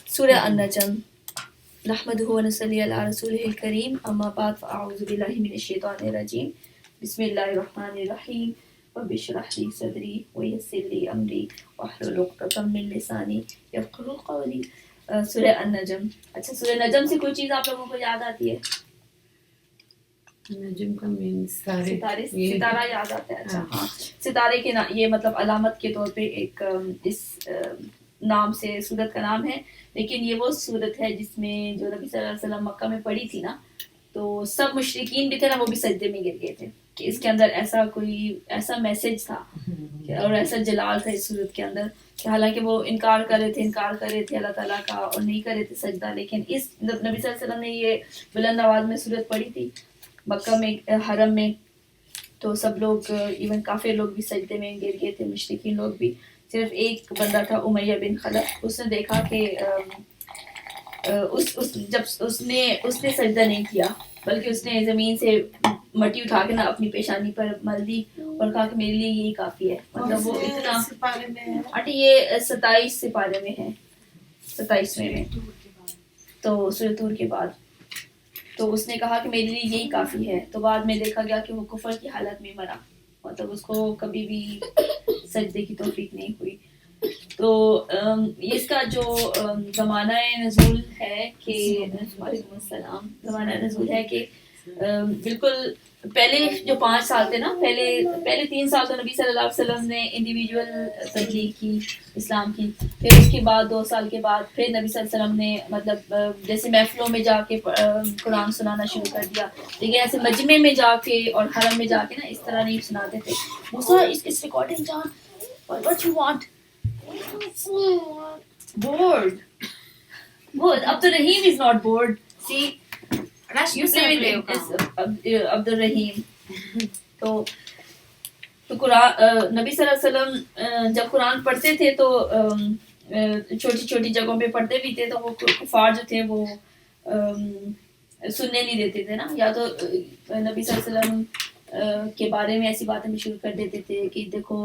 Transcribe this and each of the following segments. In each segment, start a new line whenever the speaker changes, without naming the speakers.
سورہ النجم نحمدہ ونصلی علی رسولہ الکریم اما بعد فاعوذ باللہ من الشیطان الرجیم بسم اللہ الرحمن الرحیم رب اشرح لی صدری ویسر لی امری واحلل عقدۃ من لسانی یفقہوا قولی. سورہ النجم. اچھا سورہ نجم سے کوئی چیز آپ لوگوں کو یاد آتی ہے؟
نجم کا مین
ستارے ستارہ یاد آتا ہے. اچھا ہاں ستارے کے یہ مطلب علامت کے طور پہ ایک اس نام سے سورت کا نام ہے. لیکن یہ وہ سورت ہے جس میں جو نبی صلی اللہ علیہ وسلم مکہ میں پڑھی تھی نا تو سب مشرکین بھی تھے نا وہ بھی سجدے میں گر گئے تھے کہ اس کے اندر ایسا کوئی ایسا میسج تھا اور ایسا جلال تھا اس سورت کے اندر کہ حالانکہ وہ انکار کر رہے تھے اللہ تعالیٰ کا اور نہیں کر رہے تھے سجدہ. لیکن اس نبی صلی اللہ علیہ وسلم نے یہ بلند آواز میں سورت پڑھی تھی مکہ میں حرم میں تو سب لوگ ایون کافر لوگ بھی سجدے میں گر گئے تھے, مشرکین لوگ بھی. صرف ایک بندہ تھا امیہ بن خلف, اس نے دیکھا کہ جب اس نے سجدہ نہیں کیا بلکہ اس نے زمین سے مٹی اٹھا کے نا اپنی پیشانی پر مل دی اور کہا کہ میرے لیے یہی کافی ہے. مطلب وہ اتنا آٹی یہ 27 سپارے میں ہے, 27ویں میں تو سورۃ طور کے بعد. تو اس نے کہا کہ میرے لیے یہی کافی ہے. تو بعد میں دیکھا گیا کہ وہ کفر کی حالت میں مرا, مطلب اس کو کبھی بھی سجدے کی توفیق نہیں ہوئی. تو اس کا جو زمانہ نزول ہے کہ وعلیکم السلام, زمانہ نزول ہے کہ بالکل پہلے جو 5 سال تھے نا, پہلے 3 سال تو نبی صلی اللہ علیہ وسلم نے انڈیویجول تبلیغ کی اسلام کی. پھر اس کے بعد 2 سال کے بعد پھر نبی صلی اللہ علیہ وسلم نے مطلب جیسے محفلوں میں جا کے قرآن سنانا شروع کر دیا, لیکن ایسے مجمع میں جا کے اور حرم میں جا کے نا اس طرح نہیں سناتے تھے. موسیٰ اس ریکارڈنگ جان what you want bored Abdurrahim is not bored. See you play with Abdurrahim. تو قرآن نبی صلی اللہ علیہ وسلم جب قرآن پڑھتے تھے تو چھوٹی چھوٹی جگہوں پہ پڑھتے بھی تھے تو وہ کفار جو تھے وہ سننے نہیں دیتے تھے نا, یا تو نبی صلی اللہ علیہ وسلم کے بارے میں ایسی باتیں بھی شروع کر دیتے تھے کہ دیکھو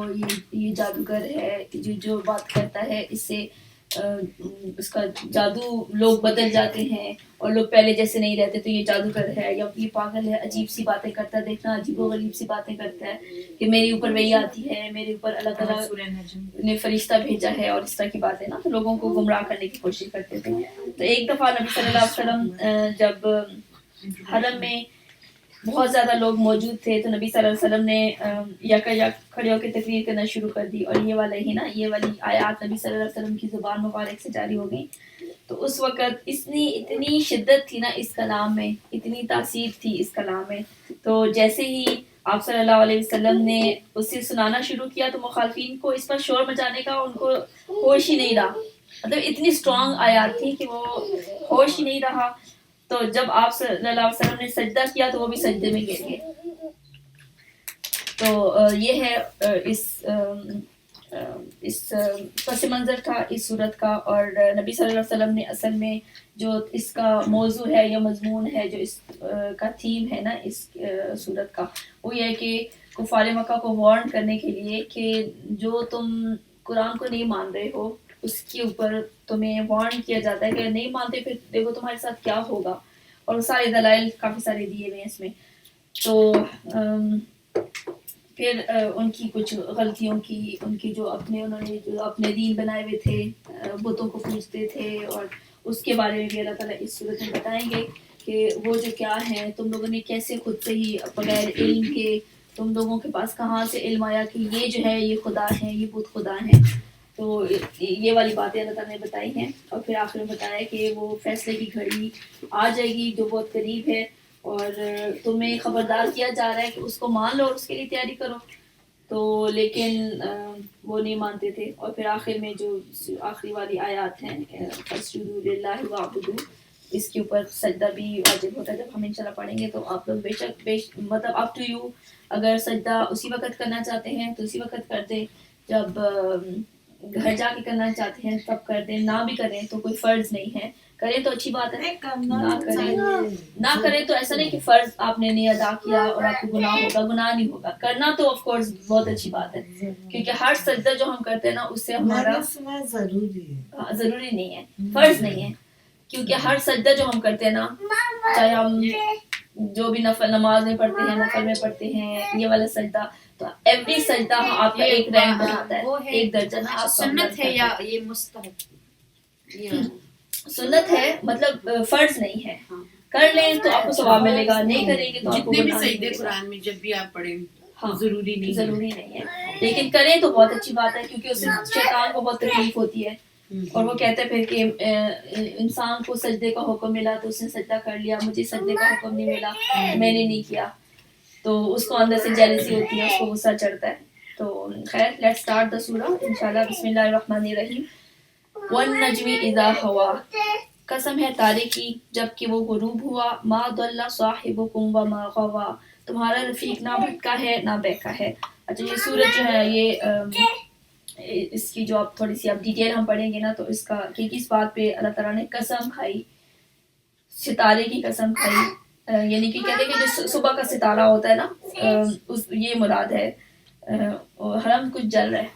یہ جادوگر ہے جو بات کرتا ہے اس سے اس کا جادو لوگ بدل جاتے ہیں اور لوگ پہلے جیسے نہیں رہتے تو یہ جادوگر ہے یا یہ پاگل ہے, عجیب سی باتیں کرتا ہے, دیکھنا عجیب و غریب سی باتیں کرتا ہے کہ میرے اوپر وہی آتی ہے, میرے اوپر اللہ تعالیٰ نے فرشتہ بھیجا ہے اور اس طرح کی باتیں نا, تو لوگوں کو گمراہ کرنے کی کوشش کرتے تھے. تو ایک دفعہ نبی صلی اللہ علیہ وسلم جب حرم میں بہت زیادہ لوگ موجود تھے تو نبی صلی اللہ علیہ وسلم نے یک کھڑے ہو کے تقریر کرنا شروع کر دی, اور یہ والی آیات نبی صلی اللہ علیہ وسلم کی زبان مبارک سے جاری ہو گئی. تو اس وقت اتنی شدت تھی نا اس کلام میں, اتنی تاثیر تھی اس کلام میں, تو جیسے ہی آپ صلی اللہ علیہ وسلم نے اسے سنانا شروع کیا تو مخالفین کو اس پر شور مچانے کا ان کو ہوش ہی نہیں رہا. مطلب اتنی اسٹرانگ آیات تھی کہ وہ ہوش ہی نہیں رہا. تو جب آپ صلی اللہ علیہ وسلم نے سجدہ کیا تو وہ بھی سجدے میں گر گئے. تو یہ ہے اس پس منظر تھا اس صورت کا. اور نبی صلی اللہ علیہ وسلم نے اصل میں جو اس کا موضوع ہے یا مضمون ہے, جو اس کا تھیم ہے نا اس صورت کا, وہ یہ ہے کہ کفار مکہ کو وارن کرنے کے لیے کہ جو تم قرآن کو نہیں مان رہے ہو اس کے اوپر تمہیں وارن کیا جاتا ہے کہ نہیں مانتے پھر دیکھو تمہارے ساتھ کیا ہوگا. اور سارے دلائل کافی سارے دیے ہوئے ہیں اس میں. تو پھر ان کی کچھ غلطیوں کی, ان کی انہوں نے جو اپنے دین بنائے ہوئے تھے, بتوں کو پوجتے تھے, اور اس کے بارے میں بھی اللہ تعالیٰ اس صورت میں بتائیں گے کہ وہ جو کیا ہیں, تم لوگوں نے کیسے خود سے ہی بغیر علم کے تم لوگوں کے پاس کہاں سے علم آیا کہ یہ جو ہے یہ خدا ہیں, یہ بت خدا ہیں. تو یہ والی باتیں اللہ تعالیٰ نے بتائی ہیں. اور پھر آخر میں بتایا کہ وہ فیصلے کی گھڑی آ جائے گی جو بہت قریب ہے, اور تمہیں خبردار کیا جا رہا ہے کہ اس کو مان لو اور اس کے لیے تیاری کرو. تو لیکن وہ نہیں مانتے تھے. اور پھر آخر میں جو آخری والی آیات ہیں فَاسْجُدُوا لِلَّهِ وَاعْبُدُوا, اس کے اوپر سجدہ بھی واجب ہوتا ہے. جب ہم انشاءاللہ پڑھیں گے تو آپ لوگ بے شک مطلب اپ ٹو یو, اگر سجدہ اسی وقت کرنا چاہتے ہیں تو اسی وقت کر دیں, جب گھر جا کے کرنا چاہتے ہیں تب کر دیں, نہ بھی کریں تو کوئی فرض نہیں ہے. کریں تو اچھی بات ہے, نہ کریں تو ایسا نہیں کہ فرض آپ نے نہیں ادا کیا اور آپ کو گناہ ہوگا, گناہ نہیں ہوگا. کرنا تو آف کورس بہت اچھی بات ہے, کیونکہ ہر سجدہ جو ہم کرتے ہیں نا اس سے ہمارا ضروری نہیں ہے, فرض نہیں ہے, کیونکہ ہر سجدہ جو ہم کرتے ہیں نا, چاہے ہم جو بھی نفل نماز میں پڑھتے ہیں, نفل میں پڑھتے ہیں, یہ والا سجدہ, تو ایوری سجدہ آپ کا ایک رینک بناتا ہے, ایک درجہ نا. آپ
سنت ہے یا یہ مستحب؟
سنت ہے, مطلب فرض نہیں ہے. کر لیں تو آپ کو ثواب ملے گا, نہیں کریں گے تو آپ کو
جتنے بھی سجدے قرآن میں جب بھی آپ پڑھیں ضروری نہیں
ہے, لیکن کریں تو بہت اچھی بات ہے, کیونکہ اس سے شیطان کو بہت تکلیف ہوتی ہے. اور وہ کہتے ہیں پھر کہ انسان کو سجدے کا حکم ملا تو اس نے سجدہ کر لیا, مجھے سجدے کا حکم نہیں ملا, میں نے نہیں کیا, تو اس کو اندر سے جیلسی ہوتی ہے, اس کو غصہ چڑھتا ہے. تو خیر, لیٹس اسٹارٹ دا سورہ انشاءاللہ. بسم اللہ الرحمن الرحیم. والنجم اذا ہوا, قسم ہے تارے کی جب کہ وہ غروب ہوا. ما ضل صاحبکم وما غوا, تمہارا رفیق نہ بھٹکا ہے نہ بہکا ہے. اچھا, یہ سورج جو ہے یہ اس کی جو اب تھوڑی سی اب ڈیٹیل ہم پڑھیں گے نا, تو اس کا کہ کس بات پہ اللہ تعالیٰ نے قسم کھائی, ستارے کی قسم کھائی, یعنی کہ کہتے ہیں کہ جو صبح کا ستارہ ہوتا ہے نا, یہ مراد ہے. حرم کچھ جل رہا ہے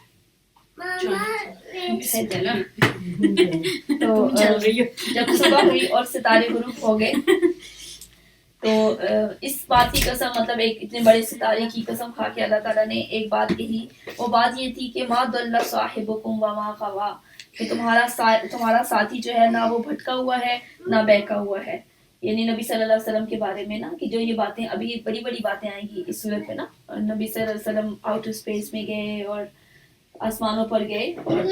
تو جب صبح ہوئی اور ستارے غروب ہو گئے, تو اس بات کی قسم, مطلب ایک اتنے بڑے ستارے کی قسم کھا کے اللہ تعالیٰ نے ایک بات کہی. وہ بات یہ تھی کہ ما ضل صاحبکم وما غوا, کہ تمہارا ساتھی جو ہے نہ وہ بھٹکا ہوا ہے نہ بہکا ہوا ہے. یعنی نبی صلی اللہ علیہ وسلم کے بارے میں نا, کہ جو یہ باتیں ابھی بڑی بڑی باتیں آئیں گی اس صورت میں نا, نبی صلی اللہ علیہ وسلم آؤٹ آف اسپیس میں گئے اور آسمانوں پر گئے اور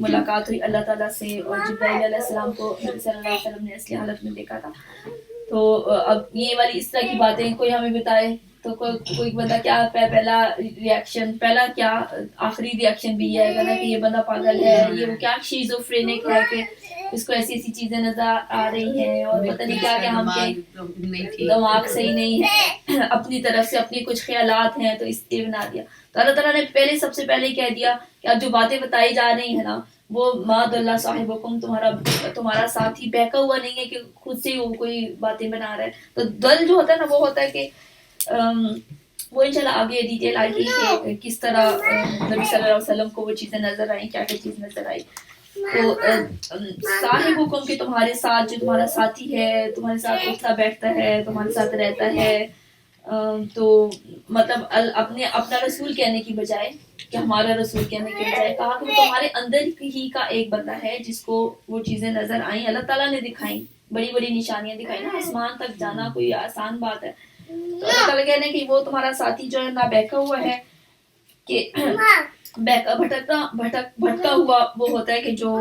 ملاقات ہوئی اللہ تعالیٰ سے, اور جبرائیل علیہ السلام کو نبی صلی اللہ علیہ وسلم نے اصلی حالت میں دیکھا تھا. تو اب یہ والی اس طرح کی باتیں کوئی ہمیں بتائے تو کوئی بندہ کیا پہلا ریئیکشن, پہلا کیا آخری ریئیکشن بھی یہ آئے گا نا کہ یہ بندہ پاگل ہے, یہ وہ کیا شیزوفرینک ہے کہ اس کو ایسی ایسی چیزیں نظر آ رہی ہیں, اور پتہ نہیں کیا کہ ہم کے دماغ صحیح نہیں ہے, اپنی طرف سے اپنی کچھ خیالات ہیں تو اس لیے بنا دیا. تو اللہ تعالیٰ نے سب سے پہلے کہہ دیا کہ اب جو باتیں بتائی جا رہی ہیں نا, وہ ما ضل صاحبکم, تمہارا ساتھی بہکا ہوا نہیں ہے کہ خود سے وہ کوئی باتیں بنا رہا ہے. تو دل جو ہوتا ہے نا, وہ ہوتا ہے کہ وہ انشاءاللہ آگے ڈیٹیل آئے گی کہ کس طرح نبی صلی اللہ علیہ وسلم کو وہ چیزیں نظر آئیں, کیا کیا چیز نظر آئی. تو صاحب حکم کہ تمہارے ساتھ جو تمہارا ساتھی ہے, تمہارے ساتھ اٹھتا بیٹھتا ہے, تمہارے ساتھ رہتا ہے, تو مطلب اپنا رسول کہنے کی بجائے, کہ ہمارا رسول کہنے کی بجائے کہا کہ وہ تمہارے اندر ہی کا ایک بندہ ہے جس کو وہ چیزیں نظر آئیں, اللہ تعالیٰ نے دکھائیں, بڑی بڑی نشانیاں دکھائی نا. آسمان تک جانا کوئی آسان بات ہے. تو اللہ تعالیٰ کہنے کہ وہ تمہارا ساتھی جو ہے نہ بہکا ہوا ہے, کہ بھٹکا ہوا وہ ہوتا ہے کہ جو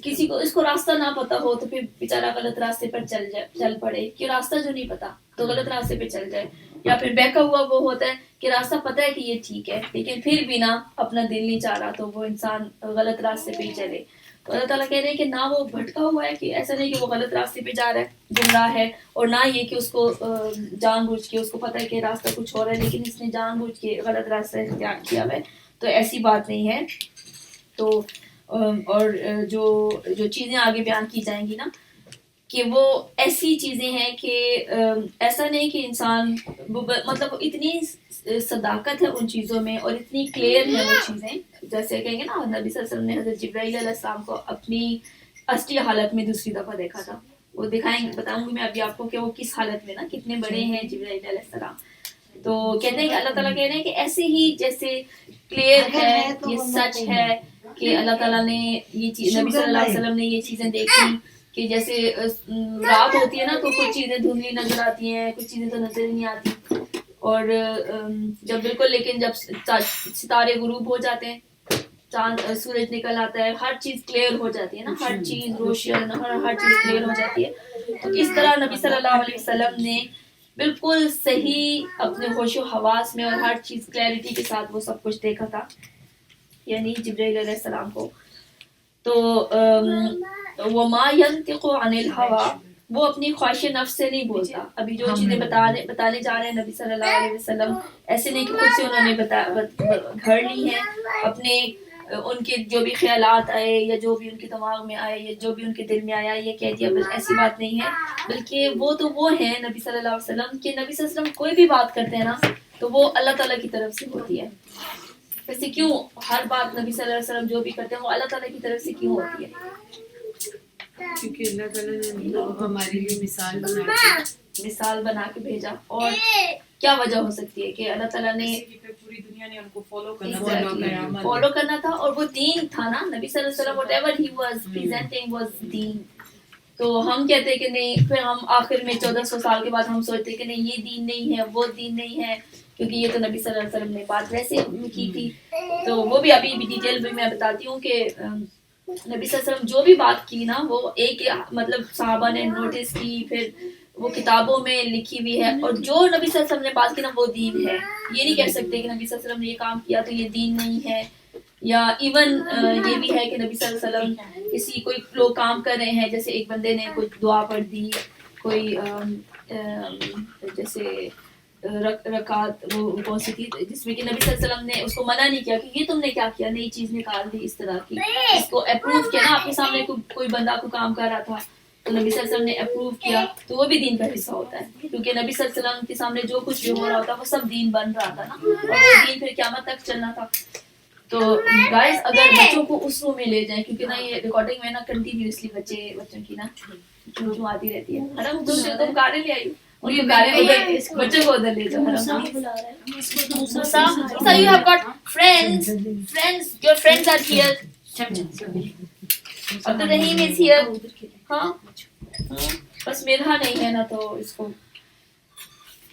کسی کو اس کو راستہ نہ پتا ہو تو پھر بیچارہ غلط راستے پر چل پڑے, کہ راستہ جو نہیں پتا تو غلط راستے پہ چل جائے. یا پھر بہکا ہوا وہ ہوتا ہے کہ راستہ پتہ ہے کہ یہ ٹھیک ہے لیکن پھر بھی نہ اپنا دل نہیں چاہ رہا تو وہ انسان غلط راستے پہ ہی چلے. تو اللہ تعالیٰ کہہ رہے ہیں کہ نہ وہ بھٹکا ہوا ہے, کہ ایسا نہیں کہ وہ غلط راستے پہ جا رہا ہے, گمراہ ہے, اور نہ یہ کہ اس کو جان بوجھ کے, اس کو پتہ ہے کہ راستہ کچھ ہو رہا ہے لیکن اس نے جان بوجھ کے غلط راستہ اختیار کیا ہوا ہے. تو ایسی بات نہیں ہے. تو اور جو چیزیں آگے بیان کی جائیں گی نا, کہ وہ ایسی چیزیں ہیں کہ ایسا نہیں کہ انسان مطلب اتنی صداقت ہے ان چیزوں میں اور اتنی کلیئر ہیں وہ چیزیں, جیسے کہیں گے نا نبی صلی اللہ علیہ وسلم نے حضرت جبرائیل علیہ السلام کو اپنی اصلی حالت میں دوسری دفعہ دیکھا تھا. وہ بتاؤں گی میں ابھی آپ کو کہ وہ کس حالت میں نا, کتنے بڑے ہیں جبرائیل علیہ السلام. تو کہتے ہیں کہ اللہ تعالیٰ کہہ رہے ہیں کہ ایسے ہی جیسے کلیئر ہے, یہ سچ ہے کہ اللہ تعالیٰ نے یہ چیز, نبی صلی اللہ علیہ وسلم نے یہ چیزیں دیکھی, کہ جیسے رات ہوتی ہے نا تو کچھ چیزیں دھندلی نظر آتی ہیں, کچھ چیزیں تو نظر ہی نہیں آتی, اور جب بالکل لیکن جب ستارے غروب ہو جاتے ہیں, چاند سورج نکل آتا ہے, ہر چیز کلیئر ہو جاتی ہے نا, ہر چیز روشن, ہر چیز کلیئر ہو جاتی ہے. تو اس طرح نبی صلی اللہ علیہ وسلم نے بالکل صحیح اپنے ہوش و حواس میں اور ہر چیز کلیئرٹی کے ساتھ وہ سب کچھ دیکھا تھا, یعنی جبرائیل علیہ السلام کو. تو وما ينطق عن الهوى, وہ اپنی خواہش نفس سے نہیں بولتا. ابھی جو چیزیں بتانے جا رہے ہیں نبی صلی اللہ علیہ وسلم, ایسے نہیں کہ خود سے انہوں نے گھڑ لی ہیں, اپنے ان کے جو بھی خیالات آئے یا جو بھی ان کے دماغ میں آئے یا جو بھی ان کے دل میں آیا یہ کہہ دیا، بس ایسی بات نہیں ہے، بلکہ وہ تو وہ ہیں نبی صلی اللہ علیہ وسلم کہ نبی صلی اللہ علیہ وسلم کوئی بھی بات کرتے ہیں نا تو وہ اللہ تعالیٰ کی طرف سے ہوتی ہے. ویسے کیوں ہر بات نبی صلی اللہ علیہ وسلم جو بھی کرتے ہیں وہ اللہ تعالیٰ کی طرف سے کیوں ہوتی ہے؟
کیونکہ اللہ تعالیٰ نے ہمارے لیے مثال بنا کے بھیجا.
اور کیا وجہ ہو سکتی ہے کہ اللہ تعالیٰ نے
پوری دنیا نے ان کو
فالو کرنا تھا، اور وہ دین تھا نا، نبی صلی اللہ علیہ وسلم whatever he was presenting was دین. تو ہم کہتے کہ نہیں، پھر ہم آخر میں 1400 سال کے بعد ہم سوچتے کہ نہیں یہ دین نہیں ہے، وہ دین نہیں ہے، کیونکہ یہ تو نبی صلی اللہ علیہ وسلم نے بات ویسے کی تھی. تو وہ بھی ابھی ڈیٹیل میں بتاتی ہوں کہ نبی صلی اللہ علیہ وسلم جو بھی بات کی نا وہ ایک مطلب صحابہ نے نوٹس کی، پھر وہ کتابوں میں لکھی ہوئی ہے، اور جو نبی صلی اللہ علیہ وسلم نے بات کی نا وہ دین ہے. یہ نہیں کہہ سکتے کہ نبی صلی اللہ علیہ وسلم نے یہ کام کیا تو یہ دین نہیں ہے. یا ایون یہ بھی ہے کہ نبی صلی اللہ علیہ وسلم کسی کوئی لوگ کام کر رہے ہیں، جیسے ایک بندے نے کوئی دعا پڑھ دی، کوئی جیسے رکعت وہ کون سی تھی جس میں کہ نبی صلی اللہ علیہ وسلم نے اس کو منع نہیں کیا کہ یہ تم نے کیا کیا، نئی چیز نکال دی اس طرح کی، اس کو اپروو کیا نا. آپ کے سامنے کوئی بندہ کو کام کر رہا تھا تو نبی صلی اللہ علیہ وسلم نے اپروو کیا، تو وہ بھی دین کا حصہ ہوتا ہے، کیونکہ نبی صلی اللہ علیہ وسلم کے سامنے جو کچھ بھی ہو رہا ہوتا وہ سب دین بن رہا تھا نا، اور وہ دین پھر قیامت تک چلنا تھا. تو گائز اگر بچوں کو اس روم میں لے جائیں، کیونکہ نا یہ ریکارڈنگ میں نا کنٹینیوسلی بچوں کی نا چوں آتی رہتی ہے. حرم تم گاڑی لے آئی اور یہ گاڑی ادھر بچوں کو ادھر لے جاؤ. موسیٰ you have got friends, your friends are here. عبد الرحیم is here. ہاں بس میرا نہیں ہے نا تو اس کو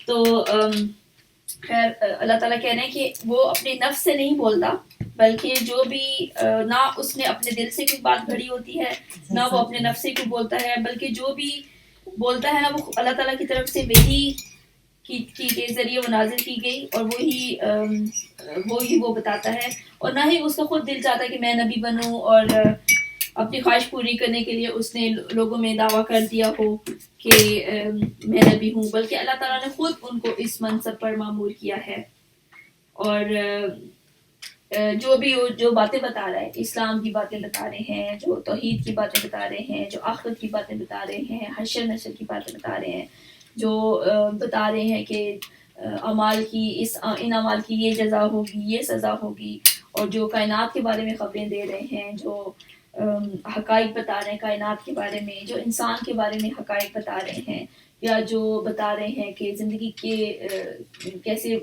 تو خیر اللہ تعالیٰ کہہ رہے ہیں کہ وہ اپنے نفس سے نہیں بولتا، بلکہ جو بھی نہ اس نے اپنے دل سے کوئی بات گھڑی ہوتی ہے، نہ وہ اپنے نفس سے کوئی بولتا ہے، بلکہ جو بھی بولتا ہے نا وہ اللہ تعالیٰ کی طرف سے وہی کے ذریعے وہ نازل کی گئی، اور وہی وہ بتاتا ہے. اور نہ ہی اس کا خود دل چاہتا ہے کہ میں نبی بنوں، اور اپنی خواہش پوری کرنے کے لیے اس نے لوگوں میں دعویٰ کر دیا ہو کہ میں نبی ہوں، بلکہ اللہ تعالیٰ نے خود ان کو اس منصب پر معمور کیا ہے. اور جو باتیں بتا رہا ہے، اسلام کی باتیں بتا رہے ہیں، جو توحید کی باتیں بتا رہے ہیں، جو آخرت کی باتیں بتا رہے ہیں، حشر نشر کی باتیں بتا رہے ہیں، جو بتا رہے ہیں کہ ان اعمال کی یہ جزا ہوگی، یہ سزا ہوگی، اور جو کائنات کے بارے میں خبریں دے رہے ہیں، جو حقائق بتا رہے ہیں کائنات کے بارے میں، جو انسان کے بارے میں حقائق بتا رہے ہیں، یا جو بتا رہے ہیں کہ زندگی کے کیسے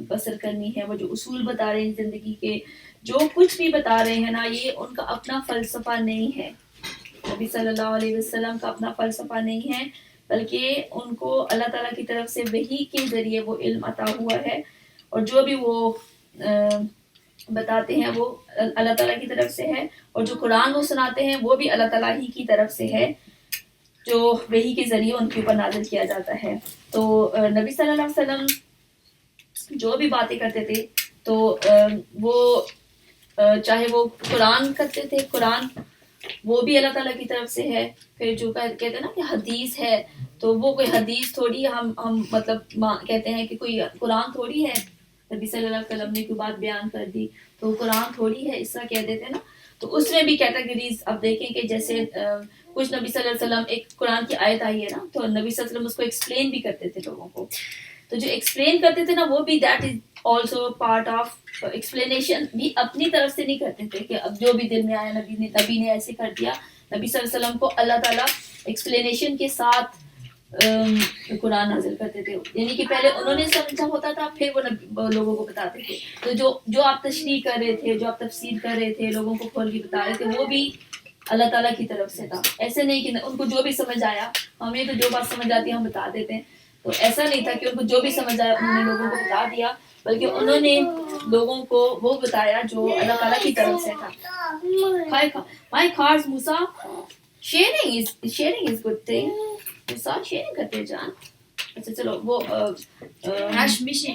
بسر کرنی ہے، وہ جو اصول بتا رہے ہیں زندگی کے، جو کچھ بھی بتا رہے ہیں نا، یہ ان کا اپنا فلسفہ نہیں ہے، نبی صلی اللہ علیہ وسلم کا اپنا فلسفہ نہیں ہے، بلکہ ان کو اللہ تعالیٰ کی طرف سے وحی کے ذریعے وہ علم عطا ہوا ہے، اور جو بھی وہ بتاتے ہیں وہ اللہ تعالیٰ کی طرف سے ہے، اور جو قرآن وہ سناتے ہیں وہ بھی اللہ تعالیٰ ہی کی طرف سے ہے، جو وحی کے ذریعے ان کے اوپر نازل کیا جاتا ہے. تو نبی صلی اللہ علیہ وسلم جو بھی باتیں کرتے تھے تو وہ چاہے وہ قرآن کرتے تھے، قرآن وہ بھی اللہ تعالیٰ کی طرف سے ہے. پھر جو کہتے ہیں نا کہ حدیث ہے، تو وہ کوئی حدیث تھوڑی ہم مطلب کہتے ہیں کہ کوئی قرآن تھوڑی ہے، نبی صلی اللہ علیہ وسلم نے کوئی بات بیان کر دی تو قرآن تھوڑی ہے، اس طرح کہہ دیتے ہیں نا. تو اس میں بھی کیٹیگریز اب دیکھیں کہ جیسے کچھ نبی صلی اللہ علیہ وسلم ایک قرآن کی آیت آئی ہے نا، تو نبی صلی اللہ علیہ وسلم اس کو ایکسپلین بھی کرتے تھے لوگوں کو. تو جو ایکسپلین کرتے تھے نا وہ بھی that is also part of explanation, بھی اپنی طرف سے نہیں کرتے تھے کہ اب جو بھی دل میں آیا نبی نے ایسے کر دیا. نبی صلی اللہ علیہ وسلم کو اللہ تعالیٰ ایکسپلینیشن کے ساتھ قرآن نازل کرتے تھے، یعنی کہ پہلے انہوں نے سمجھا ہوتا تھا پھر وہ لوگوں کو بتاتے تھے. تو جو آپ تشریح کر رہے تھے، جو آپ تفسیر کر رہے تھے، لوگوں کو کھول کے بتا رہے تھے، وہ بھی اللہ تعالیٰ کی طرف سے تھا. ایسے نہیں کہ ان کو جو بھی سمجھ آیا، ہمیں تو جو بات سمجھ آتی ہے ہم بتا دیتے ہیں، تو ایسا نہیں تھا کہ ان کو جو بھی سمجھ آیا انہوں نے لوگوں کو بتا دیا، بلکہ انہوں نے لوگوں کو وہ بتایا جو اللہ تعالیٰ کی طرف سے تھا. My cards, Musa. Sharing is good thing. Musa, sharing کرتے جان. اچھا چلو وہ
عاش مشي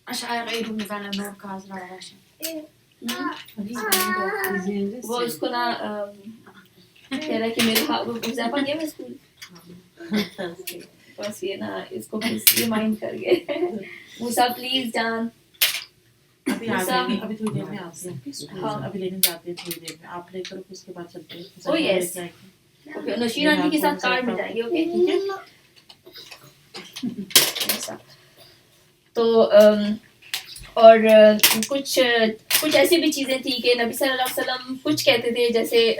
اشعار عيدهم فعلا ما كاز راش
وہ اس کو نا کہہ رہا ہے کہ میرے حذیفہ گیا میں اسکول، بس یہ نا اس کو ریمائنڈ کر گئے. موسیٰ پلیز جان.
ابھی آ جائیں گے, ابھی تھوڑی دیر میں آتے ہیں,
ہاں.
ابھی لینے جاتے ہیں تھوڑی دیر میں, آپ لے کر اس کے بعد چلتے ہیں.
Oh, yes. اوکے, نشین آنٹی کے ساتھ کار میں جائیں گے. اوکے, ٹھیک ہے. ایسا تو اور کچھ ایسی بھی چیزیں تھیں کہ نبی صلی اللہ علیہ وسلم کچھ کہتے تھے, جیسے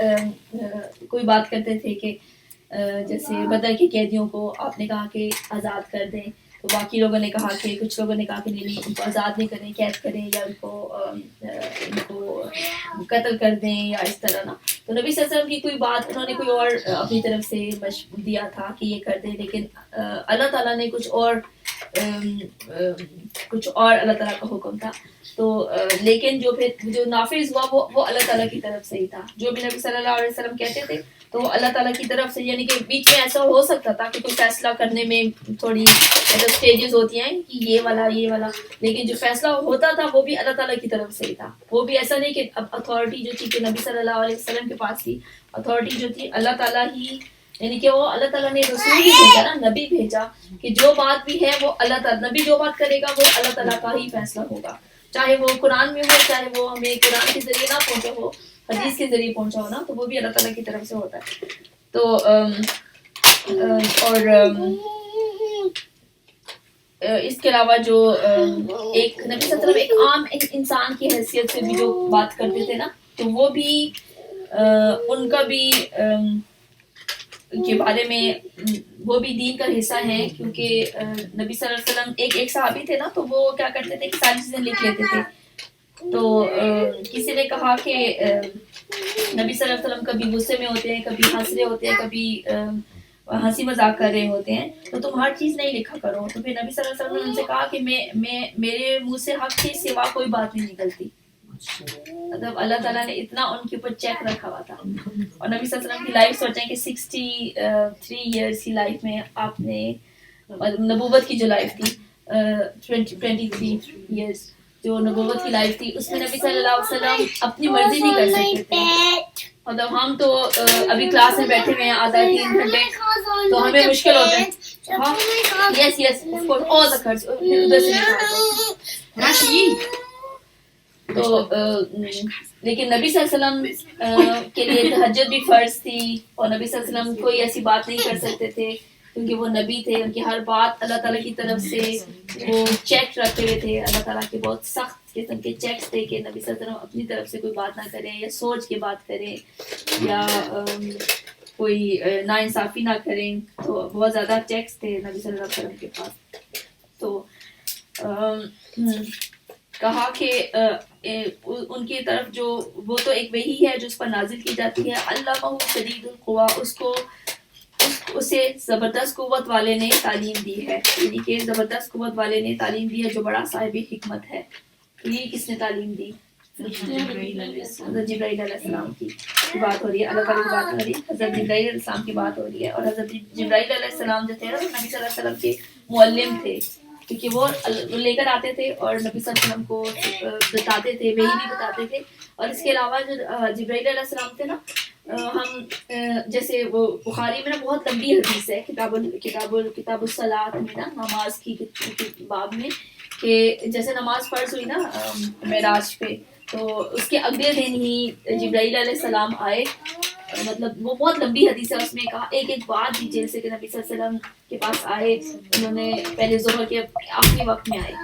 کوئی بات کرتے تھے کہ جیسے بدر کے قیدیوں کو آپ نے کہا کہ آزاد کر دیں, تو باقی لوگوں نے کہا کہ کچھ لوگوں نے کہا کہ نہیں ان کو آزاد نہیں کریں, قید کریں یا ان کو قتل کر دیں یا اس طرح نا. تو نبی صلی اللہ علیہ وسلم کی کوئی بات انہوں نے کوئی اور اپنی طرف سے مشورہ دیا تھا کہ یہ کر دیں, لیکن اللہ تعالیٰ نے کچھ اور اللہ تعالیٰ کا حکم تھا. تو لیکن جو نافذ ہوا وہ اللہ تعالیٰ کی طرف سے ہی تھا. جو بھی نبی صلی اللہ علیہ وسلم کہتے تھے تو وہ اللہ تعالیٰ کی طرف سے, یعنی کہ بیچ میں ایسا ہو سکتا تھا کہ کوئی فیصلہ کرنے میں تھوڑی اسٹیجز ہوتی ہیں کہ یہ والا, لیکن جو فیصلہ ہوتا تھا وہ بھی اللہ تعالیٰ کی طرف سے ہی تھا. وہ بھی ایسا نہیں کہ اب اتھارٹی جو تھی کہ نبی صلی اللہ علیہ وسلم کے پاس تھی, اتھارٹی جو تھی اللہ تعالیٰ ہی, یعنی کہ وہ اللہ تعالیٰ نے رسول ہی بھیجا نا, نبی بھیجا, کہ جو بات بھی ہے وہ اللہ تعالیٰ, نبی جو بات کرے گا وہ اللہ تعالیٰ کا ہی فیصلہ ہوگا, چاہے وہ قرآن میں ہو, چاہے وہ ہمیں قرآن کے ذریعے نہ پہنچا ہو, حدیث کے ذریعے پہنچا ہو نا, تو وہ بھی اللہ تعالیٰ کی طرف سے ہوتا ہے. تو اور اس کے علاوہ جو ایک نبی صلی اللہ علیہ وسلم ایک عام انسان کی حیثیت سے بھی جو بات کرتے تھے نا, تو وہ بھی ان کا بھی کے بارے میں وہ بھی دین کا حصہ ہیں, کیونکہ نبی صلی اللہ علیہ وسلم ایک صحابی تھے نا, تو وہ کیا کرتے تھے کہ ساری چیزیں لکھ لیتے تھے. تو کسی نے کہا کہ نبی صلی اللہ علیہ وسلم کبھی غصے میں ہوتے ہیں, کبھی ہنس رہے ہوتے ہیں, کبھی ہنسی مذاق کر رہے ہوتے ہیں, تو تم ہر چیز نہیں لکھا کرو. تو پھر نبی صلی اللہ علیہ وسلم نے ان سے کہا کہ میرے منہ سے حق کے سوا کوئی بات نہیں نکلتی. مطلب اللہ تعالیٰ نے اتنا ان کے اوپر چیک رکھا ہوا تھا. اور نبی صلی اللہ علیہ وسلم کی لائف سوچیں کہ 63 ایئرس کی لائف میں آپ نے, نبوت کی جو لائف تھی 23 ایئرس جو نبوت کی لائف تھی, اس میں نبی صلی اللہ علیہ وسلم اپنی مرضی نہیں کر سکتے تھے. مطلب ہم تو ابھی کلاس میں بیٹھے ہوئے ہیں آدھا 3 گھنٹے, تو ہمیں مشکل ہوتا ہے. ہاں یس آل دا خرچ ادھر سے تو لیکن نبی صلی اللہ علیہ وسلم کے لیے تہجد بھی فرض تھی, اور نبی صلی اللہ علیہ وسلم کوئی ایسی بات نہیں کر سکتے تھے کیونکہ وہ نبی تھے. ان کی ہر بات اللہ تعالیٰ کی طرف سے وہ چیک رکھے ہوئے تھے. اللہ تعالیٰ کے بہت سخت قسم کے چیکس تھے کہ نبی صلی اللہ علیہ وسلم اپنی طرف سے کوئی بات نہ کریں, یا سوچ کے بات کریں, یا کوئی ناانصافی نہ کریں. تو بہت زیادہ چیکس تھے نبی صلی اللہ علیہ وسلم کے پاس. تو کہا کہ ان کی طرف جو وہ تو ایک وحی ہے جو اس پر نازل کی جاتی ہے. علمہ شدید القویٰ, اسے زبردست قوت والے نے تعلیم دی ہے, یعنی کہ زبردست قوت والے نے تعلیم دی ہے جو بڑا صاحب حکمت ہے. یہ کس نے تعلیم دی؟ حضرت جبرائیل علیہ السلام کی بات ہو رہی ہے, اللہ تعالیٰ کی بات ہو رہی ہے, حضرت جبرائیل علیہ السلام کی بات ہو رہی ہے. اور حضرت جبرائیل علیہ السلام جو تھے نا, نبی صلی اللہ علیہ وسلم کے معلم تھے, کیونکہ وہ لے کر آتے تھے اور نبی صلی اللہ علیہ وسلم کو بتاتے تھے, وہی بھی بتاتے تھے. اور اس کے علاوہ جو جبرائیل علیہ السلام تھے نا, ہم جیسے وہ بخاری میں نا بہت لمبی حدیث ہے کتاب الصلاۃ میں نا, نماز کی باب میں, کہ جیسے نماز فرض ہوئی نا معراج پہ, تو اس کے اگلے دن ہی جبرائیل علیہ السلام آئے. مطلب وہ بہت لمبی حدیث ہے, اس میں کہا ایک بات دی, جیسے کہ نبی صلی اللہ علیہ وسلم کے پاس آئے, انہوں نے پہلے ظہر کے آخری وقت میں آئے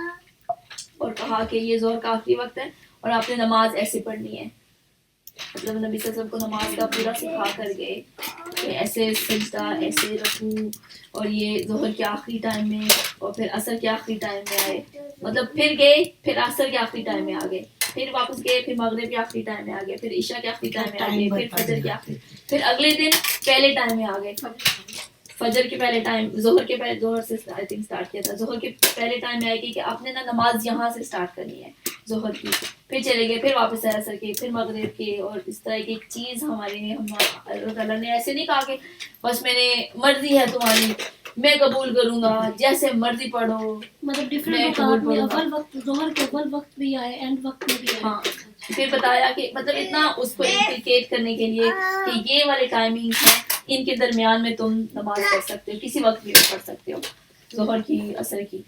اور کہا کہ یہ ظہر کا آخری وقت ہے اور آپ نے نماز ایسے پڑھنی ہے. مطلب نبی صلی اللہ علیہ وسلم کو نماز کا پورا سکھا کر گئے کہ ایسے سجدہ, ایسے رکوع, اور یہ ظہر کے آخری ٹائم میں, اور پھر عصر کے آخری ٹائم میں آئے. مطلب پھر گئے, پھر عصر کے آخری ٹائم میں آ گئے, پھر واپس گئے, پھر مغرب کے آخری ٹائم میں آ گئے, پھر عشاء کے آخری ٹائم میں آ گئے, پھر فجر کے آخری, پھر اگلے دن پہلے ٹائم میں آ گئے. فجر کے پہلے ٹائم, ظہر کے پہلے, ظہر سے آئی تھنک اسٹارٹ کیا تھا, ظہر کے پہلے ٹائم میں آئے گی کہ آپ نے نا نماز یہاں سے اسٹارٹ کرنی ہے ظہر کی, پھر چلے گئے, پھر واپس آئے عصر کے, پھر مغرب کے. اور اس طرح کی ایک چیز ہمارے اللہ تعالیٰ نے ایسے نہیں کہا کہ بس میں نے مرضی ہے تمہاری, میں قبول کروں گا, جیسے مرضی پڑھو.
مطلب ڈفرینٹ اوقات میں اول وقت, ظہر کے اول وقت بھی آئے, اینڈ وقت میں بھی آئے.
ہاں, پھر بتایا کہ مطلب اتنا اس کو انڈیکیٹ کرنے کے لیے کہ یہ والے ٹائمنگ ہیں, ان کے درمیان میں تم نماز پڑھ سکتے ہو, کسی وقت بھی پڑھ سکتے ہو, ظہر کی, عصر کی.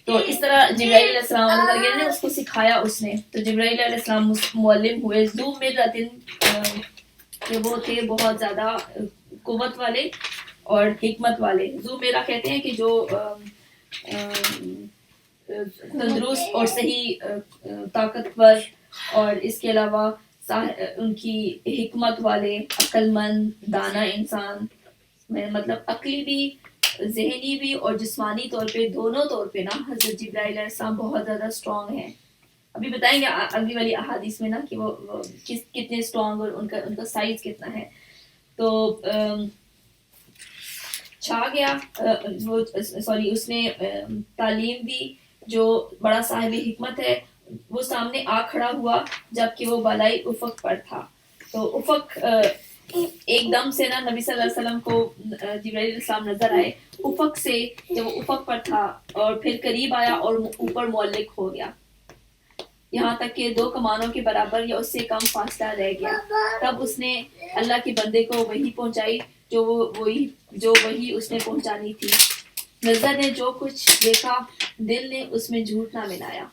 تو اس طرح جبرائیل علیہ السلام اللہ تعالیٰ نے اس کو سکھایا اس نے. تو جبرائیل علیہ السلام معلم ہوئے ذو مرۃ کہ وہ تھے بہت زیادہ قوت والے اور حکمت والے. ذو مرہ کہتے ہیں کہ جو تندرست اور صحیح طاقتور اور اس کے علاوہ ان کی حکمت والے عقل مند دانا انسان, مطلب عقلی بھی ذہنی بھی اور جسمانی طور پہ دونوں طور پہ نا حضرت جبرائیل علیہ السلام بہت زیادہ اسٹرانگ ہیں. ابھی بتائیں گے اگلی والی احادیث میں نا کہ وہ کتنے اسٹرانگ اور ان کا سائز کتنا ہے. تو چھا گیا وہ اس نے تعلیم دی جو بڑا صاحب حکمت ہے, وہ سامنے آ کھڑا ہوا جبکہ وہ بالائی افق پر تھا. تو افق ایک دم سے نا نبی صلی اللہ علیہ وسلم کو جبرائیل علیہ السلام نظر آئے افق سے, جب وہ افق پر تھا اور پھر قریب آیا اور اوپر معلق ہو گیا, یہاں تک کہ 2 کمانوں کے برابر یا اس سے کم فاصلہ رہ گیا. تب اس نے اللہ کے بندے کو وحی پہنچائی جو وحی اس نے پہنچانی تھی. نظر نے جو کچھ دیکھا دل نے اس میں جھوٹ نہ ملایا.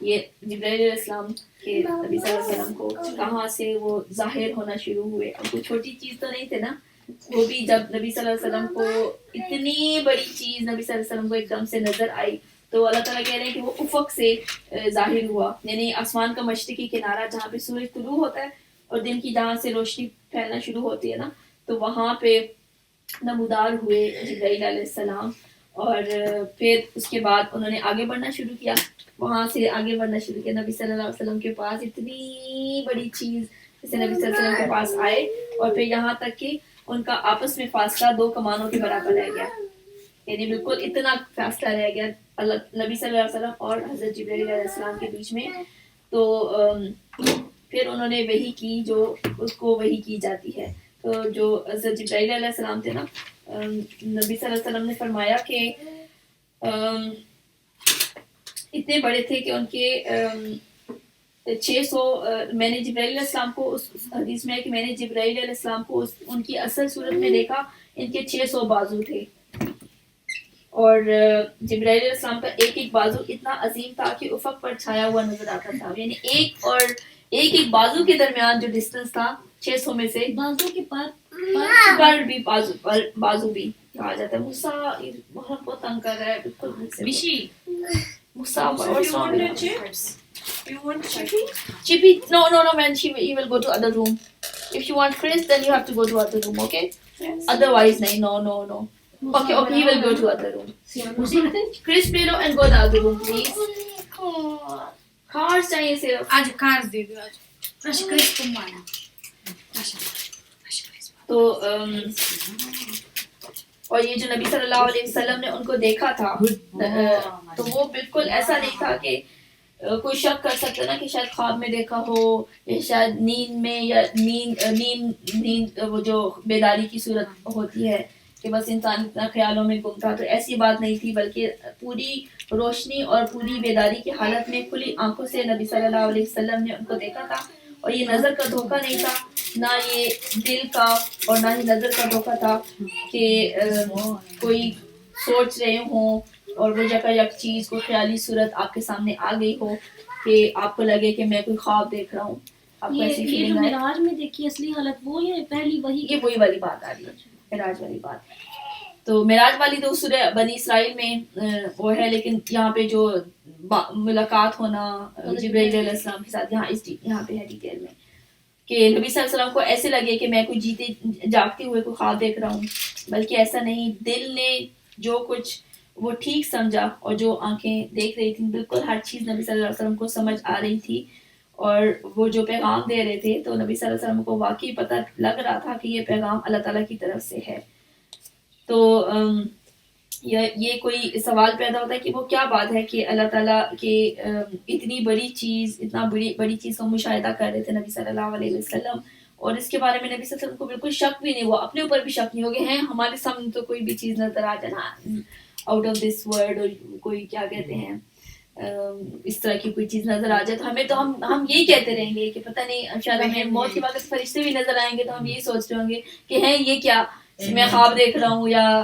یہ جبرائیل علیہ السلام کے نبی صلی اللہ علیہ وسلم کو کہاں سے وہ ظاہر ہونا شروع ہوئے. اور کوئی چھوٹی چیز تو نہیں تھے نا, وہ بھی جب نبی صلی اللہ علیہ وسلم کو اتنی بڑی چیز نبی صلی اللہ علیہ وسلم کو ایک دم سے نظر آئی تو اللہ تعالیٰ کہہ رہے ہیں کہ وہ افق سے ظاہر ہوا, یعنی آسمان کا مشرقی کنارہ جہاں پہ سورج طلوع ہوتا ہے اور دن کی جہاں سے روشنی پھیلنا شروع ہوتی ہے نا, تو وہاں پہ نمودار ہوئے جبرائیل علیہ السلام. اور پھر اس کے بعد انہوں نے آگے بڑھنا شروع کیا, وہاں سے آگے بڑھنا شروع کیا نبی صلی اللہ علیہ وسلم کے پاس. اتنی بڑی چیز جیسے نبی صلی اللہ علیہ وسلم کے پاس آئے اور پھر یہاں تک کہ ان کا آپس میں فاصلہ 2 کمانوں کے برابر رہ گیا, یعنی بالکل اتنا فاصلہ رہ گیا نبی صلی اللہ علیہ وسلم اور حضرت جبرائیل علیہ السلام کے بیچ میں. تو پھر انہوں نے وحی کی جو اس کو وحی کی جاتی ہے. تو جو حضرت جبرائیل علیہ السلام تھے نا, نبی صلی اللہ علیہ وسلم نے فرمایا کہ اتنے بڑے تھے کہ ان کے 600 میں نے جبرائیل علیہ السلام کو اس حدیث میں ہے کہ میں نے جبرائیل علیہ السلام کو ان کی اصل صورت میں دیکھا, ان کے 600 بازو تھے اور جبرائیل علیہ السلام کا ایک بازو اتنا عظیم تھا کہ افق پر چھایا ہوا نظر آتا تھا, یعنی ایک بازو کے درمیان جو ڈسٹنس تھا 600 میں سے
بازو کے
پر بھی بازو بھی کہا جاتا ہے. موسیٰ بہت تنگ کر رہا ہے بالکل
Mishi,
Musa
you want the chips? You want chippy?
Chippy, no man, he will go to other room. If you want Chris, then you have to go to other room, okay?
Yes.
Otherwise, no. Okay, he will go to other room. Chris play and go to the other room, please. Cars چاہیے صرف.
آج cars دے دو, آج رش کرس تم مانا.
تو اور یہ جو نبی صلی اللہ علیہ وسلم نے ان کو دیکھا تھا تو وہ بالکل ایسا نہیں تھا کہ کوئی شک کر سکتا نا کہ شاید خواب میں دیکھا ہو یا شاید نیند میں یا نیند وہ جو بیداری کی صورت ہوتی ہے کہ بس انسان اتنا خیالوں میں گم تھا. تو ایسی بات نہیں تھی, بلکہ پوری روشنی اور پوری بیداری کی حالت میں کھلی آنکھوں سے نبی صلی اللہ علیہ وسلم نے ان کو دیکھا تھا. اور یہ نظر کا دھوکہ نہیں تھا, نہ یہ دل کا اور نہ ہی نظر کا دھوکہ تھا کہ کوئی سوچ رہے ہوں اور وہ یک چیز کو خیالی صورت آپ کے سامنے آ گئی ہو کہ آپ کو لگے کہ میں کوئی خواب دیکھ رہا ہوں. آپ کو ایسی
یہ
فیلنگ
جو
آئے.
معراج میں دیکھی اصلی حالت وہ ہے پہلی وہی
یہ وہی والی بات آ رہی ہے, معراج والی بات. تو معراج والی تو سورہ بنی اسرائیل میں وہ ہے, لیکن یہاں پہ جو ملاقات ہونا جبرائیل علیہ السلام کے ساتھ یہاں پہ ہے ڈیٹیل میں کہ نبی صلی اللہ علیہ وسلم کو ایسے لگے کہ میں کوئی جیتے جاگتے ہوئے کوئی خواب دیکھ رہا ہوں, بلکہ ایسا نہیں. دل نے جو کچھ وہ ٹھیک سمجھا اور جو آنکھیں دیکھ رہی تھیں بالکل ہر چیز نبی صلی اللہ علیہ وسلم کو سمجھ آ رہی تھی. اور وہ جو پیغام دے رہے تھے تو نبی صلی اللہ علیہ وسلم کو واقعی پتہ لگ رہا تھا کہ یہ پیغام اللہ تعالیٰ کی طرف سے ہے. تو یہ کوئی سوال پیدا ہوتا ہے کہ وہ کیا بات ہے کہ اللہ تعالیٰ کے اتنی بڑی چیز اتنا بڑی چیز کا مشاہدہ کر رہے تھے نبی صلی اللہ علیہ وسلم, اور اس کے بارے میں نبی صلی اللہ علیہ وسلم کو بالکل شک بھی نہیں ہوا, اپنے اوپر بھی شک نہیں ہو گیا ہے ہمارے سامنے تو کوئی بھی چیز نظر آ جائے نا آؤٹ آف دس ورلڈ, اور کوئی کیا کہتے ہیں اس طرح کی کوئی چیز نظر آ جائے تو ہمیں تو ہم یہی کہتے رہیں گے کہ پتہ نہیں شاید ہمیں موت کے وقت فرشتے بھی نظر آئیں گے تو ہم یہی سوچ رہے ہوں گے کہ ہیں یہ کیا, میں خواب دیکھ رہا ہوں یا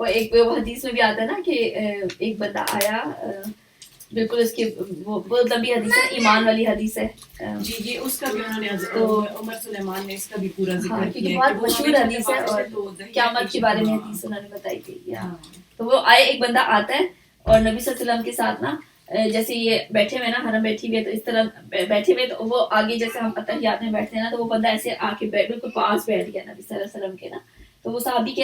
وہ ایک وہ حدیث میں بھی آتا ہے نا کہ ایک بندہ آیا بالکل اس کی وہ لمبی حدیث ہے, ایمان والی حدیث ہے.
جی جی اس کا بھی انہوں نے عمر سلیمان نے اس کا بھی پورا ذکر
کیونکہ
کیا
بہت مشہور حدیث ہے اور قیامت کے بارے میں حدیث انہوں نے بتائی تھی. تو وہ آئے, ایک بندہ آتا ہے اور نبی صلی اللہ علیہ وسلم کے ساتھ نا جیسے یہ بیٹھے ہوئے نا, حرم بیٹھی ہوئی ہے تو اس طرح بیٹھے ہوئے, تو وہ آگے جیسے ہم اتحیات میں بیٹھتے ہیں نا, تو وہ بندہ ایسے آ کے بالکل پاس بیٹھ گیا نبی صلی اللہ علیہ وسلم کے نا. تو وہ صحابہ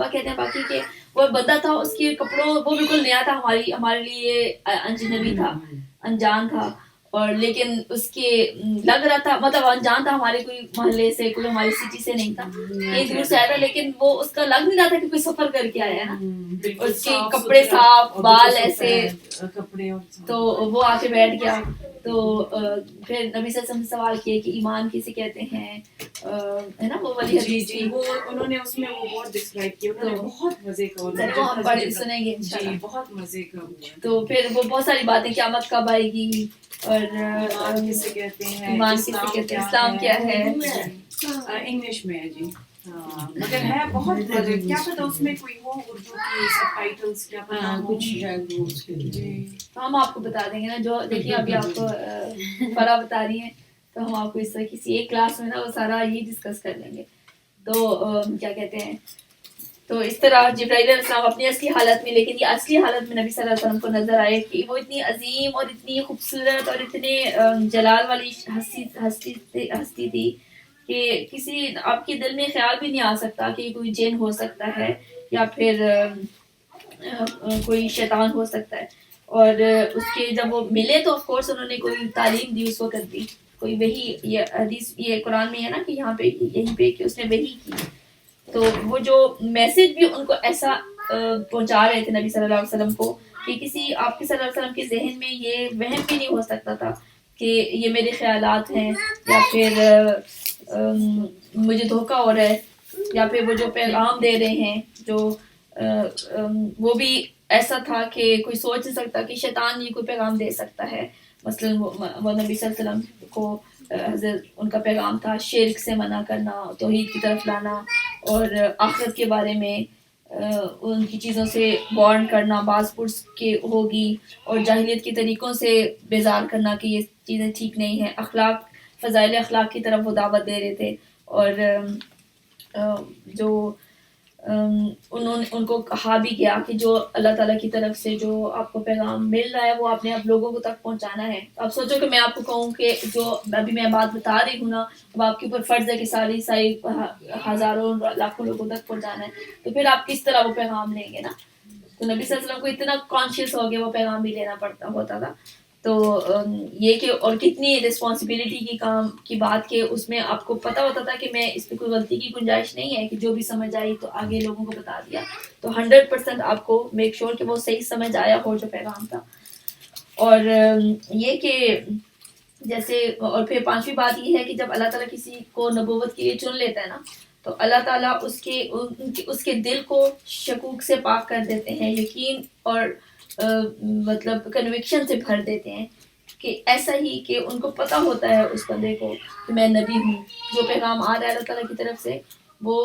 کہتے ہیں باقی کہ وہ بندہ تھا, اس کے کپڑوں وہ بالکل نیا تھا, ہمارے لیے اجنبی تھا, انجان تھا, اور لیکن اس کے لگ رہا تھا مطلب انجان تھا, ہمارے کوئی محلے سے, کوئی ہماری سٹی سے نہیں تھا, کہیں دور سے آیا تھا, لیکن وہ اس کا لگ نہیں رہا تھا کہ کوئی سفر کر کے آیا ہے نا, اس کے کپڑے صاف, بال ایسے,
کپڑے,
تو وہ آ کے بیٹھ گیا. تو پھر نبی صلی اللہ علیہ وسلم نے سوال کیے کہ ایمان کسے کہتے ہیں, ہے نا وہ والی حدیث تھی.
وہ انہوں نے اس میں وہ بہت ڈسکرائب کیا, انہوں نے بہت مزے کا,
وہ ہم پڑھ سنیں گے انشاءاللہ.
جی بہت مزے کا.
تو پھر وہ بہت ساری باتیں, قیامت کب آئے گی, اور
ایمان کسے کہتے ہیں,
ایمان کسے کہتے ہیں, اسلام کیا ہے.
انگلش میں ہے جی, مگر ہے بہت مزے. کیا پتا اس میں کوئی ہو اردو کی سب ٹائٹلز, کیا پتا کچھ.
ہم آپ کو بتا دیں گے نا, جو دیکھیے ابھی آپ کو فرا بتا رہی ہیں, تو ہم آپ کو اس طرح کسی ایک کلاس میں نا وہ سارا یہ ڈسکس کر لیں گے. تو کیا کہتے ہیں, تو اس طرح جبرائیل علیہ السلام اپنی اصلی حالت میں, لیکن یہ اصلی حالت میں نبی صلی اللہ علیہ وسلم کو نظر آئے کہ وہ اتنی عظیم اور اتنی خوبصورت اور اتنے جلال والی ہستی تھی کہ کسی آپ کے دل میں خیال بھی نہیں آ سکتا کہ کوئی جن ہو سکتا ہے یا پھر کوئی شیطان ہو سکتا ہے. اور اس کے جب وہ ملے تو آف کورس انہوں نے کوئی تعلیم دی اس وقت بھی, کوئی وہی, یہ حدیث یہ قرآن میں ہے نا کہ یہاں پہ یہیں پہ کہ اس نے وہی کی. تو وہ جو میسج بھی ان کو ایسا پہنچا رہے تھے نبی صلی اللہ علیہ وسلم کو کہ کسی آپ کے صلی اللہ علیہ وسلم کے ذہن میں یہ وہم بھی نہیں ہو سکتا تھا کہ یہ میرے خیالات ہیں, یا پھر مجھے دھوکہ ہو رہا ہے, یا پھر وہ جو پیغام دے رہے ہیں جو وہ بھی ایسا تھا کہ کوئی سوچ نہیں سکتا کہ شیطان یہ کوئی پیغام دے سکتا ہے. مثلاً وہ نبی صلی اللہ علیہ وسلم کو حضرت ان کا پیغام تھا شرک سے منع کرنا, توحید کی طرف لانا, اور آخرت کے بارے میں ان کی چیزوں سے وارن کرنا, بعض پرس کے ہوگی, اور جاہلیت کے طریقوں سے بیزار کرنا کہ یہ چیزیں ٹھیک نہیں ہیں. اخلاق, فضائل اخلاق کی طرف وہ دعوت دے رہے تھے. اور جو انہوں نے ان کو کہا بھی گیا کہ جو اللہ تعالیٰ کی طرف سے جو آپ کو پیغام مل رہا ہے وہ آپ نے اب لوگوں کو تک پہنچانا ہے. اب سوچو کہ میں آپ کو کہوں کہ جو ابھی میں بات بتا رہی ہوں نا, اب آپ کے اوپر فرض ہے کہ ساری ہزاروں لاکھوں لوگوں تک پہنچانا ہے, تو پھر آپ کس طرح وہ پیغام لیں گے نا. تو نبی صلی اللہ علیہ وسلم کو اتنا کانشیس ہو گیا وہ پیغام بھی لینا ہوتا تھا. تو یہ کہ اور کتنی رسپانسبلٹی کی کام کی بات کہ اس میں آپ کو پتہ ہوتا تھا کہ میں اس پہ کوئی غلطی کی گنجائش نہیں ہے, کہ جو بھی سمجھ آئی تو آگے لوگوں کو بتا دیا. تو 100% آپ کو میک شور کہ وہ صحیح سمجھ آیا ہو جو پیغام تھا. اور یہ کہ جیسے, اور پھر پانچویں بات یہ ہے کہ جب اللہ تعالیٰ کسی کو نبوت کے لیے چن لیتا ہے نا, تو اللہ تعالیٰ اس کے دل کو شکوک سے پاک کر دیتے ہیں, یقین اور مطلب کنوکشن سے بھر دیتے ہیں, کہ ایسا ہی کہ ان کو پتہ ہوتا ہے اس بندے کو کہ میں نبی ہوں, جو پیغام آ رہا ہے اللہ تعالیٰ کی طرف سے وہ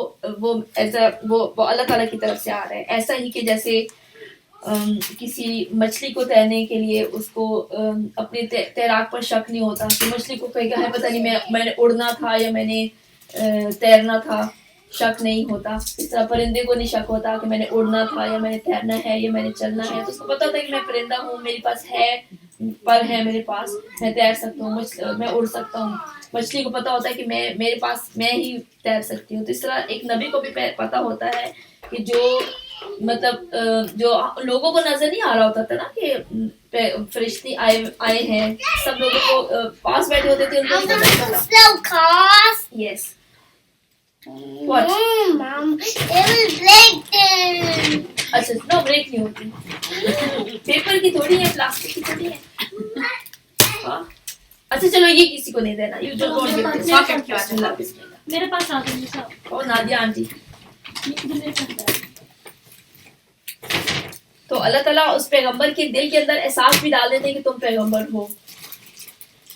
اللہ تعالیٰ کی طرف سے آ رہا ہے. ایسا ہی کہ جیسے کسی مچھلی کو تیرنے کے لیے اس کو اپنے تیراک پر شک نہیں ہوتا, کہ مچھلی کو کہے گا ہے پتہ نہیں میں نے اڑنا تھا یا میں نے تیرنا تھا, شک نہیں ہوتا. اس طرح پرندے کو نہیں شک ہوتا کہ میں نے اڑنا تھا یا میں نے تیرنا ہے یا میں نے چلنا ہے, تو اس کو پتہ ہوتا ہے کہ میں پرندہ ہوں, میرے پاس ہے پر ہے, میرے پاس میں تیر سکتا ہوں, میں اڑ سکتا ہوں. مچھلی کو پتہ ہوتا ہے کہ میرے پاس میں ہی تیر سکتی ہوں. تو اس طرح ایک نبی کو بھی پتہ ہوتا ہے کہ جو مطلب جو لوگوں کو نظر نہیں آ رہا ہوتا تھا نا کہ فرشتے آئے ہیں, سب لوگوں کو پاس بیٹھے ہوتے تھے, ان کو نہیں پتہ تھا. یس What?
Mom, they will break them.
اچھا نو بریک نہیں ہوتی, پیپر کی تھوڑی ہے, پلاسٹک کی تھوڑی ہے. اچھا چلو یہ کسی کو نہیں دینا, یہ جو
میرے پاس آ گئی صاحب.
اور نادیہ آنٹی.
میرے پاس
تو اللہ تعالیٰ اس پیغمبر کے دل کے اندر احساس بھی ڈال دیتے ہیں کہ تم پیغمبر ہو,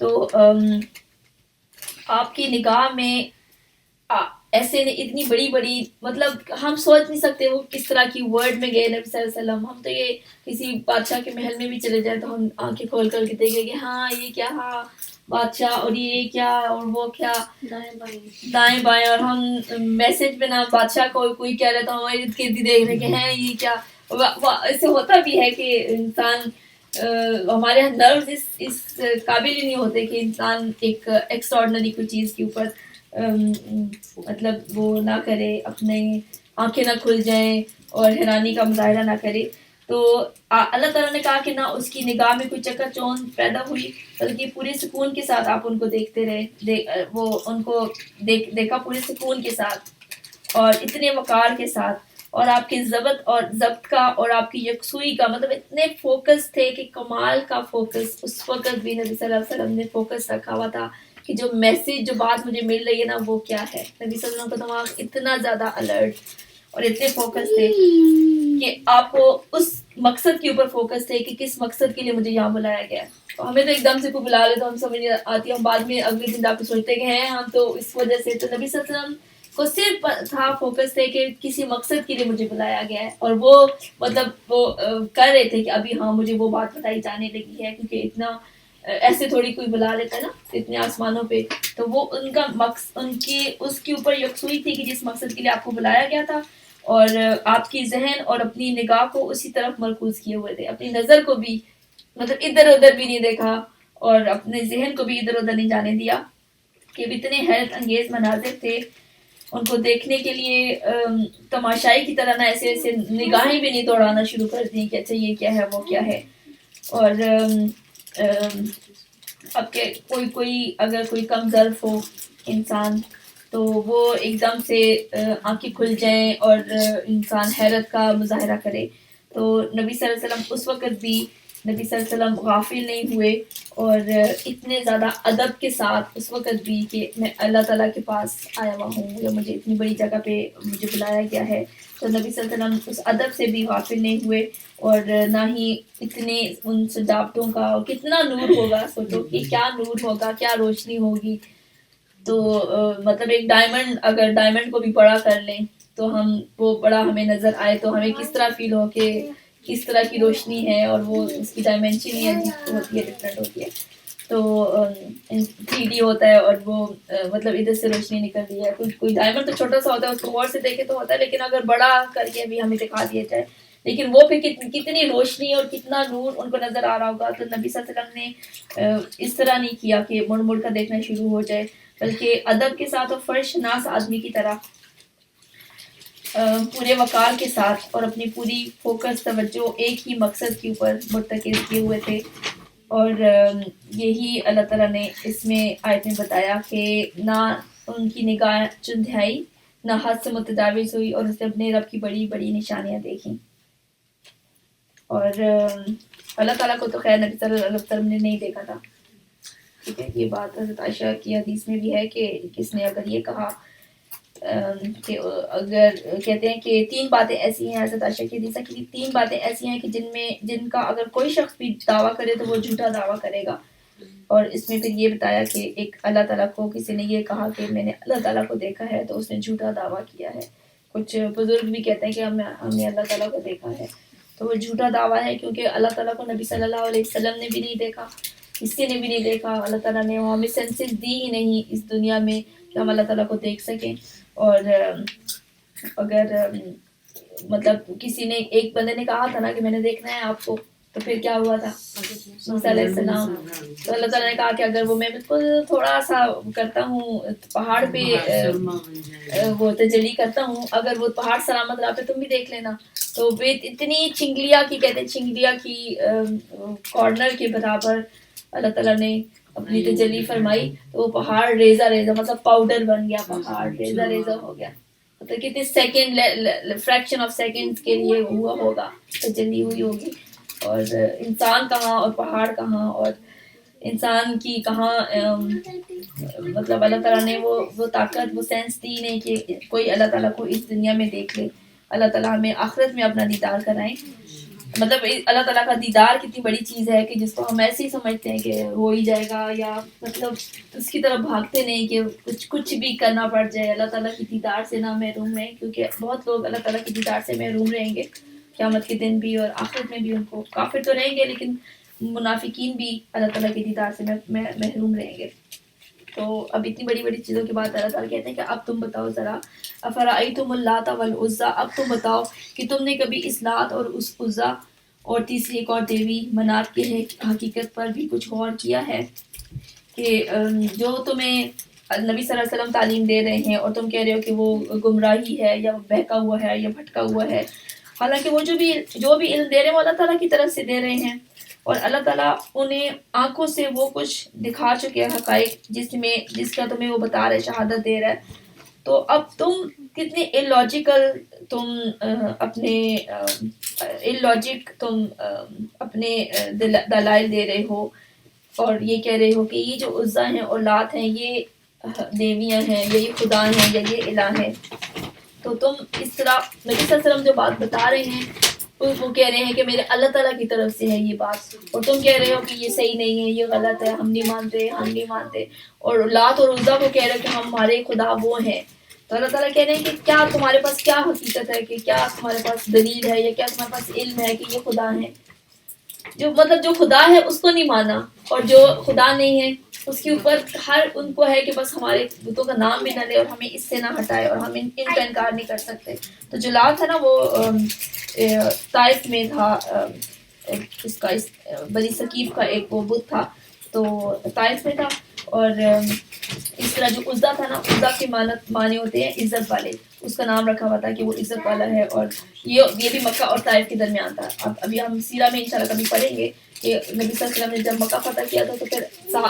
تو آپ کی نگاہ میں ایسے اتنی بڑی بڑی مطلب ہم سوچ نہیں سکتے وہ کس طرح کی ورڈ میں گئے نبی صلی اللہ علیہ وسلم. ہم تو یہ کسی بادشاہ کے محل میں بھی چلے جائیں تو ہم آنکھیں کھول کر کے دیکھیں کہ ہاں یہ کیا، ہاں بادشاہ، اور یہ کیا اور وہ کیا، دائیں بائیں، اور ہم میسج میں نہ بادشاہ کو کوئی کہہ رہے تو ہمارے ارد گرد دیکھ رہے کہ ہیں یہ کیا. ایسے ہوتا بھی ہے کہ انسان ہمارے نروز اس قابل ہی نہیں ہوتے کہ انسان ایک ایکسٹراڈنری کوئی چیز کے اوپر مطلب وہ نہ کرے، اپنے آنکھیں نہ کھل جائیں اور حیرانی کا مظاہرہ نہ کرے. تو اللہ تعالیٰ نے کہا کہ نہ اس کی نگاہ میں کوئی چکا چوند پیدا ہوئی بلکہ پورے سکون کے ساتھ آپ ان کو دیکھتے رہے، وہ ان کو دیکھا پورے سکون کے ساتھ اور اتنے وقار کے ساتھ، اور آپ کے ضبط اور ضبط کا اور آپ کی یکسوئی کا مطلب اتنے فوکس تھے کہ کمال کا فوکس. اس وقت بھی نبی صلی اللہ علیہ وسلم نے فوکس رکھا ہوا تھا کہ جو میسج جو بات مجھے مل رہی ہے نا وہ کیا ہے. نبی صلی اللہ علیہ وسلم کا دماغ اتنا زیادہ الرٹ اور اتنے فوکس تھے کہ آپ کو اس مقصد کے اوپر فوکس تھے کہ کس مقصد کے لیے مجھے یہاں بلایا گیا. ہمیں تو ایک دم سے کوئی بلا لے تو ہم سمجھ نہیں آتی، ہم بعد میں اگلے دن جا کے سوچتے کہ ہیں ہم تو اس وجہ سے. تو نبی صلی اللہ علیہ وسلم کو صرف تھا فوکس تھے کہ کسی مقصد کے لیے مجھے بلایا گیا ہے، اور وہ مطلب وہ کر رہے تھے کہ ابھی ہاں مجھے وہ بات بتائی جانے لگی ہے، کیونکہ اتنا ایسے تھوڑی کوئی بلا لیتا ہے نا اتنے آسمانوں پہ. تو وہ ان کا مقصد، ان کی اس کے اوپر یکسوئی تھی کہ جس مقصد کے لیے آپ کو بلایا گیا تھا، اور آپ کی ذہن اور اپنی نگاہ کو اسی طرف مرکوز کیے ہوئے تھے. اپنی نظر کو بھی مطلب ادھر ادھر بھی نہیں دیکھا اور اپنے ذہن کو بھی ادھر ادھر نہیں جانے دیا کہ اتنے حیرت انگیز مناظر تھے. ان کو دیکھنے کے لیے تماشائی کی طرح نہ ایسے ایسے نگاہیں بھی نہیں دوڑانا شروع کر دی کہ اچھا یہ کیا ہے وہ کیا ہے. اور اب کہ کوئی اگر کوئی کم ظرف ہو انسان تو وہ ایک دم سے آنکھیں کھل جائیں اور انسان حیرت کا مظاہرہ کرے. تو نبی صلی اللہ علیہ وسلم اس وقت بھی نبی صلی اللہ علیہ وسلم غافل نہیں ہوئے، اور اتنے زیادہ ادب کے ساتھ اس وقت بھی کہ میں اللہ تعالیٰ کے پاس آیا ہوا ہوں یا مجھے اتنی بڑی جگہ پہ مجھے بلایا گیا ہے. تو نبی صلی اللہ علیہ وسلم اس ادب سے بھی غافل نہیں ہوئے، اور نہ ہی اتنے ان سجاوٹوں کا. اور کتنا نور ہوگا، سوچو کہ کیا نور ہوگا، کیا روشنی ہوگی. تو مطلب ایک ڈائمنڈ، اگر ڈائمنڈ کو بھی بڑا کر لیں تو ہم وہ بڑا ہمیں نظر آئے تو ہمیں کس طرح فیل ہو کہ کس طرح کی روشنی ہے، اور وہ اس کی ڈائمینشن ہی عجیب ہوتی ہے، ڈفرینٹ ہوتی ہے. تو 3D ہوتا ہے اور وہ مطلب ادھر سے روشنی نکل رہی ہے. کوئی ڈائمنڈ تو چھوٹا سا ہوتا ہے، اس کو غور سے دیکھے تو ہوتا ہے، لیکن اگر بڑا کر کے بھی ہمیں دکھا دیا جائے لیکن وہ پھر کتنی روشنی اور کتنا نور ان کو نظر آ رہا ہوگا. تو نبی صلی اللہ علیہ وسلم نے اس طرح نہیں کیا کہ مڑ مڑ کر دیکھنا شروع ہو جائے، بلکہ ادب کے ساتھ اور فرش ناز آدمی کی طرح پورے وقار کے ساتھ اور اپنی پوری فوکس توجہ ایک ہی مقصد کے اوپر مرتکز کیے ہوئے تھے. اور یہی اللہ تعالیٰ نے اس میں آیت میں بتایا کہ نہ ان کی نگاہ چندھائی، نہ حد سے متجاوز ہوئی، اور اس نے اپنے رب کی بڑی بڑی نشانیاں دیکھیں. اور اللہ تعالیٰ کو تو خیر نبی صلی اللہ علیہ وسلم نے نہیں دیکھا تھا. ٹھیک ہے، یہ بات حضرت عائشہ کی حدیث میں بھی ہے کہ کس نے اگر یہ کہا کہ اگر کہتے ہیں کہ 3 باتیں ایسی ہیں، حضرت عائشہ کی حدیث ہے کہ 3 باتیں ایسی ہیں کہ جن کا اگر کوئی شخص بھی دعویٰ کرے تو وہ جھوٹا دعویٰ کرے گا. اور اس میں پھر یہ بتایا کہ ایک اللہ تعالیٰ کو کسی نے یہ کہا کہ میں نے اللہ تعالیٰ کو دیکھا ہے تو اس نے جھوٹا دعویٰ کیا ہے. کچھ بزرگ بھی کہتے ہیں کہ ہم نے اللہ تعالیٰ کو دیکھا ہے، تو وہ جھوٹا دعویٰ ہے، کیونکہ اللہ تعالیٰ کو نبی صلی اللہ علیہ وسلم نے بھی نہیں دیکھا، کسی نے بھی نہیں دیکھا. اللہ تعالیٰ نے ہمیں سینسز دی ہی نہیں اس دنیا میں کہ ہم اللہ تعالیٰ کو دیکھ سکیں. اور اگر مطلب کسی نے ایک بندے نے کہا تھا نا کہ میں نے دیکھنا ہے آپ کو، تو پھر کیا ہوا تھا؟ موسیٰ علیہ السلام. تو اللہ تعالیٰ نے کہا کہ اگر وہ میں بالکل تھوڑا سا کرتا ہوں پہاڑ پہ وہ تجلی کرتا ہوں، اگر وہ پہاڑ سلامت رہا پہ تم بھی دیکھ لینا. تو وہ اتنی چنگلیا کی کہتے ہیں، چنگلیا کی کارنر کے برابر اللہ تعالیٰ نے اپنی تجلی فرمائی. تو وہ پہاڑ ریزہ ریزہ مطلب پاؤڈر بن گیا، پہاڑ ریزہ ریزہ ہو گیا. مطلب کتنے سیکنڈ، فریکشن آف سیکنڈ کے لیے ہوا ہوگا، تجلی ہوئی ہوگی. اور انسان کہاں اور پہاڑ کہاں اور انسان کی کہاں، مطلب اللہ تعالیٰ نے وہ طاقت، وہ سینس دی نہیں کہ کوئی اللہ تعالیٰ کو اس دنیا میں دیکھ لے. اللہ تعالیٰ ہمیں آخرت میں اپنا دیدار کرائیں. مطلب اللہ تعالیٰ کا دیدار کتنی بڑی چیز ہے کہ جس کو ہم ایسے ہی سمجھتے ہیں کہ ہو ہی جائے گا، یا مطلب اس کی طرف بھاگتے نہیں کہ کچھ بھی کرنا پڑ جائے اللہ تعالیٰ کی دیدار سے نہ محروم رہیں، کیونکہ بہت لوگ اللہ تعالیٰ کی دیدار سے محروم رہیں گے قیامت کے دن بھی اور آخرت میں بھی. ان کو کافر تو رہیں گے لیکن منافقین بھی اللہ تعالیٰ کی دیدار سے محروم رہیں گے. تو اب اتنی بڑی بڑی چیزوں کے بعد اللہ تعالیٰ کہتے ہیں کہ اب تم بتاؤ ذرا، افرأیتم اللات والعزیٰ، اب تم بتاؤ کہ تم نے کبھی اس لات اور اس عزیٰ اور تیسری ایک اور دیوی منات کے حقیقت پر بھی کچھ غور کیا ہے کہ جو تمہیں نبی صلی اللہ علیہ وسلم تعلیم دے رہے ہیں اور تم کہہ رہے ہو کہ وہ گمراہی ہے یا بہکا ہوا ہے یا بھٹکا ہوا ہے، حالانکہ وہ جو بھی علم دے رہے ہیں وہ اللہ تعالیٰ کی طرف سے دے رہے ہیں، اور اللہ تعالیٰ انہیں آنکھوں سے وہ کچھ دکھا چکے ہیں حقائق جس کا تمہیں وہ بتا رہے، شہادت دے رہا ہے. تو اب تم کتنے اپنے دلائل دے رہے ہو اور یہ کہہ رہے ہو کہ یہ جو عزا ہیں اور لات ہیں یہ دیویاں ہیں یا یہ خدا ہیں یا یہ الہ ہیں. تو تم اس طرح نبی صلی اللہ علیہ وسلم جو بات بتا رہے ہیں وہ کہہ رہے ہیں کہ میرے اللہ تعالیٰ کی طرف سے ہے یہ بات، اور تم کہہ رہے ہو کہ یہ صحیح نہیں ہے، یہ غلط ہے، ہم نہیں مانتے. اور لات اور عزا کو کہہ رہے ہو کہ ہمارے خدا وہ ہیں. تو اللہ تعالیٰ کہہ رہے ہیں کہ کیا تمہارے پاس کیا حقیقت ہے، کہ کیا تمہارے پاس دلیل ہے یا کیا تمہارے پاس علم ہے کہ یہ خدا ہیں. جو خدا ہے اس کو نہیں مانا، اور جو خدا نہیں ہے اس کے اوپر ان کو ہے کہ بس ہمارے بتوں کا نام بھی نہ لے اور ہمیں اس سے نہ ہٹائے اور ہم ان کا انکار نہیں کر سکتے. تو جو لات تھا نا وہ طائف میں تھا، بنی ثقیف کا ایک وہ بت تھا تو طائف میں تھا. اور اس طرح جو عزا تھا نا، عزا کے معنی ہوتے ہیں عزت والے، اس کا نام رکھا ہوا تھا کہ وہ عزت والا ہے. اور یہ بھی مکہ اور طائف کے درمیان تھا. اب ابھی ہم سیرہ میں انشاءاللہ کبھی پڑھیں گے کہ نبی صلی اللہ علیہ وسلم نے جب مکہ فتح کیا تھا تو پھر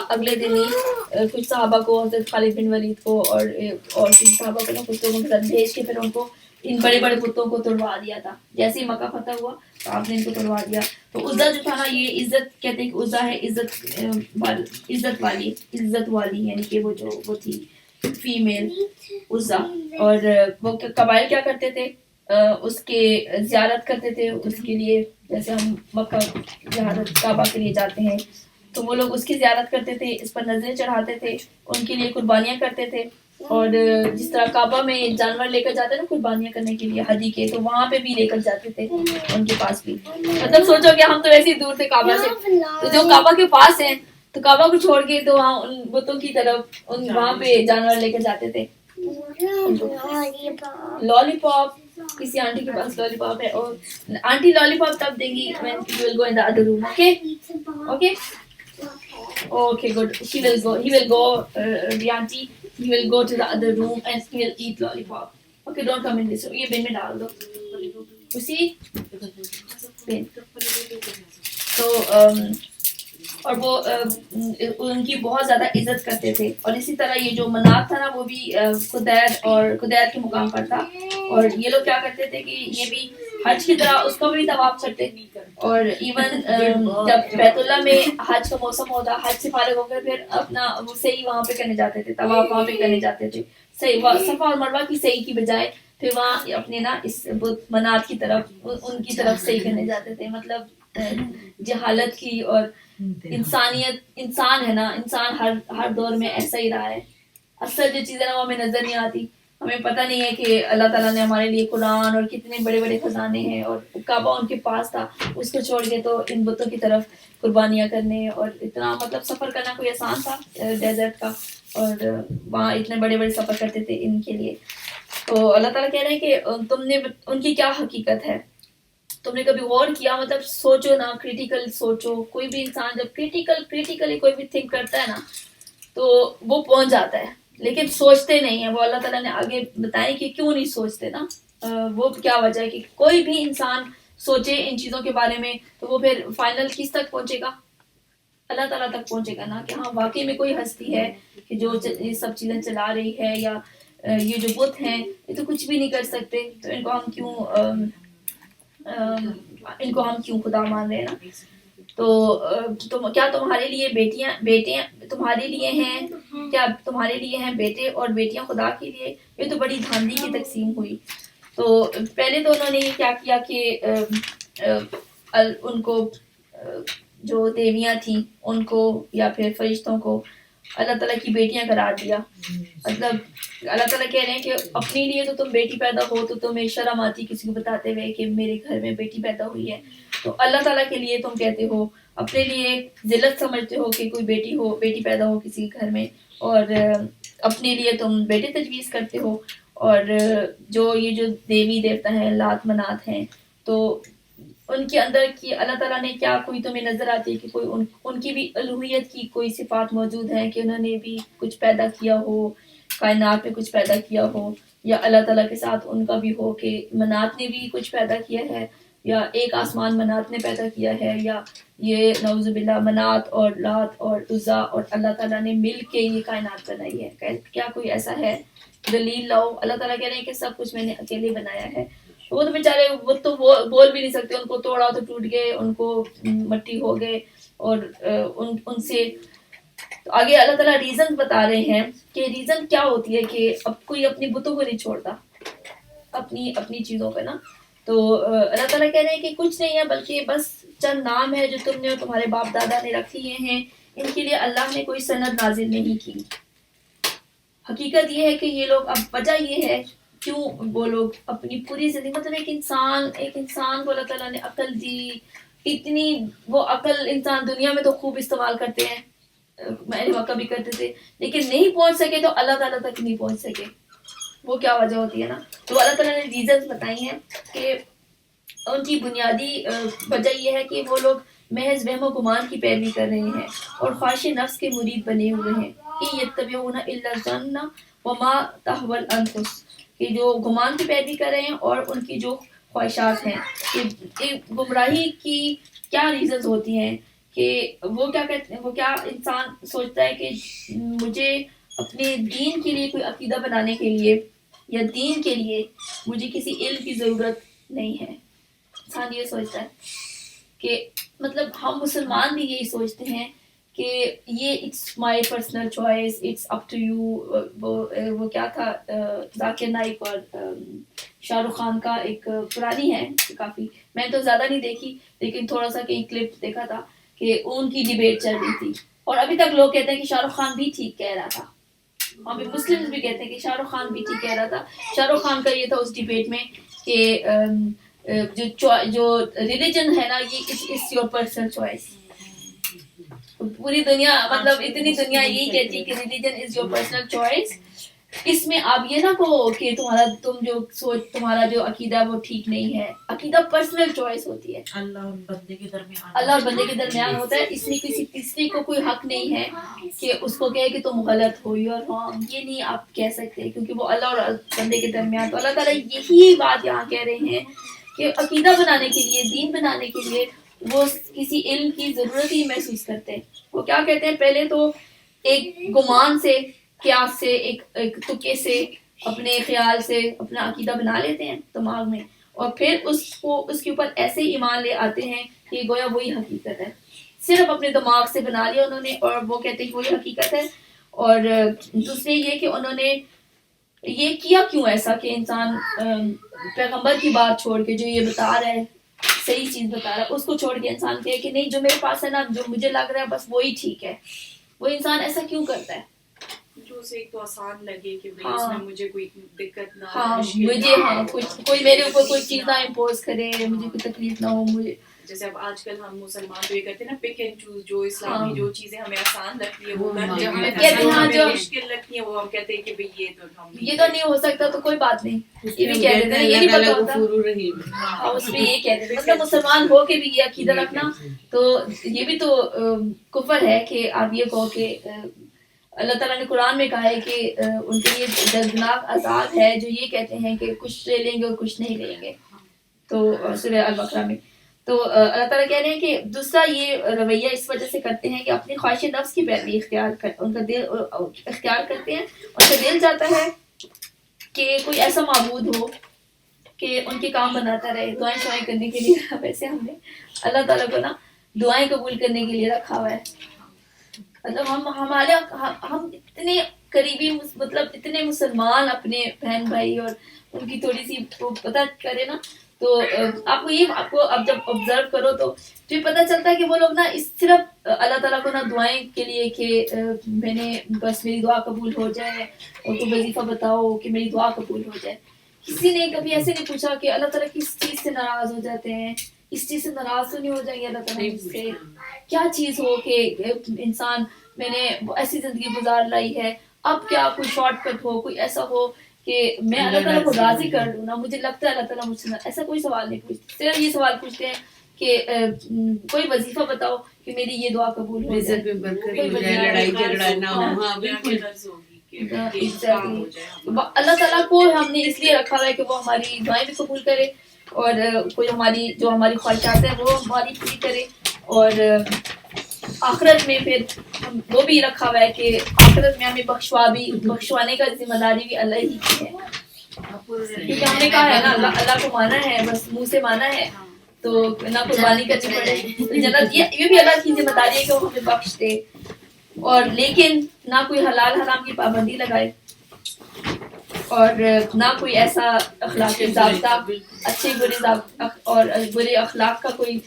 اگلے دن ہی کچھ صحابہ کو، حضرت خالد بن ولید کو اور کچھ صحابہ کو کچھ لوگوں کے ساتھ بھیج کے پھر ان کو ان بڑے بڑے بتوں کو توڑوا دیا تھا. جیسے ہی مکہ فتح ہوا تو آپ نے ان کو توڑوا دیا. تو عزا جو تھا نا، یہ عزت کہتے ہیں کہ عزا ہے عزت والی، یعنی کہ وہ تھی فیمیل عزا. اور وہ قبائل کیا کرتے تھے، اس کے زیارت کرتے تھے اس کے لیے، جیسے ہم مکہ زیارت کعبہ کے لیے جاتے ہیں تو وہ لوگ اس کی زیارت کرتے تھے، اس پر نظریں چڑھاتے تھے، ان کے لیے قربانیاں کرتے تھے. اور جس طرح کعبہ میں جانور لے کر جاتے ہیں نا قربانیاں کرنے کے لیے ہدی کے، تو وہاں پہ بھی لے کر جاتے تھے ان کے پاس بھی. مطلب سوچو کہ ہم تو ویسے ہی دور تھے کعبہ سے، تو جو کعبہ کے پاس ہیں تو کعبہ کو چھوڑ کے تو وہاں ان بتوں کی طرف وہاں پہ جانور لے کر جاتے تھے. لالی پاپ، کسی آنٹی کے پاس لالی پاپ ہے، اور آنٹی لالی پاپ تب دیں گی when you will go in the other room. Okay, good. He will go, the auntie, he will go to the other room and he will eat lollipop. Okay, don't come in this room. یہ بن میں ڈال دو اسی بن. تو اور وہ ان کی بہت زیادہ عزت کرتے تھے. اور اسی طرح یہ جو منات تھا نا وہ بھی قدیر کے مقام پر تھا. اور یہ لوگ کیا کرتے تھے کہ یہ بھی حج کی طرح اس کو بھی طواف کرتے. اور ایون جب بیت اللہ میں حج کا موسم ہوتا، حج سے فارغ ہو کر پھر اپنا وہ صحیح وہاں پہ کرنے جاتے تھے، طواف وہاں پہ کرنے جاتے تھے. صحیح صفا اور مروہ کی صحیح کی بجائے پھر وہاں اپنے نا اس منات کی طرف ان کی طرف صحیح کرنے جاتے تھے. مطلب جہالت کی اور انسان ہے نا، انسان ہر دور میں ایسا ہی رہا ہے. اصل جو چیزیں نا وہ ہمیں نظر نہیں آتی. ہمیں پتہ نہیں ہے کہ اللہ تعالیٰ نے ہمارے لیے قرآن اور کتنے بڑے بڑے خزانے ہیں، اور کعبہ ان کے پاس تھا، اس کو چھوڑ کے تو ان بتوں کی طرف قربانیاں کرنے. اور اتنا مطلب سفر کرنا کوئی آسان تھا ڈیزرٹ کا، اور وہاں اتنے بڑے بڑے سفر کرتے تھے ان کے لیے. تو اللہ تعالیٰ کہہ رہے ہیں کہ تم نے ان کی کیا حقیقت ہے، تم نے کبھی غور کیا؟ مطلب سوچو نا، کریٹیکل سوچو. کوئی بھی انسان جب کریٹیکلی کوئی بھی تھنک کرتا ہے نا تو وہ پہنچ جاتا ہے، لیکن سوچتے نہیں ہیں. وہ اللہ تعالیٰ نے آگے بتائیں کہ کیوں نہیں سوچتے نا، وہ کیا وجہ ہے کہ کوئی بھی انسان سوچے ان چیزوں کے بارے میں تو وہ پھر فائنل کس تک پہنچے گا؟ اللہ تعالیٰ تک پہنچے گا نا، کہ ہاں واقعی میں کوئی ہستی ہے کہ جو یہ سب چیزیں چلا رہی ہے، یا یہ جو بت ہیں یہ تو کچھ بھی نہیں کر سکتے، تو ان کو ہم کیوں خدا مان رہے ہیں نا. تو کیا تمہارے لیے بیٹے تمہارے لیے ہیں، کیا تمہارے لیے ہیں بیٹے اور بیٹیاں خدا کے لیے؟ یہ تو بڑی دھاندلی کی تقسیم ہوئی. تو پہلے تو انہوں نے یہ کیا کہ ان کو جو دیویاں تھیں ان کو یا پھر فرشتوں کو اللہ تعالیٰ کی بیٹیاں قرار دیا. مطلب اللہ تعالیٰ کہہ رہے ہیں کہ اپنے لیے تو تم بیٹی پیدا ہو تو تمہیں شرم آتی کسی کو بتاتے ہوئے کہ میرے گھر میں بیٹی پیدا ہوئی ہے. تو اللہ تعالیٰ کے لیے تم کہتے ہو, اپنے لیے ذلت سمجھتے ہو کہ کوئی بیٹی پیدا ہو کسی گھر میں, اور اپنے لیے تم بیٹے تجویز کرتے ہو. اور یہ جو دیوی دیوتا ہیں لات منات ہیں, تو ان کے اندر کی اللہ تعالیٰ نے کیا کوئی تمہیں نظر آتی ہے کہ کوئی ان کی بھی الوہیت کی کوئی صفات موجود ہیں کہ انہوں نے بھی کچھ پیدا کیا ہو, کائنات میں کچھ پیدا کیا ہو, یا اللہ تعالیٰ کے ساتھ ان کا بھی ہو کہ منات نے بھی کچھ پیدا کیا ہے, یا ایک آسمان منات نے پیدا کیا ہے, یا یہ نعوذ باللہ منات اور لات اور عزا اور اللہ تعالیٰ نے مل کے یہ کائنات بنائی ہے. کیا کوئی ایسا ہے؟ دلیل لاؤ. اللہ تعالیٰ کہہ رہے ہیں کہ سب کچھ میں نے اکیلے بنایا ہے. وہ تو بیچارے وہ تو بول بھی نہیں سکتے, ان کو توڑا تو ٹوٹ گئے, ان کو مٹی ہو گئے, اور ان سے آگے اللہ تعالیٰ ریزن بتا رہے ہیں کہ ریزن کیا ہوتی ہے کہ اب کوئی اپنی بتوں کو نہیں چھوڑتا اپنی چیزوں پہ نا. تو اللہ تعالیٰ کہہ رہے ہیں کہ کچھ نہیں ہے بلکہ بس چند نام ہے جو تم نے اور تمہارے باپ دادا نے رکھ لیے ہیں, ان کے لیے اللہ نے کوئی سند نازل نہیں کی. حقیقت یہ ہے کہ یہ لوگ, اب وجہ یہ ہے کیوں وہ لوگ اپنی پوری زندگی, مطلب ایک انسان کو اللہ تعالیٰ نے عقل دی, اتنی وہ عقل انسان دنیا میں تو خوب استعمال کرتے ہیں, میں وقت بھی کرتے تھے, لیکن نہیں پہنچ سکے تو اللہ تعالیٰ تک نہیں پہنچ سکے. وہ کیا وجہ ہوتی ہے نا. تو اللہ تعالیٰ نے ریزنز بتائی ہیں کہ ان کی بنیادی وجہ یہ ہے کہ وہ لوگ محض وہم و گمان کی پیروی کر رہے ہیں اور خواہش نفس کے مرید بنے ہوئے ہیں. یتبعون الا الظن وما تهوى الانفس, کہ جو گمان کی پیروی کر رہے ہیں اور ان کی جو خواہشات ہیں. کہ گمراہی کی کیا ریزنز ہوتی ہیں کہ وہ کیا کہتے ہیں, وہ کیا انسان سوچتا ہے کہ مجھے اپنے دین کے لیے کوئی عقیدہ بنانے کے لیے یا دین کے لیے مجھے کسی علم کی ضرورت نہیں ہے. انسان یہ سوچتا ہے کہ مطلب ہم مسلمان بھی یہی سوچتے ہیں کہ یہ it's my personal choice, it's up to you. وہ کیا تھا, ذاکر نائک اور شاہ رخ خان کا ایک پرانی ہے کافی, میں تو زیادہ نہیں دیکھی لیکن تھوڑا سا کہیں کلپ دیکھا تھا کہ ان کی ڈیبیٹ چل رہی تھی, اور ابھی تک لوگ کہتے ہیں کہ شاہ رخ خان بھی ٹھیک کہہ رہا تھا. وہاں پہ مسلمز بھی کہتے ہیں کہ شاہ رخ خان بھی ٹھیک کہہ رہا تھا. شاہ رخ خان کا یہ تھا اس ڈیبیٹ میں کہ جو ریلیجن ہے نا یہ از یور پرسنل چوائس. پوری دنیا, مطلب اتنی دنیا یہی کہتی ہے کہ religion is your personal choice. اس میں آپ یہ نہ کہو کہ تمہارا جو عقیدہ وہ ٹھیک نہیں ہے. عقیدہ پرسنل چوائس ہوتی ہے, اللہ اور بندے کے درمیان ہوتا ہے. اس میں کسی تیسری کو کوئی حق نہیں ہے کہ اس کو کہے کہ تم غلط ہو اور رانگ, یہ نہیں آپ کہہ سکتے کیونکہ وہ اللہ اور بندے کے درمیان. تو اللہ تعالیٰ یہی بات یہاں کہہ رہے ہیں کہ عقیدہ بنانے کے لیے, دین بنانے کے لیے وہ کسی علم کی ضرورت ہی محسوس کرتے ہیں. وہ کیا کہتے ہیں, پہلے تو ایک گمان سے, قیاس سے, ایک تکے سے, اپنے خیال سے اپنا عقیدہ بنا لیتے ہیں دماغ میں, اور پھر اس کے اوپر ایسے ایمان لے آتے ہیں کہ گویا وہی حقیقت ہے. صرف اپنے دماغ سے بنا لیا انہوں نے, اور وہ کہتے ہیں کہ وہی حقیقت ہے. اور دوسرے یہ کہ انہوں نے یہ کیا کیوں ایسا کہ انسان پیغمبر کی بات چھوڑ کے, جو یہ بتا رہا ہے صحیح چیز بتا رہا ہے, اس کو چھوڑ کے انسان کہے کہ نہیں جو میرے پاس ہے نا, جو مجھے لگ رہا ہے بس وہی ٹھیک ہے. وہ انسان ایسا کیوں کرتا ہے؟
جو اسے ایک تو آسان لگے کہ اس میں مجھے کوئی دقت نہ
ہو, مجھے کوئی میرے اوپر کوئی چیز نہ امپوز کرے, مجھے کوئی تکلیف نہ ہو. مجھے
جیسے اب آج کل ہم مسلمان تو یہ کرتے ہیں نا, پک اینڈ چوز, جو اسلامی جو چیزیں ہمیں آسان لگتی ہے وہ کرتے ہیں, جو مشکل لگتی ہے وہ ہم کہتے ہیں کہ بھئی یہ تو
نہیں ہو سکتا تو کوئی بات نہیں, یہ بھی کہہ دیتے ہیں, یہ نہیں پتا ہوتا اس میں یہ کہہ دیتے ہیں. مطلب مسلمان ہو کے بھی یہ عقیدہ رکھنا تو یہ بھی تو کفر ہے کہ آپ یہ کہو کہ اللہ تعالیٰ نے قرآن میں کہا ہے کہ ان کے لیے دردناک عذاب ہے جو یہ کہتے ہیں کہ کچھ لے لیں گے اور کچھ نہیں لیں گے. تو سورہ البقرہ میں تو اللہ تعالیٰ کہہ رہے ہیں کہ دوسرا یہ رویہ اس وجہ سے کرتے ہیں کہ اپنی خواہش نفس کی پیروی ان کا دل اختیار کرتے ہیں. ان کا دل چاہتا ہے کہ کوئی ایسا معبود ہو کہ ان کے کام بناتا رہے, دعائیں شعائیں کرنے کے لیے. ویسے ہم نے اللہ تعالیٰ کو نا دعائیں قبول کرنے کے لیے رکھا ہوا ہے. مطلب ہم اتنے قریبی, مطلب اتنے مسلمان اپنے بہن بھائی اور ان کی تھوڑی سی پتہ کرے نا تو آپ کو اب جب آبزرو کرو تو یہ پتہ چلتا ہے کہ وہ لوگ نا اس صرف اللہ تعالیٰ کو نا دعائیں کے لیے کہ میں نے بس میری دعا قبول ہو جائے اور کوئی وظیفہ بتاؤ کہ میری دعا قبول ہو جائے. کسی نے کبھی ایسے نہیں پوچھا کہ اللہ تعالیٰ کس چیز سے ناراض ہو جاتے ہیں, اس چیز سے ناراض تو نہیں ہو جائیں گے اللہ تعالیٰ مجھ سے, کیا چیز ہو کہ انسان میں نے ایسی زندگی گزار لائی ہے, اب کیا کوئی شارٹ کٹ ہو, کوئی ایسا ہو کہ میں اللہ تعالیٰ کو راضی کر لوں نا, مجھے لگتا ہے اللہ تعالیٰ مجھ سے ایسا کوئی سوال نہیں پوچھتے, صرف یہ سوال پوچھتے ہیں کہ کوئی وظیفہ بتاؤ کہ میری یہ دعا قبول ہو جائے,
لڑائی جھگڑا نہ ہو. ہاں بالکل.
اللہ تعالیٰ کو ہم نے اس لیے رکھا ہے کہ وہ ہماری دعائیں بھی قبول کرے اور کوئی جو ہماری خواہشات ہیں وہ ہماری پوری کرے, اور آخرت میں پھر وہ بھی رکھا ہوا ہے کہ آخرت میں ہمیں بخشوانے کا ذمہ داری بھی اللہ ہی کی ہے, کیونکہ ہم نے کہا ہے نا اللہ کو مانا ہے, بس منہ سے مانا ہے تو نہ قربانی کرنی پڑے جنت, یہ بھی اللہ کی ذمہ داری ہے کہ وہ ہمیں بخش دے, اور لیکن نہ کوئی حلال حرام کی پابندی لگائے اور نہ کوئی ایسا اخلاقی ضابطہ اچھے برے اور برے اخلاق کا کوئی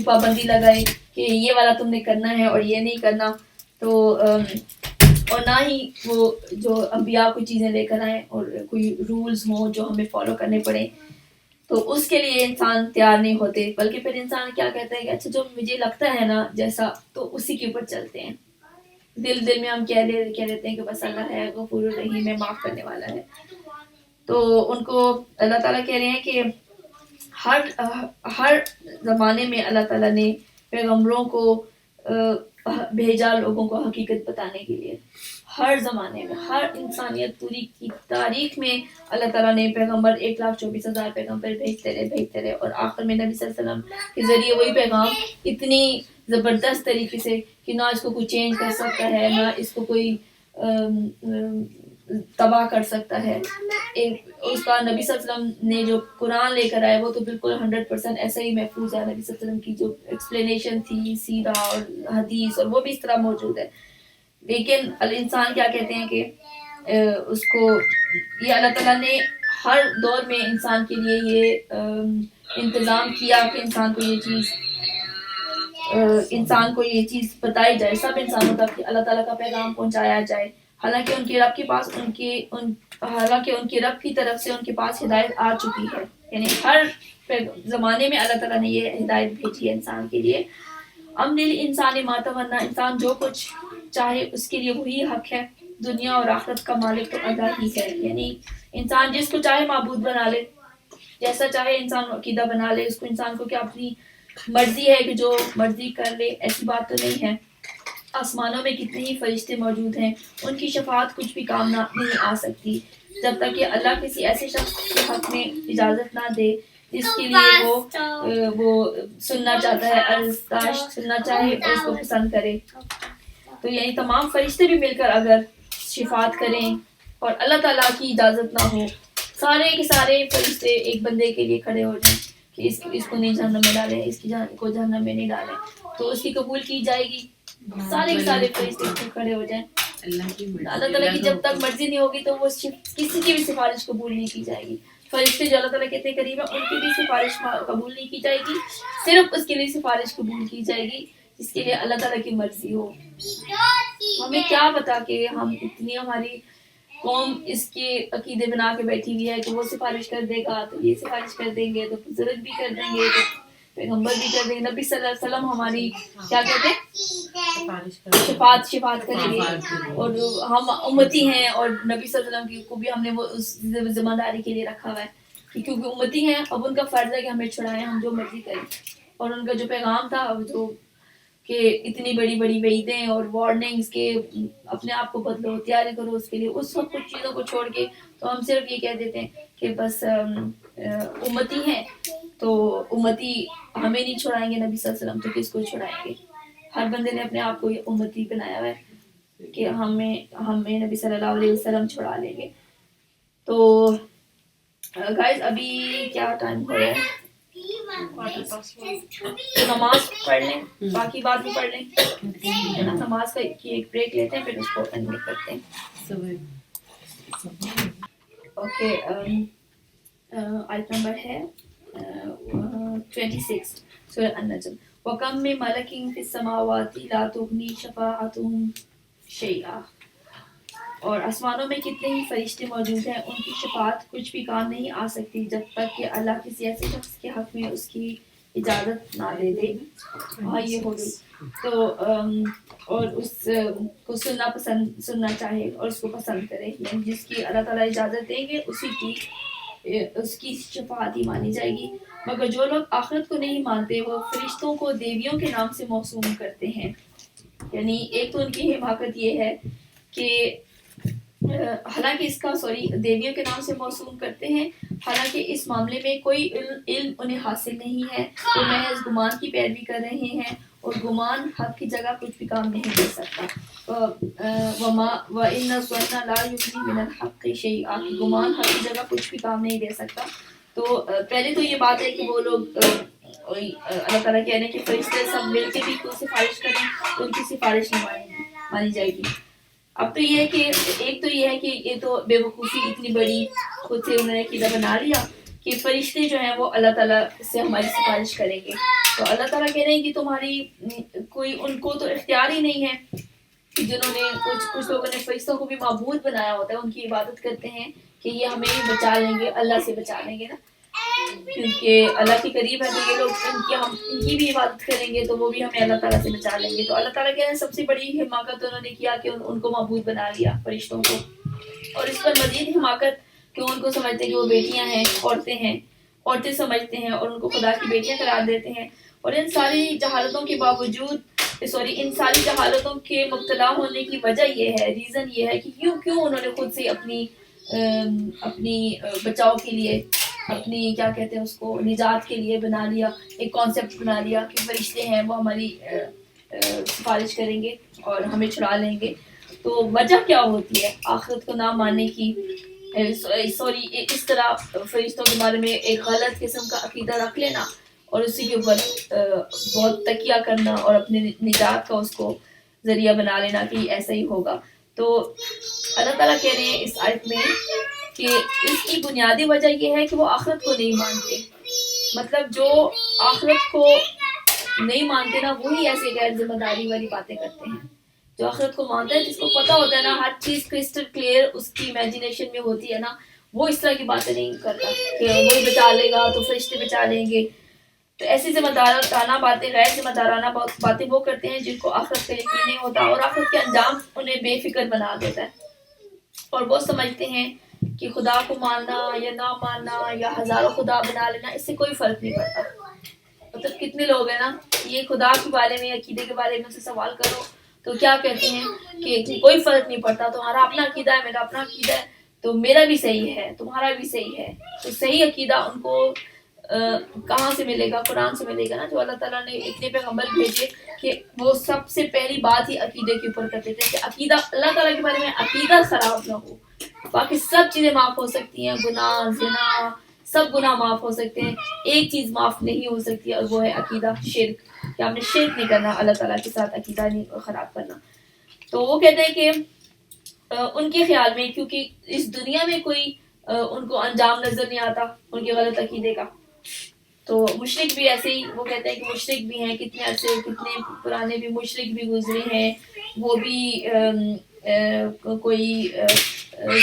پابندی لگائے کہ یہ والا تم نے کرنا ہے اور یہ نہیں کرنا. تو اور نہ ہی وہ جو انبیاء کوئی چیزیں لے کر آئیں اور کوئی رولز ہوں جو ہمیں فالو کرنے پڑیں, تو اس کے لیے انسان تیار نہیں ہوتے, بلکہ پھر انسان کیا کہتا ہے کہ اچھا جو مجھے لگتا ہے نا جیسا تو اسی کے اوپر چلتے ہیں. دل میں ہم کہہ لیتے ہیں کہ بس اللہ ہے غفور الرحیم ہے, معاف کرنے والا ہے. تو ان کو اللہ تعالیٰ کہہ رہے ہیں کہ ہر زمانے میں اللہ تعالیٰ نے پیغمبروں کو بھیجا لوگوں کو حقیقت بتانے کے لیے. ہر زمانے میں, ہر انسانیت پوری کی تاریخ میں اللہ تعالیٰ نے پیغمبر 1,24,000 پیغمبر بھیجتے رہے, اور آخر میں نبی صلی اللہ علیہ وسلم کے ذریعے وہی پیغام اتنی زبردست طریقے سے کہ نہ اس کو کوئی چینج کر سکتا ہے, نہ اس کو کوئی تباہ کر سکتا ہے. اس کا نبی صلی اللہ علیہ وسلم نے جو قرآن لے کر آئے وہ تو بالکل 100% ایسا ہی محفوظ ہے. نبی صلی اللہ علیہ وسلم کی جو ایکسپلینیشن تھی سیرہ اور حدیث اور وہ بھی اس طرح موجود ہے. لیکن انسان کیا کہتے ہیں کہ اس کو یہ اللہ تعالیٰ نے ہر دور میں انسان کے لیے یہ انتظام کیا کہ انسان کو یہ چیز بتائی جائے, سب انسانوں تک اللہ تعالیٰ کا پیغام پہنچایا جائے. حالانکہ ان کے رب کے پاس حالانکہ ان کے رب کی طرف سے ان کے پاس ہدایت آ چکی ہے, یعنی ہر زمانے میں اللہ تعالیٰ نے یہ ہدایت بھیجی ہے انسان کے لیے. امن انسان ماتمنا, انسان جو کچھ چاہے اس کے لیے وہی حق ہے. دنیا اور آخرت کا مالک تو اللہ ہی ہے, یعنی انسان جس کو چاہے معبود بنا لے, جیسا چاہے انسان عقیدہ بنا لے. اس کو انسان کو کیا اپنی مرضی ہے کہ جو مرضی کر لے, ایسی بات تو نہیں ہے. آسمانوں میں کتنے ہی فرشتے موجود ہیں, ان کی شفاعت کچھ بھی کام نہیں آ سکتی جب تک کہ اللہ کسی ایسے شخص کے حق میں اجازت نہ دے جس کے لیے وہ سننا چاہتا ہے, ارزداش سننا چاہے اور اس کو پسند کرے. تو یعنی تمام فرشتے بھی مل کر اگر شفاعت کریں اور اللہ تعالیٰ کی اجازت نہ ہو, سارے کے سارے فرشتے ایک بندے کے لیے کھڑے ہو جائیں کہ اس کو نہیں جہنم میں ڈالیں, اس کی کو جہنم میں نہیں ڈالیں, تو اس کی قبول کی جائے گی. سارے کے سارے فرشتے کھڑے ہو جائیں. اللہ تعالیٰ کی جب تک مرضی نہیں ہوگی تو وہ کسی کی بھی سفارش قبول نہیں کی جائے گی. فرشتے جو اللہ تعالیٰ کہتے قریب ہے ان کی بھی سفارش قبول نہیں کی جائے گی, صرف اس کے لیے سفارش قبول کی جائے گی جس کے لیے اللہ تعالیٰ کی مرضی ہو. ہمیں کیا پتا کہ ہم اتنی ہماری قوم اس کے عقیدے بنا کے بیٹھی ہوئی ہے کہ وہ سفارش کر دے گا تو یہ سفارش کر دیں گے, تو بزرگ بھی کر دیں گے, تو پیغمبر بھی کر دیں گے, نبی صلی اللہ علیہ وسلم ہماری کیا کہتے ہیں شفاعت کریں گے, اور ہم امتی ہیں اور نبی صلی اللہ علیہ وسلم کو بھی ہم نے وہ اس ذمہ داری کے لیے رکھا ہوا ہے کہ کیونکہ امتی ہیں, اب ان کا فرض ہے کہ ہمیں چھڑائیں, ہم جو مرضی کریں. اور ان کا جو پیغام تھا جو کہ اتنی بڑی بڑی وعیدیں اور وارننگز کے اپنے آپ کو بدلو, تیاری کرو اس کے لیے, اس وقت کچھ چیزوں کو چھوڑ کے تو ہم صرف یہ کہہ دیتے ہیں کہ بس امتی ہیں تو امتی ہمیں نہیں چھڑائیں گے نبی صلی اللہ علیہ وسلم, تو کس کو چھڑائیں گے. ہر بندے نے اپنے آپ کو امتی بنایا ہوا ہے کہ ہمیں نبی صلی اللہ علیہ وسلم چھڑا لیں گے. تو گائز ابھی کیا ٹائم ہو رہا ہے, نماز پڑھ لیں, باقی بات بھی پڑھ لیں, نماز کا ایک بریک لیتے ہیں پھر اس کو کنٹینیو کرتے ہیں. اوکے, آیت نمبر ہے 26 سورہ النجم وَكَمْ مِن مَلَكٍ فِي السَّمَاوَاتِ لَا تُغْنِي شَفَاعَتُهُمْ شَيْئًا، اور آسمانوں میں کتنے ہی فرشتے موجود ہیں، ان کی شفاعت کچھ بھی کام نہیں آ سکتی جب تک کہ اللہ کسی ایسے شخص کے حق میں اس کی اجازت نہ دے دے. ہاں یہ ہو گئی. تو اور اس کو سننا چاہے اور اس کو پسند کرے، یعنی جس کی اللہ تعالیٰ اجازت دیں گے اس کی شفاعت ہی مانی جائے گی. مگر جو لوگ آخرت کو نہیں مانتے وہ فرشتوں کو دیویوں کے نام سے موسوم کرتے ہیں. یعنی ایک تو ان کی حماقت یہ ہے کہ حالانکہ اس کا دیویوں کے نام سے موسوم کرتے ہیں، حالانکہ اس معاملے میں کوئی علم انہیں حاصل نہیں ہے، وہ محض گمان کی پیروی کر رہے ہیں، اور گمان حق کی جگہ کچھ بھی کام نہیں دے سکتا. وَإِنَّ الظَّنَّ لَا يُغْنِي مِنَ الْحَقِّ شَيْئًا، گمان حق کی جگہ کچھ بھی کام نہیں دے سکتا. تو پہلے تو یہ بات ہے کہ وہ لوگ اللہ تعالیٰ کہہ رہے ہیں کہ فرشتے سب مل کے بھی کوئی سفارش کریں تو ان کی سفارش نہیں مانی جائے گی. اب تو یہ ہے کہ ایک تو یہ ہے کہ یہ تو بے وقوفی اتنی بڑی خود سے انہوں نے عقیدہ بنا لیا کہ فرشتے جو ہیں وہ اللہ تعالیٰ سے ہماری سفارش کریں گے. تو اللہ تعالیٰ کہہ رہے ہیں کہ تمہاری کوئی ان کو تو اختیار ہی نہیں ہے. جنہوں نے کچھ لوگوں نے فرشتوں کو بھی معبود بنایا ہوتا ہے، ان کی عبادت کرتے ہیں کہ یہ ہمیں بچا لیں گے، اللہ سے بچا لیں گے نا، کیونکہ اللہ کے قریب ہے تو یہ لوگ ان کی بھی عبادت کریں گے تو وہ بھی ہمیں اللہ تعالیٰ سے بچا لیں گے. تو اللہ تعالیٰ کہہ رہے ہیں سب سے بڑی حماقت انہوں نے کیا کہ ان کو معبود بنا لیا فرشتوں کو. اور اس پر مزید حماقت کہ ان کو سمجھتے ہیں کہ وہ بیٹیاں ہیں، عورتیں سمجھتے ہیں اور ان کو خدا کی بیٹیاں قرار دیتے ہیں. اور ان ساری جہالتوں کے باوجود ان ساری جہالتوں کے مبتلا ہونے کی وجہ یہ ہے، ریزن یہ ہے کہ کیوں انہوں نے خود سے اپنی بچاؤ کے لیے، اپنی کیا کہتے ہیں اس کو، نجات کے لیے بنا لیا، ایک کانسیپٹ بنا لیا کہ فرشتے ہیں وہ ہماری سفارش کریں گے اور ہمیں چھڑا لیں گے. تو وجہ کیا ہوتی ہے آخرت کو نہ ماننے کی؟ اس طرح فرشتوں کے بارے میں ایک غلط قسم کا عقیدہ رکھ لینا اور اسی کے اوپر بہت تکیہ کرنا اور اپنے نجات کا اس کو ذریعہ بنا لینا کہ ایسا ہی ہوگا. تو اللہ تعالیٰ کہہ رہے ہیں اس آیت میں کہ اس کی بنیادی وجہ یہ ہے کہ وہ آخرت کو نہیں مانتے. مطلب جو آخرت کو نہیں مانتے نا وہی ایسے غیر ذمہ داری والی باتیں کرتے ہیں. جو آخرت کو مانتا ہے، جس کو پتہ ہوتا ہے نا ہر چیز کرسٹل کلیئر اس کی امیجنیشن میں ہوتی ہے نا، وہ اس طرح کی باتیں نہیں کرتا کہ وہی بچا لے گا تو فرشتے بچا لیں گے. تو ایسی ذمہ دارانہ باتیں، غیر ذمہ دارانہ باتیں وہ کرتے ہیں جن کو آخرت کا یقین نہیں ہوتا اور آخرت کے انجام انہیں بے فکر بنا دیتا ہے. اور وہ سمجھتے ہیں کہ خدا کو ماننا یا نہ ماننا یا ہزاروں خدا بنا لینا اس سے کوئی فرق نہیں پڑتا. مطلب کتنے لوگ ہیں نا، یہ خدا کے بارے میں، عقیدے کے بارے میں ان سے سوال کرو تو کیا کہتے ہیں کہ کوئی فرق نہیں پڑتا، تمہارا اپنا عقیدہ ہے، میرا اپنا عقیدہ ہے، تو میرا بھی صحیح ہے، تمہارا بھی صحیح ہے. تو صحیح عقیدہ ان کو کہاں سے ملے گا؟ قرآن سے ملے گا نا. جو اللہ تعالیٰ نے اتنے پیغمبر بھیجے کہ وہ سب سے پہلی بات ہی عقیدے کے اوپر کرتے تھے کہ عقیدہ، اللہ تعالیٰ کے بارے میں عقیدہ خراب نہ ہو. باقی سب چیزیں معاف ہو سکتی ہیں، گناہ، زنا، سب گناہ معاف ہو سکتے ہیں، ایک چیز معاف نہیں ہو سکتی اور وہ ہے عقیدہ، شرک. کہ آپ نے شرک نہیں کرنا، اللہ تعالیٰ کے ساتھ عقیدہ نہیں خراب کرنا. تو وہ کہتے ہیں کہ ان کے خیال میں کیونکہ اس دنیا میں کوئی ان کو انجام نظر نہیں آتا ان کے غلط عقیدے کا، تو مشرک بھی ایسے ہی، وہ کہتے ہیں کہ مشرک بھی ہیں، کتنے عرصے، کتنے پرانے بھی مشرک بھی گزرے ہیں، وہ بھی کوئی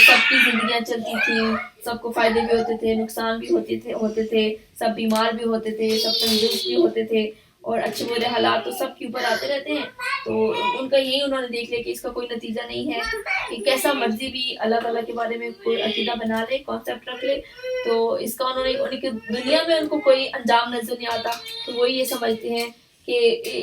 سب کی زندگیاں چلتی تھیں، سب کو فائدے بھی ہوتے تھے، نقصان بھی ہوتے تھے، سب بیمار بھی ہوتے تھے، سب تندرست بھی ہوتے تھے، اور اچھے برے حالات تو سب کے اوپر آتے رہتے ہیں. تو ان کا یہی انہوں نے دیکھ لیا کہ اس کا کوئی نتیجہ نہیں ہے کہ کیسا مرضی بھی اللہ تعالیٰ کے بارے میں کوئی عقیدہ بنا لے، کانسیپٹ رکھ لے، تو اس کا انہوں نے ان کی دنیا میں ان کو کوئی انجام نظر نہیں آتا. تو وہ یہ سمجھتے ہیں کہ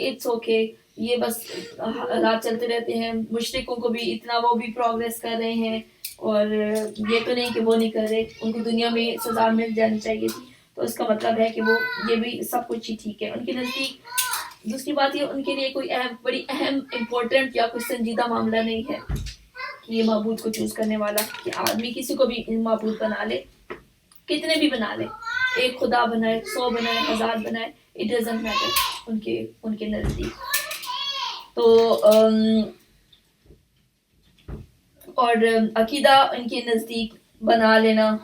اٹس اوکے، یہ بس رات چلتے رہتے ہیں. مشرکوں کو بھی اتنا وہ بھی پروگریس کر رہے ہیں اور یہ تو نہیں کہ وہ نہیں کر رہے، ان کو دنیا میں سزا مل جانی چاہیے تھی. تو اس کا مطلب ہے کہ وہ یہ بھی سب کچھ ہی ٹھیک ہے ان کے نزدیک. دوسری بات یہ ان کے لیے کوئی بڑی اہم امپورٹنٹ یا کوئی سنجیدہ معاملہ نہیں ہے کہ یہ معبود کو چوز کرنے والا، کہ آدمی کسی کو بھی معبود بنا لے، کتنے بھی بنا لے، ایک خدا بنائے، 100 بنائے، 1000 بنائے، اٹ ڈزنٹ میٹر ان کے نزدیک. تو اور عقیدہ ان کے نزدیک بنا لینا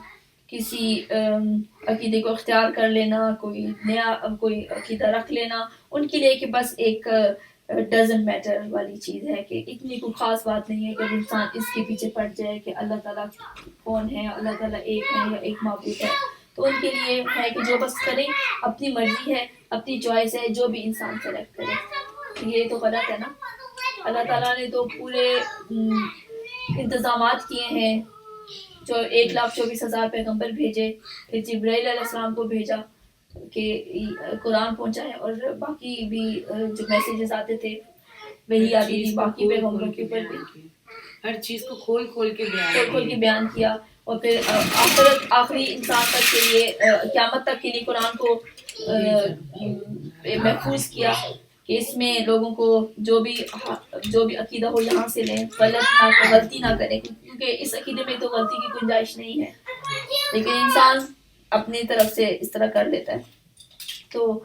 کسی عقیدے کو اختیار کر لینا, کوئی نیا کوئی عقیدہ رکھ لینا, ان کے لیے کہ بس ایک ڈزنٹ میٹر والی چیز ہے, کہ اتنی کوئی خاص بات نہیں ہے کہ انسان اس کے پیچھے پڑ جائے کہ اللہ تعالیٰ کون ہے, اللہ تعالیٰ ایک ہے یا ایک معبود ہے. تو ان کے لیے ہے کہ جو بس کریں, اپنی مرضی ہے, اپنی چوائس ہے, جو بھی انسان سلیکٹ کرے. یہ تو غلط ہے نا. اللہ تعالیٰ نے تو پورے انتظامات کیے ہیں, جو 1,24,000 پیغمبر بھیجے, پھر جبرائیل علیہ السلام کو بھیجا کہ قرآن پہنچائے, اور باقی بھی جو میسیجز آتے تھے وہی آتی تھی باقی پیغمبروں کے اوپر بھی,
ہر چیز کو کھول کھول کے
بیان کیا. اور پھر آخری انسان تک کے لیے, قیامت تک کے لیے قرآن کو محفوظ کیا کہ اس میں لوگوں کو جو بھی عقیدہ ہو یہاں سے لیں, غلطی نہ کریں, کیونکہ اس عقیدے میں تو غلطی کی گنجائش نہیں ہے, لیکن انسان اپنی طرف سے اس طرح کر لیتا ہے. تو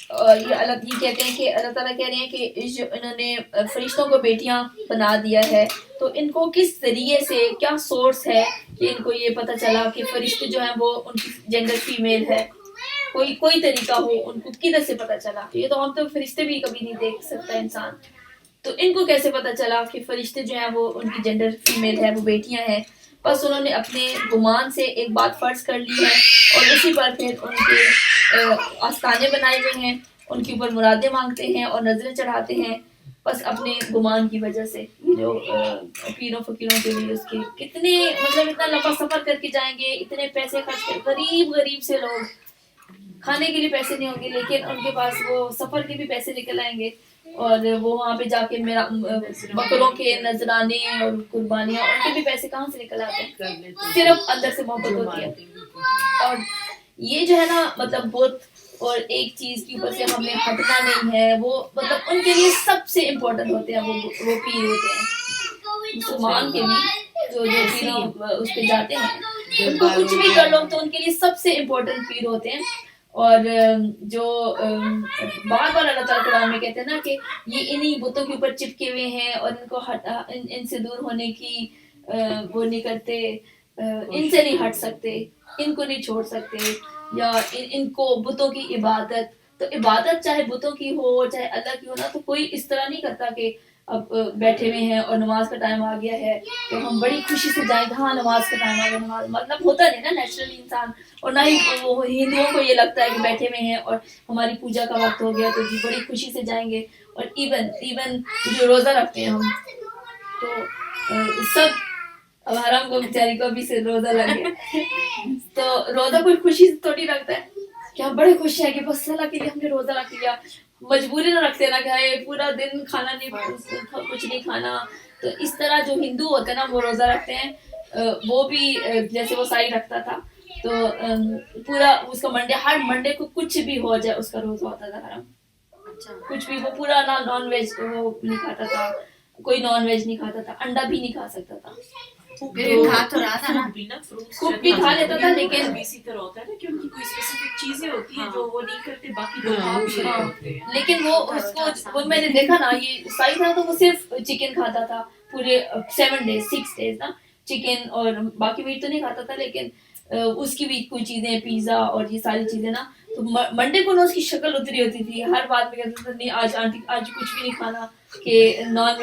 یہ کہتے ہیں کہ اللہ تعالیٰ کہہ رہے ہیں کہ جو انہوں نے فرشتوں کو بیٹیاں بنا دیا ہے, تو ان کو کس ذریعے سے, کیا سورس ہے کہ ان کو یہ پتہ چلا کہ فرشتے جو ہیں وہ ان کی جینڈر فیمیل ہے, کوئی طریقہ ہو, ان کو کدھر سے پتہ چلا؟ یہ تو ہم تو فرشتے بھی کبھی نہیں دیکھ سکتا انسان, تو ان کو کیسے پتہ چلا کہ فرشتے جو ہیں وہ ان کی جینڈر فیمیل ہے, وہ بیٹیاں ہیں؟ بس انہوں نے اپنے گمان سے ایک بات فرض کر لی ہے, اور اسی پر پھر ان کے آستانے بنائے ہوئے ہیں, ان کے اوپر مرادیں مانگتے ہیں اور نظریں چڑھاتے ہیں, بس اپنے گمان کی وجہ سے. جو پیروں فقیروں کے لیے اس کے کتنے مطلب اتنا لمبا سفر کر کے جائیں گے, اتنے پیسے خرچ کر, غریب سے لوگ, کھانے کے لیے پیسے نہیں ہوں گے, لیکن ان کے پاس وہ سفر کے بھی پیسے نکل آئیں گے, اور وہ وہاں پہ جا کے میرا بکروں کے نذرانے اور قربانیاں, ان کے بھی پیسے کہاں سے نکل آتے ہیں؟ صرف اندر سے محبت ہوتی ہے. اور یہ جو ہے نا مطلب بت اور ایک چیز کے اوپر سے ہم نے ہٹنا نہیں ہے, وہ مطلب ان کے لیے سب سے امپورٹنٹ ہوتے ہیں, وہ پیر ہوتے ہیں. مسلمان کے بھی جو پیروں اس پہ جاتے ہیں, ان کو کچھ بھی کر لو تو ان کے لیے سب سے امپورٹنٹ پیر ہوتے ہیں. اور جو بار بار اللہ تعالیٰ قرآن میں کہتے ہیں نا کہ یہ انہی بتوں کے اوپر چپکے ہوئے ہیں, اور ان کو ان سے دور ہونے کی وہ نہیں کرتے, ان سے نہیں ہٹ سکتے, ان کو نہیں چھوڑ سکتے, یا ان کو بتوں کی عبادت, تو عبادت چاہے بتوں کی ہو چاہے اللہ کی ہو نا, تو کوئی اس طرح نہیں کرتا کہ اب بیٹھے ہوئے ہیں اور نماز کا ٹائم آ گیا ہے تو ہم بڑی خوشی سے جائیں, ہاں نماز کا ٹائم آ گیا, نماز مطلب ہوتا نہیں نا نیچرلی انسان. اور نہ ہی وہ ہندوؤں کو یہ لگتا ہے کہ بیٹھے ہوئے ہیں اور ہماری پوجا کا وقت ہو گیا تو جی بڑی خوشی سے جائیں گے. اور ایون جو روزہ رکھتے ہیں ہم, تو سب اب حرام کو بیچاری کو ابھی سے روزہ لگے, تو روزہ کوئی خوشی سے تھوڑی رکھتا ہے کہ ہم بڑے خوش ہیں کہ بس اللہ کے لیے ہم نے روزہ رکھ لیا. مجبوری نہ رکھتے نا کہ پورا دن کھانا نہیں, کچھ نہیں کھانا. تو اس طرح جو ہندو ہوتے ہیں نا وہ روزہ رکھتے ہیں, وہ بھی جیسے وہ سائی رکھتا تھا, تو پورا اس کا منڈے, ہر منڈے کو کچھ بھی ہو جائے اس کا روزہ ہوتا تھا حرام, کچھ بھی. وہ پورا نان ویج وہ نہیں کھاتا تھا, کوئی نان ویج نہیں کھاتا تھا, انڈا بھی نہیں کھا سکتا تھا.
کھا تو رہا تھا نا,
خوب بھی کھا لیتا تھا, لیکن
اسی طرح ہوتا ہے نا کہ ان کی کوئی اسپیسیفک چیزیں ہوتی ہیں جو وہ نہیں کرتے, باقی لوگ
لیکن وہ اس کو, وہ میں نے دیکھا نا, یہ سائی تھا تو وہ صرف چکن کھاتا تھا پورے 7 days 6 days نا, چکن, اور باقی میٹ تو نہیں کھاتا تھا. لیکن اس کی بھی کوئی چیزیں, پیزا اور یہ ساری چیزیں نا, تو منڈے کو نا اس کی شکل اتری ہوتی تھی, ہر بات میں کہتا تھا نہیں آج آنٹی آج کچھ بھی نہیں کھانا, کہ نان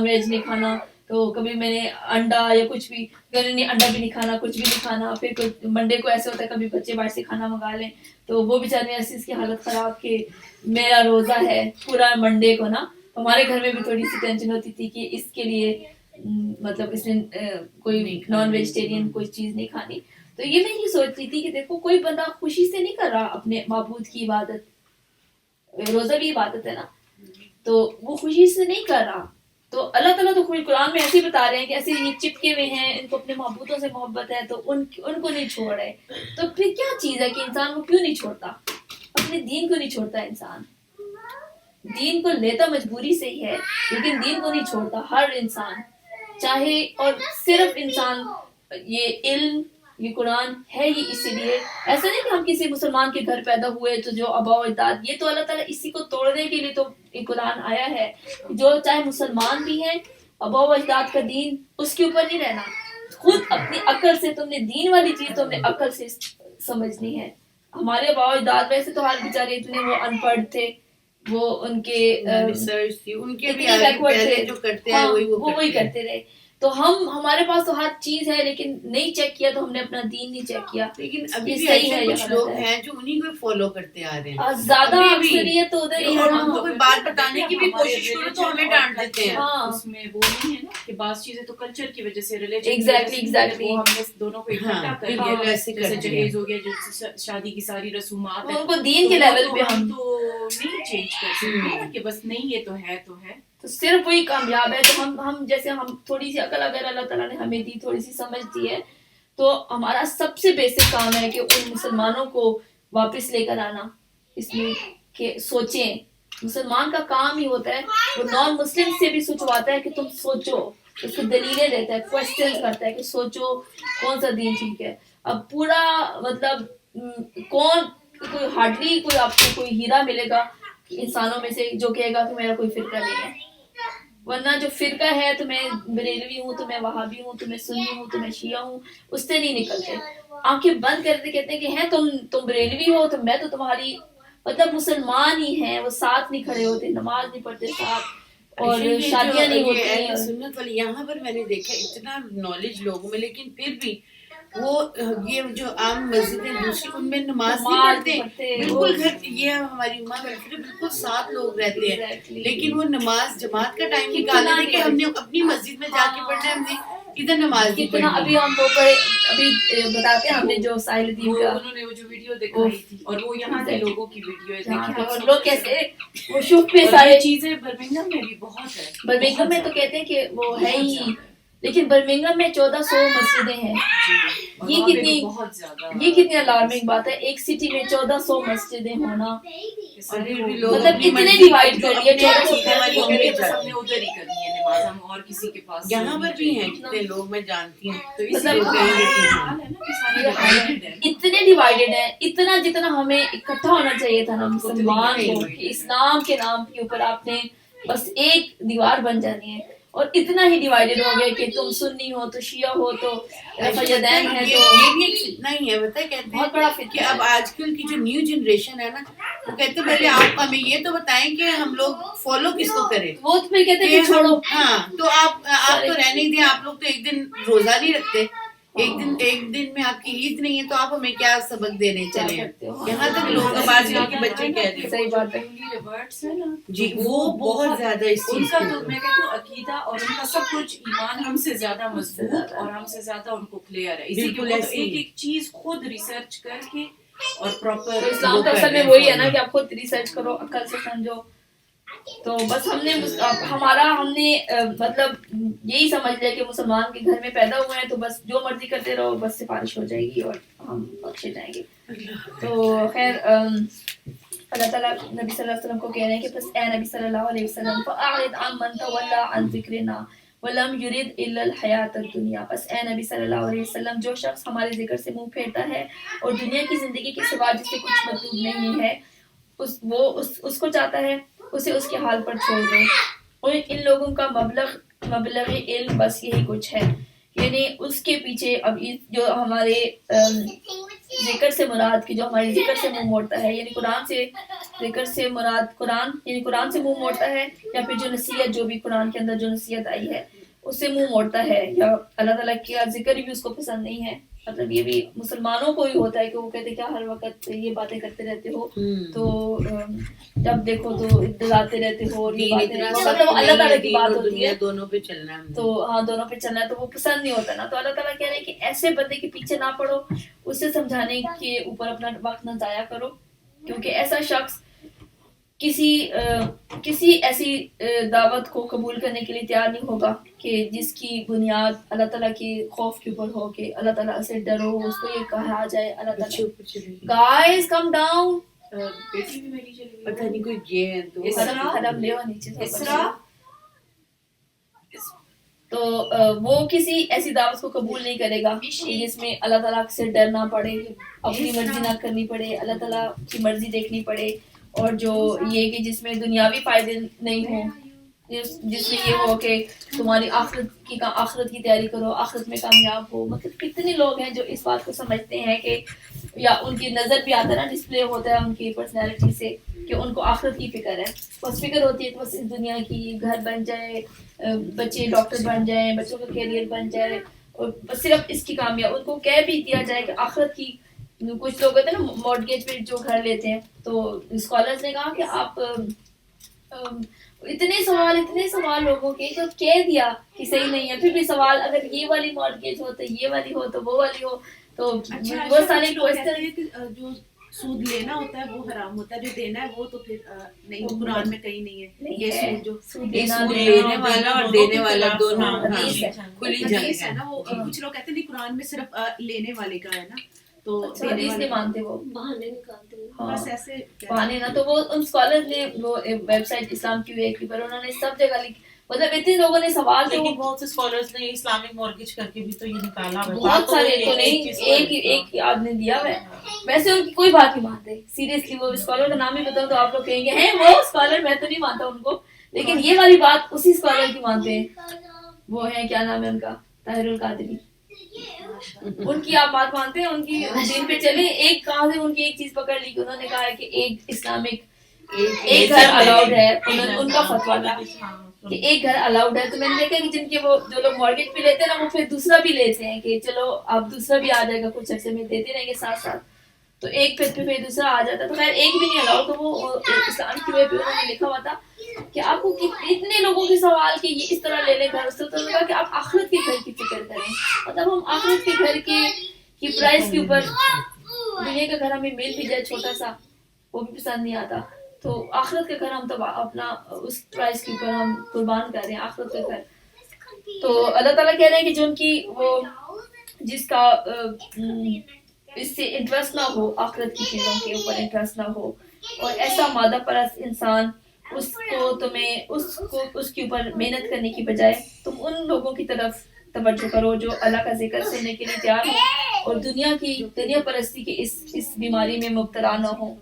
ویج نہیں کھانا. تو کبھی میں نے انڈا یا کچھ بھی, نہیں انڈا بھی نہیں کھانا, کچھ بھی نہیں کھانا. پھر منڈے کو ایسے ہوتا ہے کبھی بچے باہر سے کھانا منگا لیں, تو وہ بیچارے ایسی اس کی حالت خراب کہ میرا روزہ ہے پورا منڈے کو نا. ہمارے گھر میں بھی تھوڑی سی ٹینشن ہوتی تھی کہ اس کے لیے مطلب اس نے کوئی نان ویجیٹیرین کوئی چیز نہیں کھانی. تو یہ میں یہ سوچتی تھی کہ دیکھو کوئی بندہ خوشی سے نہیں کر رہا اپنے معبود کی عبادت, روزہ بھی عبادت ہے نا, تو وہ خوشی سے نہیں کر رہا. تو اللہ تعالیٰ تو قرآن میں ایسے ہی بتا رہے ہیں کہ ایسے یہ چپکے ہوئے ہیں, ان کو اپنے معبودوں سے محبت ہے تو ان کو نہیں چھوڑ رہے. تو پھر کیا چیز ہے کہ انسان کو کیوں نہیں چھوڑتا, اپنے دین کو نہیں چھوڑتا. انسان دین کو لیتا مجبوری سے ہی ہے, لیکن دین کو نہیں چھوڑتا ہر انسان, چاہے. اور صرف انسان یہ علم, یہ قرآن ہے ہی اسی لیے. ایسا نہیں کہ ہم کسی مسلمان کے گھر پیدا ہوئے تو جو آباء و اجداد, یہ تو اللہ تعالیٰ اسی کو توڑنے کے لیے تو یہ قرآن آیا ہے. جو چاہے مسلمان بھی ہیں, آباء و اجداد کا دین اس کے اوپر نہیں رہنا, خود اپنی عقل سے تم نے دین والی چیز تو اپنے عقل سے سمجھنی ہے. ہمارے باؤ اجداد ویسے تو حال بیچارے اتنے وہ ان پڑھ تھے, وہ ان کے
ریسرچ تھی ان کے بھی
اتنے بیکورڈ
پہلے
تھے,
جو کرتے ہیں
وہی کرتے رہے. تو ہمارے پاس تو ہر چیز ہے لیکن نہیں چیک کیا, تو ہم نے اپنا دین نہیں چیک کیا.
لیکن ابھی بھی
صحیح
ایسے
ہے,
کچھ لوگ ہیں جو انہیں کو فالو کرتے آ رہے ہیں
زیادہ اکثریت تو ادھر ہی ہے.
اور ان کو کوئی بات بتانے کی بھی کوشش کرو تو ہمیں ڈانٹ دیتے ہیں.
اس میں وہ نہیں ہے نا کہ بعض چیزیں تو کلچر کی وجہ سے, ریلیجن
ایگزیکٹلی
وہ ہم نے دونوں کو اکٹھا کر لیا, جیسے جہیز ہو گیا, جو شادی کی ساری رسومات
ان کو دین کے لیول پہ ہم
تو نہیں چینج کر سکتے کہ بس نہیں یہ تو ہے.
تو صرف وہی کامیاب ہے. تو ہم جیسے ہم تھوڑی سی عقل اگر اللہ تعالیٰ نے ہمیں دی, تھوڑی سی سمجھ دی ہے, تو ہمارا سب سے بیسک کام ہے کہ ان مسلمانوں کو واپس لے کر آنا. اس میں کہ سوچیں, مسلمان کا کام ہی ہوتا ہے وہ نان مسلم سے بھی سوچواتا ہے کہ تم سوچو, اس کو دلیلیں دیتا ہے, کوشچن کرتا ہے کہ سوچو کون سا دین ٹھیک ہے. اب پورا مطلب کوئی ہارڈلی کوئی آپ کو کوئی ہیرا ملے گا انسانوں میں سے جو کہے گا کہ میرا کوئی فرقہ نہیں ہے. ورنہ جو فرقہ ہے, تو میں بریلوی ہوں, تو میں وہابی ہوں, تو میں سنی ہوں, تو میں شیعہ ہوں, اس سے نہیں نکلتے. آنکھیں بند کرتے کہتے ہیں کہ ہیں تم بریلوی ہو تو میں تو تمہاری مطلب مسلمان ہی ہیں. وہ ساتھ نہیں کھڑے ہوتے, نماز نہیں پڑھتے ساتھ, اور شادیاں نہیں ہوتی.
سنت والی یہاں پر میں نے دیکھا اتنا نالج لوگوں میں, لیکن پھر بھی وہ یہ جو عام مسجدیں دوسری ان میں نماز نہیں پڑھتے بالکل. گھر یہ ہماری اماں بالکل 7 لوگ رہتے ہیں, لیکن وہ نماز جماعت کا ٹائم نکالتے ہیں کہ ہم نے اپنی مسجد میں جا کے پڑھنا ہے, ہم نے ادھر نماز نہیں پڑھنی.
ابھی ہم وہ ابھی بتاتے ہیں, ہم نے جو ساحل الدین کا
انہوں نے وہ جو ویڈیو دکھائی تھی, اور وہ یہاں کے لوگوں کی ویڈیو ہے,
اور لوگ کیسے وہ شوق پہ سارے
چیزیں برمنگھم میں بھی بہت ہے.
برمنگھم میں تو کہتے ہیں کہ وہ ہے ہی, لیکن برمنگھم میں 1400 مسجدیں ہیں. یہ کتنی الارمنگ بات ہے, ایک سٹی میں 1400 مسجدیں ہونا, مطلب اتنے ڈیوائڈ کر لیے.
یہاں پر بھی ہیں کتنے لوگ میں جانتی ہوں, تو
اتنے ڈیوائڈیڈ ہیں, اتنا جتنا ہمیں اکٹھا ہونا چاہیے تھا نا مسلمان کو, کہ اسلام کے نام کے اوپر آپ نے بس ایک دیوار بن جانی ہے, اور اتنا ہی ڈیوائیڈڈ ہو گئے کہ تم سنی ہو تو شیعہ ہو تو فیدین ہے. تو
یہ بھی ایک فتنہ ہی ہے, بتا کہتے
بہت بڑا فتنہ
کہ اب آج کل کی جو نیو جنریشن ہے نا, وہ کہتے پہلے آپ ہمیں یہ تو بتائیں کہ ہم لوگ فالو کس کو کریں.
وہ تو پھر کہتے ہیں چھوڑو,
ہاں تو آپ تو رہنے ہی دیں, آپ لوگ تو ایک دن روزہ نہیں رکھتے, ایک دن میں آپ کی عید نہیں ہے, تو آپ ہمیں کیا سبق دینے چلے ہیں. یہاں تک لوگ اب آج کل کے بچے کہہ رہے ہیں.
صحیح بات ہے
جی, وہ بہت زیادہ اس چیز
کا تو میں کہتی ہوں عقیدہ اور ان کا سب کچھ ایمان ہم سے زیادہ مضبوط اور ہم سے زیادہ ان کو کلیئر ہے. اسی لیے وہ ایک ایک چیز خود ریسرچ کر کے اور پراپر.
اسلام کا اصل میں وہی ہے نا کہ آپ خود ریسرچ کرو, عقل سے سمجھو. تو بس ہم نے مطلب یہی سمجھ لیا کہ مسلمان کے گھر میں پیدا ہوئے ہیں, تو بس جو مرضی کرتے رہو, بس سفارش ہو جائے گی اور ہم بخشے جائیں گے. تو خیر اللہ تعالیٰ نبی صلی اللہ علیہ وسلم کو کہہ رہے ہیں کہ بس اے نبی صلی اللہ علیہ وسلم فَأَعْرِضْ عَمَّنْ تَوَلَّى عَنْ ذِكْرِنَا وَلَمْ يُرِدْ إِلَّا الْحَيَاةَ الدُّنْيَا. بس اے نبی صلی اللہ علیہ وسلم, جو شخص ہمارے ذکر سے منہ پھیرتا ہے اور دنیا کی زندگی کے سوا جس سے کچھ مطلوب نہیں ہے, اس کو چاہتا ہے اسے اس کے حال پر چھوڑ دو. اور ان لوگوں کا مبلغ علم بس یہی کچھ ہے, یعنی اس کے پیچھے اب جو ہمارے ذکر سے مراد کی جو ہمارے ذکر سے منہ موڑتا ہے, یعنی قرآن سے ذکر سے مراد قرآن, یعنی قرآن سے منہ موڑتا ہے, یا پھر جو نصیحت جو بھی قرآن کے اندر جو نصیحت آئی ہے اس سے منہ موڑتا ہے, یا اللہ تعالیٰ کا ذکر بھی اس کو پسند نہیں ہے. مطلب یہ بھی مسلمانوں کو ہی ہوتا ہے کہ وہ کہتے کیا ہر وقت یہ باتیں کرتے رہتے ہو, تو جب دیکھو تو ڈراتے رہتے ہو, مطلب اللہ تعالیٰ کی بات ہوتی ہے
دونوں پہ چلنا ہے,
تو ہاں دونوں پہ چلنا ہے, تو وہ پسند نہیں ہوتا نا. تو اللہ تعالیٰ کہہ رہے ہیں کہ ایسے بندے کے پیچھے نہ پڑو, اسے سمجھانے کے اوپر اپنا وقت نہ ضائع کرو, کیونکہ ایسا شخص کسی ایسی دعوت کو قبول کرنے کے لیے تیار نہیں ہوگا کہ جس کی بنیاد اللہ تعالیٰ کے خوف کے اوپر ہو, کہ اللہ تعالیٰ سے ڈرو, اس کو یہ کہا جائے اللہ تعالیٰ گائز کم ڈاؤن,
بیٹی بھی میری چلی گئی,
پتہ نہیں کوئی یہ ہے تو
حرم لے نیچے. تو وہ کسی ایسی دعوت کو قبول نہیں کرے گا کہ جس میں اللہ تعالیٰ سے ڈرنا پڑے, اپنی مرضی نہ کرنی پڑے, اللہ تعالیٰ کی مرضی دیکھنی پڑے, اور جو یہ کہ جس میں دنیاوی فائدے نہیں ہوں, جس میں یہ ہو کہ تمہاری آخرت کی تیاری کرو، آخرت میں کامیاب ہو. مطلب کتنے لوگ ہیں جو اس بات کو سمجھتے ہیں کہ یا ان کی نظر بھی آتا ہے نا، ڈسپلے ہوتا ہے ان کی پرسنالٹی سے کہ ان کو آخرت کی فکر ہے. بس فکر ہوتی ہے کہ بس اس دنیا کی گھر بن جائے، بچے ڈاکٹر بن جائیں، بچوں کا کیریئر بن جائے، اور بس صرف اس کی کامیاب ان کو کہہ بھی دیا جائے کہ آخرت کی. کچھ لوگ ہوتے ہیں نا مارگیج پہ جو گھر لیتے ہیں، تو اسکالرز نے کہا کہ آپ اتنے سوال لوگوں کے جو کہہ دیا کہ صحیح نہیں ہے، پھر بھی سوال اگر یہ والی مارگیج ہو تو یہ والی ہو تو وہ والی ہو، تو وہ سارے
جو سود لینا ہوتا ہے وہ حرام ہوتا ہے، جو دینا ہے وہ تو پھر نہیں، قرآن میں کہیں نہیں ہے یہ سود جو
سود
لینے والا اور دینے والا دونوں
حدیث ہے.
کھلی
حدیث
جائے
ہے نا. وہ کچھ لوگ کہتے ہیں نہیں قرآن میں صرف لینے والے کا ہے نا، تو
اچھا حدیث نہیں مانتے وہ،
بہانے نکالتے ہیں.
ہاں
بس ایسے
بہانے نا. تو وہ ان اسکالر نے وہ ویب سائٹ اسلام کی وے کی پر انہوں نے سب جگہ مطلب اتنے لوگوں نے سوال تو
لیکن بہت سے اسکالرز نے اسلامک مورگیج کر کے بھی تو یہ نکالا ہے.
بہت سارے تو نہیں، ایک آدمی دیا ہے. ویسے ان کی کوئی بات نہیں مانتے سیریسلی. وہ اسکالر کا نام ہی بتاؤ تو آپ لوگ کہیں گے ہیں وہ اسکالر، میں تو نہیں مانتا ان کو، لیکن یہ والی بات اسی اسکالر کی مانتے ہیں. وہ ہیں کیا نام ہے ان کا، طاہر القادری. ان کی آپ بات مانتے ہیں، ان کی دین پہ چلے. ایک کہاں سے ان کی ایک چیز پکڑ لی کہ انہوں نے کہا ہے کہ ایک اسلامک ایک گھر الاؤڈ ہے. ان کا فتویٰ تھا کہ ایک گھر الاؤڈ ہے. تو میں نے دیکھا کہ جن کے وہ جو لوگ مارگیج پہ لیتے ہیں نا، وہ پھر دوسرا بھی لیتے ہیں کہ چلو اب دوسرا بھی آ جائے گا، کچھ عرصے میں دیتے رہیں گے ساتھ ساتھ. تو ایک پھر دوسرا آ جاتا. تو خیر ایک بھی نہیں الاؤ. تو وہ اسلام کی وے پہ انہوں نے لکھا ہوا تھا کہ آپ کو اتنے لوگوں کے سوال کہ یہ اس طرح لے لیں گھر، اس طرح کہا کہ آپ آخرت کے گھر کی فکر کریں. مطلب ہم آخرت کے گھر کی پرائز کے اوپر، دنیا کا گھر ہمیں مل بھی جائے چھوٹا سا وہ بھی پسند نہیں آتا، تو آخرت کا گھر ہم تو اپنا اس پرائز کے اوپر ہم قربان کر رہے ہیں آخرت کا گھر. تو اللہ تعالیٰ کہہ رہے ہیں کہ جو ان کی وہ جس کا اس سے انٹرسٹ نہ ہو، آخرت کی چیزوں کے اوپر انٹرسٹ نہ ہو، اور ایسا مادہ پرست انسان، اس کے اوپر محنت کرنے کی بجائے تم ان لوگوں کی طرف توجہ کرو جو اللہ کا ذکر سننے کے لیے تیار ہو اور دنیا پرستی کی اس بیماری میں مبتلا نہ ہو،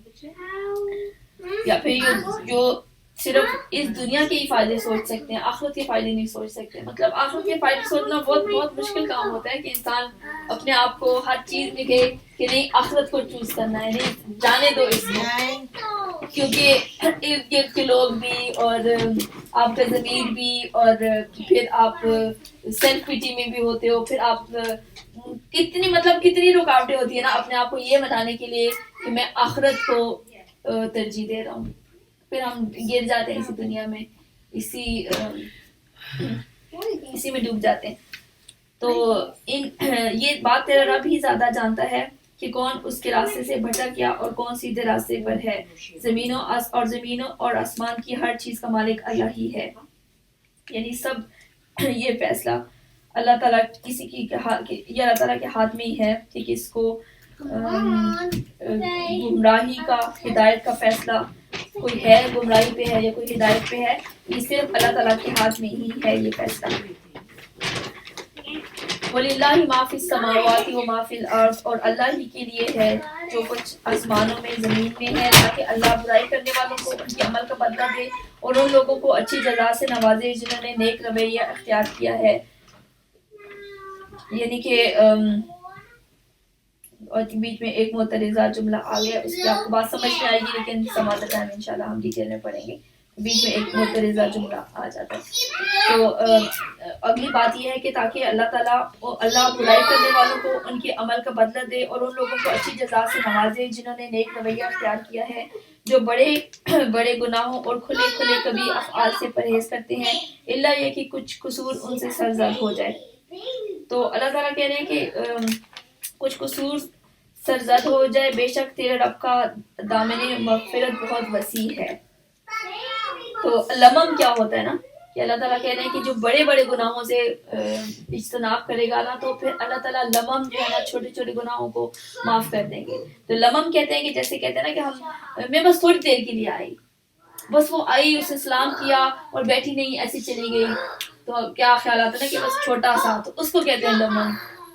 یا پھر جو صرف اس دنیا کے ہی فائدے سوچ سکتے ہیں، آخرت کے فائدے نہیں سوچ سکتے. مطلب آخرت کے فائدے سوچنا بہت بہت مشکل کام ہوتا ہے کہ انسان اپنے آپ کو ہر چیز میں کہے کہ نہیں آخرت کو چوز کرنا ہے، نہیں جانے دو اس کو، کیونکہ ارد گرد کے لوگ بھی اور آپ کا ضمیر بھی، اور پھر آپ سیلف پیٹی میں بھی ہوتے ہو، پھر آپ کتنی رکاوٹیں ہوتی ہیں نا اپنے آپ کو یہ بتانے کے لیے کہ میں آخرت کو ترجیح دے رہا ہوں. پھر ہم گر جاتے ہیں اسی دنیا میں، اسی میں ڈوب جاتے ہیں. تو یہ بات تیرا رب ہی زیادہ جانتا ہے کہ کون اس کے راستے سے بھٹک گیا اور کون سیدھے راستے پر ہے. زمینوں اور آسمان کی ہر چیز کا مالک اللہ ہی ہے. یعنی سب یہ فیصلہ اللہ تعالیٰ یہ اللہ تعالیٰ کے ہاتھ میں ہی ہے کہ کس کو گمراہی کا، ہدایت کا فیصلہ، کوئی ہے گمراہی پہ ہے یا کوئی ہدایت پہ ہے، یہ صرف اللہ تعالیٰ کے ہاتھ میں ہی ہے یہ فیصلہ. وَلِلَّهِ مَا فِي السَّمَاوَاتِ وَمَا فِي الْأَرْضِ، اور اللہ ہی کے لیے ہے جو کچھ آسمانوں میں زمین میں ہے، تاکہ اللہ برائی کرنے والوں کو ان کے عمل کا بدلہ دے اور ان لوگوں کو اچھی جزا سے نوازے جنہوں نے نیک رویہ اختیار کیا ہے. یعنی کہ اور بیچ میں ایک معترضہ جملہ آ گیا، اس کی آپ کو بات سمجھ میں آئے گی، لیکن سماعت ٹائم انشاءاللہ ہم ڈیٹیل میں پڑھیں گے. بیچ میں ایک معترضہ جملہ آ جاتا ہے. تو اگلی بات یہ ہے کہ تاکہ اللہ برائی کرنے والوں کو ان کے عمل کا بدلہ دے اور ان لوگوں کو اچھی جزا سے نوازے جنہوں نے نیک رویہ اختیار کیا ہے، جو بڑے بڑے گناہوں اور کھلے کبھی افعال سے پرہیز کرتے ہیں، الا یہ کہ کچھ قصور ان سے سرزد ہو جائے. تو اللہ تعالیٰ کہہ رہے ہیں کہ کچھ قصور سرزد ہو جائے، بے شک تیرے رب کا دامن مغفرت بہت وسیع ہے. تو لمم کیا ہوتا ہے نا کہ اللہ تعالیٰ کہہ رہے ہیں کہ جو بڑے بڑے گناہوں سے اجتناب کرے گا نا، تو پھر اللہ تعالیٰ لمم جو ہے نا چھوٹے چھوٹے گناہوں کو معاف کر دیں گے. تو لمم کہتے ہیں کہ جیسے کہتے ہیں نا کہ میں بس تھوڑی دیر کے لیے آئی، بس وہ آئی، اس نے سلام کیا اور بیٹھی نہیں ایسی چلی گئی، تو کیا خیال آتا ہے نا کہ بس چھوٹا سا، تو اس کو کہتے ہیں لمم.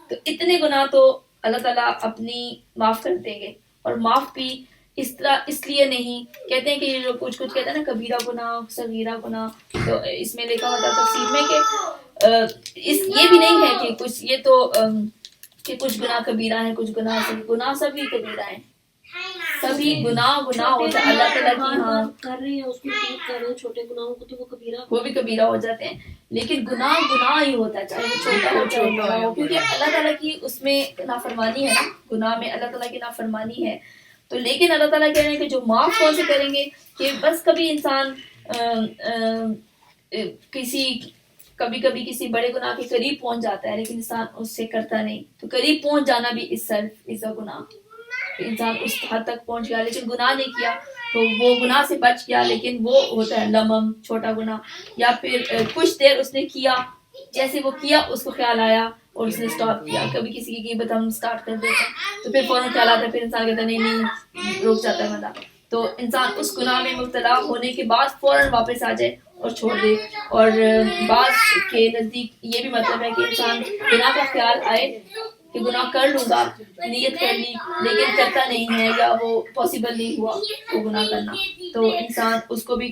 تو اتنے گناہ تو اللہ تعالیٰ اپنی معاف کر دیں گے، اور معاف بھی اس طرح اس لیے نہیں کہتے ہیں کہ یہ لوگ کچھ کہتے ہیں نا کبیرہ گناہ صغیرہ گناہ، تو اس میں لکھا ہوتا ہے تفسیر میں کہ یہ بھی نہیں ہے کہ کچھ یہ تو کہ کچھ گناہ کبیرہ ہیں کچھ گناہ سبھی کبیرہ ہیں، سبھی گناہ ہوتا ہے اللہ تعالیٰ کی. ہاں
کر رہے ہیں اس کو کر رہے ہیں چھوٹے گناہوں کو تو وہ کبیرہ
وہ بھی کبیرہ ہو جاتے ہیں، لیکن گناہ ہی ہوتا ہے چاہے وہ چھوٹا ہو چاہے بڑا ہو، کیونکہ اللہ تعالیٰ کی اس میں نافرمانی ہے نا، گناہ میں اللہ تعالیٰ کی نافرمانی ہے. تو لیکن اللہ تعالیٰ کہہ رہے ہیں کہ جو معاف کون سے کریں گے، کہ بس کبھی انسان کبھی کسی بڑے گناہ کے قریب پہنچ جاتا ہے لیکن انسان اس سے کرتا نہیں، تو قریب پہنچ جانا بھی اس گناہ، انسان اس حد تک پہنچ گیا لیکن گناہ نہیں کیا تو وہ گناہ سے بچ گیا، لیکن وہ ہوتا ہے لمم چھوٹا گناہ. یا پھر کچھ دیر اس نے کیا، جیسے وہ کیا اس کو خیال آیا اور اس نے سٹاپ کیا. کبھی کسی کی غیبت ہم سٹارٹ کر دیتے ہیں تو پھر فوراً خیال آتا ہے، پھر انسان کہتا ہے نہیں رک جاتا ہے بندہ. تو انسان اس گناہ میں مبتلا ہونے کے بعد فوراً واپس آ جائے اور چھوڑ دے. اور بعض کے نزدیک یہ بھی مطلب ہے کہ انسان گناہ کا خیال آئے کہ گناہ کر لوں گا، نیت کر لی لیکن کرتا نہیں ہے یا وہ پاسبل نہیں ہوا وہ گناہ کرنا، تو انسان اس کو بھی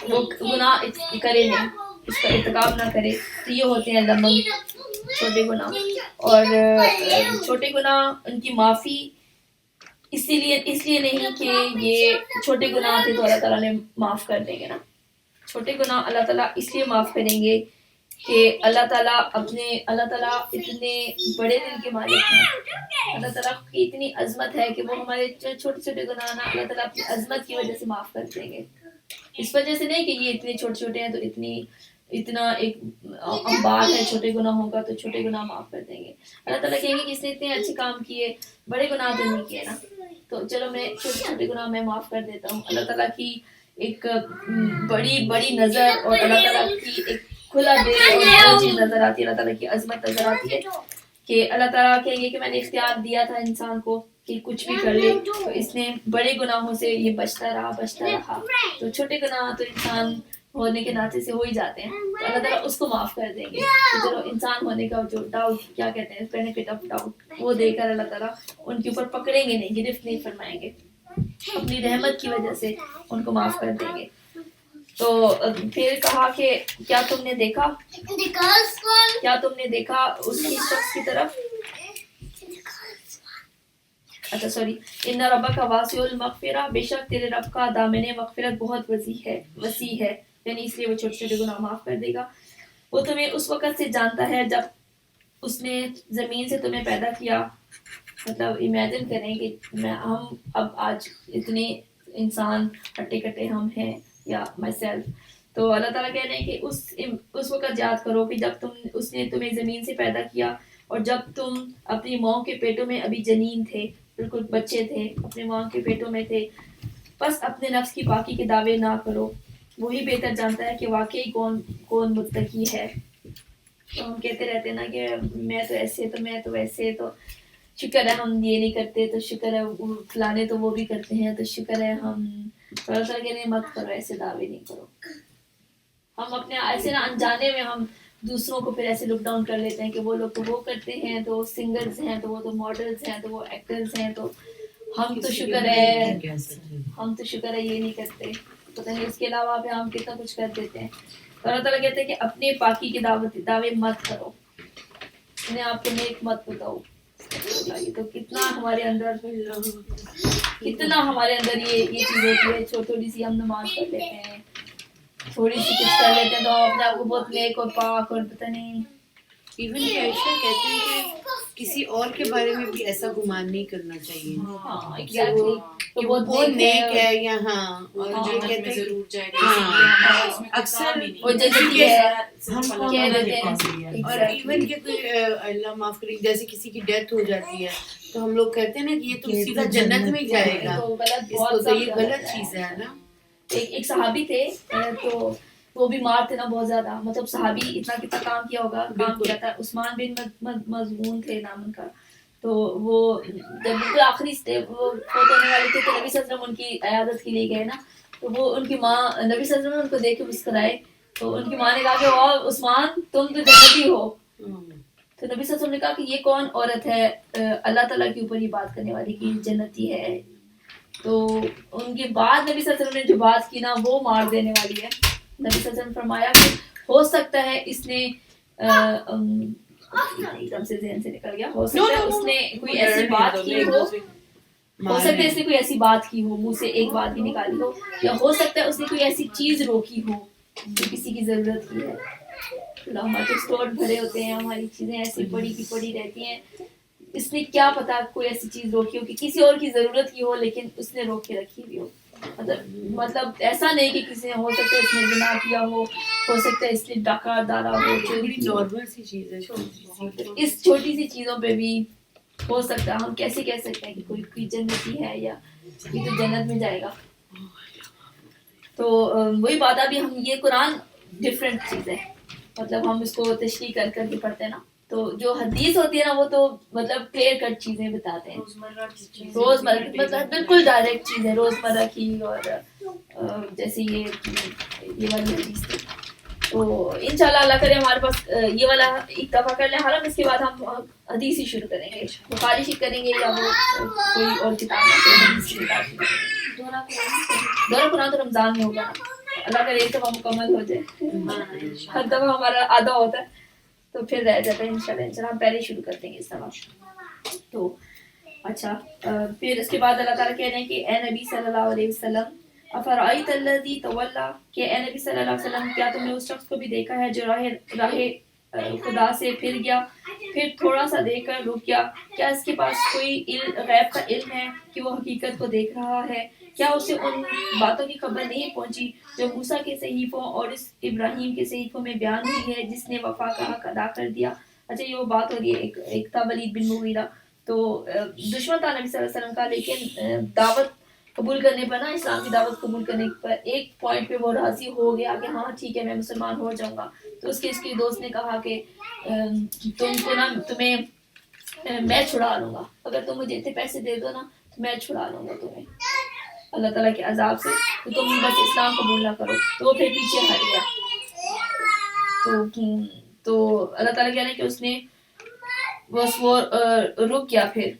وہ گناہ کرے نہیں، اس کا ارتکاب نہ کرے. تو یہ ہوتے ہیں لمم چھوٹے گناہ. اور چھوٹے گناہ ان کی معافی اس لیے نہیں کہ یہ چھوٹے گناہ تھے تو اللہ تعالیٰ نے معاف کر دیں گے نا. چھوٹے گناہ اللہ تعالیٰ اس لیے معاف کریں گے کہ اللہ تعالیٰ اتنے بڑے دل کے مالک ہیں، اللہ تعالیٰ کی اتنی عظمت ہے کہ وہ ہمارے چھوٹے چھوٹے گناہ نا اللہ تعالیٰ اپنی عظمت کی وجہ سے معاف کر دیں گے. اس وجہ سے نہیں کہ یہ اتنے چھوٹے چھوٹے ہیں تو اتنا ایک انبار ہے چھوٹے گناہوں کا تو چھوٹے گناہ معاف کر دیں گے. اللہ تعالیٰ کہیں گے کہ اس نے اتنے اچھے کام کیے، بڑے گناہ تو نہیں کیے نا، تو چلو میں چھوٹے چھوٹے گناہ میں معاف کر دیتا ہوں. اللہ تعالیٰ کی ایک بڑی نظر اور اللہ تعالیٰ کی ایک کھلا دل اور وہ چیز نظر آتی ہے، اللہ تعالیٰ کی عظمت نظر آتی ہے کہ اللہ تعالیٰ کہیں گے کہ میں نے اختیار دیا تھا انسان کو کہ کچھ بھی کر لے، تو اس نے بڑے گناہوں سے یہ بچتا رہا. تو چھوٹے گناہ تو انسان ہونے کے ناطے سے ہو ہی جاتے ہیں، تو اللہ تعالیٰ اس کو معاف کر دیں گے. تو چلو انسان ہونے کا جو ڈاؤٹ کیا کہتے ہیں بینیفٹ آف ڈاؤٹ وہ دے کر اللہ تعالیٰ ان کے اوپر پکڑیں گے نہیں، گرفت نہیں فرمائیں گے، اپنی رحمت کی وجہ سے ان کو معاف کر دیں گے. تو پھر کہا کہ کیا تم نے دیکھا اس کی شخص کی طرف، اچھا سوری، ان ربک واسع المغفرہ، بے شک تیرے رب کا دامن مغفرت بہت وسیع ہے، یعنی اس لیے وہ چھوٹے چھوٹے گناہ معاف کر دے گا. وہ تمہیں اس وقت سے جانتا ہے جب اس نے زمین سے تمہیں پیدا کیا. مطلب امیجن کریں کہ ہم اب آج اتنے انسان ہٹے کٹے ہم ہیں یا مائی سیلف، تو اللہ تعالیٰ کہہ رہے ہیں کہ اس وقت یاد کرو کہ جب اس نے تمہیں زمین سے پیدا کیا اور جب تم اپنی ماں کے پیٹوں میں ابھی جنین تھے، بالکل بچے تھے، اپنے ماں کے پیٹوں میں تھے. بس اپنے نفس کی پاکی کے دعوے نہ کرو، وہی بہتر جانتا ہے کہ واقعی کون متقی ہے. تو ہم کہتے رہتے ہیں نا کہ میں تو ایسے تو میں تو ویسے، تو شکر ہے ہم یہ نہیں کرتے، تو شکر ہے فلانے تو وہ بھی کرتے ہیں، تو شکر ہے ہم تھوڑا سا کہ نہیں مت کرو ایسے دعوے نہیں کرو. ہم اپنے ایسے نا انجانے میں ہم دوسروں کو پھر ایسے لک ڈاؤن کر لیتے ہیں کہ وہ لوگ تو وہ کرتے ہیں، تو سنگرز ہیں، تو وہ تو ماڈلز ہیں، تو وہ ایکٹرز ہیں، تو ہم تو شکر ہے یہ نہیں کرتے. پتہ نہیں اس کے علاوہ پہ ہم کتنا کچھ کر دیتے ہیں. تو اللہ تعالیٰ کہتے ہیں کہ اپنے پاکی کے دعوے مت کرو، اپنے آپ کو نیک مت بتاؤ. تو کتنا ہمارے اندر یہ چیز ہوتی ہے. چھوٹی سی ہم نماز پڑھ لیتے ہیں، تھوڑی سی کچھ کر لیتے ہیں تو ہم اپنے آپ کو بہت نیک اور پاک اور پتہ نہیں.
ایون کہ عائشہ کہتے ہیں کہ کسی اور کے بارے میں بھی ایسا گمان نہیں کرنا چاہیے کہ وہ بہت نیک ہے یا ہاں، اور جو کہتے ہیں
ضرور جائے گا
اکثر
وہ جنتی ہے
ہم
کہہ دیتے ہیں.
اور ایون کہ کوئی اللہ معاف کرے جیسے کسی کی ڈیتھ ہو جاتی ہے تو ہم لوگ کہتے ہیں نا کہ یہ تو سیدھا جنت میں جائے گا، تو یہ غلط چیز ہے نا.
ایک صحابی تھے تو وہ بیمار تھے نا بہت زیادہ، مطلب صحابی اتنا کتنا کام کیا ہوگا، کام کیا تھا. عثمان بن مظعون تھے نام ان کا. تو وہ جب بالکل آخری وہ فوت ہونے والے تھے تو نبی صلی اللہ علیہ وسلم ان کی عیادت کے لیے گئے نا، تو وہ ان کی ماں نبی صلی اللہ علیہ وسلم ان کو دیکھ کے مسکرائے. تو ان کی ماں نے کہا کہ واہ عثمان تم تو جنتی ہو. تو نبی صلی اللہ علیہ وسلم نے کہا کہ یہ کون عورت ہے اللہ تعالیٰ کے اوپر یہ بات کرنے والی کہ جنتی ہے. تو ان کے بعد نبی صلی اللہ علیہ وسلم نے جو بات کی نا وہ مار دینے والی ہے. نبی صلی اللہ علیہ وسلم فرمایا کہ ہو سکتا ہے اس نے ایک دم سے ذہن سے نکل گیا, ہو سکتا ہے اس نے کوئی ایسی بات کی ہو, ہو سکتا ہے اس نے کوئی ایسی بات کی ہو, منہ سے ایک بات بھی نکالی ہو, یا ہو سکتا ہے اس نے کوئی ایسی چیز روکی ہو جو کسی کی ضرورت کی ہے. ہمارے اسٹور بھرے ہوتے ہیں, ہماری چیزیں ایسی پڑی کی پڑی رہتی ہیں, اس نے کیا پتا کوئی ایسی چیز روکی ہو کہ کسی اور کی ضرورت کی ہو لیکن اس نے روک کے رکھی ہوئی ہو. مطلب ایسا نہیں کہ کسی نے, ہو سکتا ہے اس نے گناہ کیا ہو سکتا ہے اس نے ڈاکہ ڈالا ہو, چوری کی ہو.
نارمل سی چیز ہے,
اس چھوٹی سی چیزوں پہ بھی ہو سکتا ہے. ہم کیسے کہہ سکتے ہیں کہ کوئی جنتی ہے یا یہ تو جنت میں جائے گا. تو وہی بات, ابھی ہم یہ قرآن ڈفرینٹ چیز ہے, مطلب ہم اس کو تشریح کر کے پڑھتے ہیں نا, تو جو حدیث ہوتی ہے نا وہ تو مطلب کلیئر کٹ چیزیں بتاتے ہیں, روزمرہ کی, مطلب بالکل ڈائریکٹ چیزیں روزمرہ کی. اور جیسے یہ والی حدیث تھی, تو انشاءاللہ اللہ کرے ہمارے پاس یہ والا ایک دفعہ کر لیں حرم, اس کے بعد ہم حدیث ہی شروع کریں گے, بخاری شریف کریں گے یا وہ کوئی اور کتاب. دورہ قرآن تو رمضان میں ہوگا, اللہ کرے ایک دفعہ مکمل ہو جائے. ہر دفعہ ہمارا آدھا ہوتا ہے تو پھر رہ جاتا ہے. انشاءاللہ ہم پہلے شروع کرتے ہیں اس دفعہ. تو اچھا, پھر اس کے بعد اللہ تعالیٰ کہہ رہے ہیں کہ اے نبی صلی اللہ علیہ وسلم افرأیت الذی تولی, کہ اے نبی صلی اللہ علیہ وسلم کیا تم نے اس شخص کو بھی دیکھا ہے جو راہ خدا سے پھر گیا, پھر تھوڑا سا دیکھ کر رک گیا. کیا اس کے پاس کوئی غیب کا علم ہے کہ وہ حقیقت کو دیکھ رہا ہے؟ کیا اسے ان باتوں کی خبر نہیں پہنچی جو موسیٰ کے صحیفوں اور اس ابراہیم کے صحیفوں میں بیان ہوئی ہے جس نے وفا کا حق ادا کر دیا. اچھا, یہ وہ بات ہو رہی ہے, ایک تھا ولید بن مغیرہ, تو دشمن تھا نبی صلی اللہ علیہ وسلم کا, لیکن دعوت قبول کرنے پر نا, اسلام کی دعوت قبول کرنے پر ایک پوائنٹ پہ وہ راضی ہو گیا کہ ہاں ٹھیک ہے میں مسلمان ہو جاؤں گا. تو اس کے دوست نے کہا کہ تم کو نا, تمہیں میں چھڑا لوں گا, اگر تم مجھے اتنے پیسے دے دو نا تو میں چھڑا لوں گا تمہیں اللہ تعالیٰ کے عذاب سے, تو تم بس اسلام قبول نہ کرو. تو وہ پھر پیچھے ہٹ گیا. تو اللہ تعالیٰ کہہ رہے ہیں کہ اس نے بس وہ رک گیا پھر,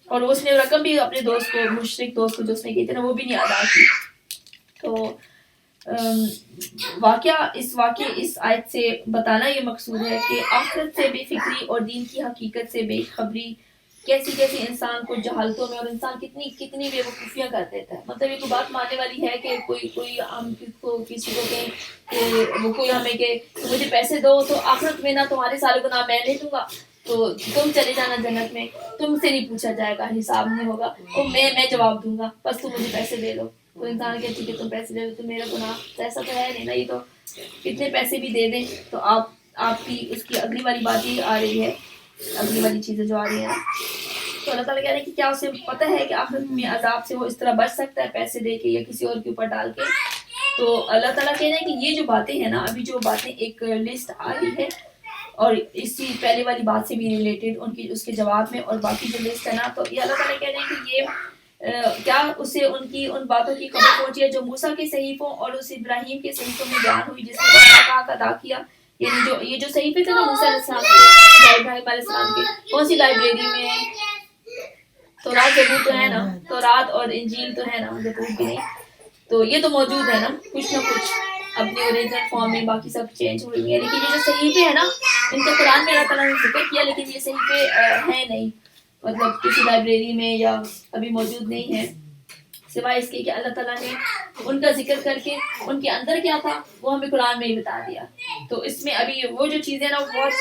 اور اس نے رقم بھی اپنے دوست کو, مشرک دوست کو جو اس نے کی تھی نا, وہ بھی نہیں ادا کی. تو اس آیت سے بتانا یہ مقصود ہے کہ آخرت سے بے فکری اور دین کی حقیقت سے بے خبری کیسی انسان کو جہالتوں میں, اور انسان کتنی بے وقوفیاں کر دیتا ہے. مطلب یہ کوئی بات ماننے والی ہے کہ کوئی ہم کسی کو کہیں کہ وہ کوئی ہمیں کہ مجھے پیسے دو تو آخرت میں نا تمہارے سارے گناہ میں لے لوں گا, تو تم چلے جانا جنت میں, تم سے نہیں پوچھا جائے گا, حساب نہیں ہوگا, اور میں جواب دوں گا, بس تم مجھے پیسے دے دو. تو انسان کہتی کہ تم پیسے دے دو تو میرا گناہ تو ایسا تو ہے نہیں نا, یہ تو کتنے پیسے بھی دے دیں تو آپ کی اس کی اگلی والی بات ہی آ رہی ہے, اگلی والی چیزیں جو آ رہی ہیں. تو اللہ تعالیٰ کہہ رہے ہیں کہ کیا اسے پتہ ہے کہ آخرت میں عذاب سے وہ اس طرح بچ سکتا ہے پیسے دے کے یا کسی اور کے اوپر ڈال کے. تو اللہ تعالیٰ کہہ رہے ہیں کہ یہ جو باتیں ہیں نا, ابھی جو باتیں ایک لسٹ آ رہی ہے, اور اسی پہلے والی بات سے بھی ریلیٹڈ اس کے جواب میں, اور باقی جو لسٹ ہے نا, تو یہ اللہ تعالیٰ کہہ رہے ہیں کہ یہ کیا اسے ان باتوں کی خبر پہنچی ہے جو موسیٰ کے صحیفوں اور اس ابراہیم کے صحیفوں میں بیان ہوئی جس نے وفا کا حق ادا کیا. یعنی جو صحیفے تھے نا موسیٰ علیہ السلام کے یا ابراہیم علیہ السلام کے, کون سی لائبریری میں, تورات زبور تو ہے نا, تورات اور انجیل تو ہے نا, زبور بھی نہیں, تو یہ تو موجود ہے نا کچھ نہ کچھ اپنے اوریجنل فارم میں, باقی سب چینج ہوئی ہیں. لیکن یہ جو صحیفے ہیں نا, ان کو قرآن میں اللہ تعالیٰ نے ذکر کیا, لیکن یہ صحیفے ہیں نہیں, مطلب کسی لائبریری میں یا ابھی موجود نہیں ہیں, سوائے اس کے کہ اللہ تعالیٰ نے ان کا ذکر کر کے ان کے اندر کیا تھا وہ ہمیں قرآن میں ہی بتا دیا. تو اس میں ابھی وہ جو چیزیں نا بہت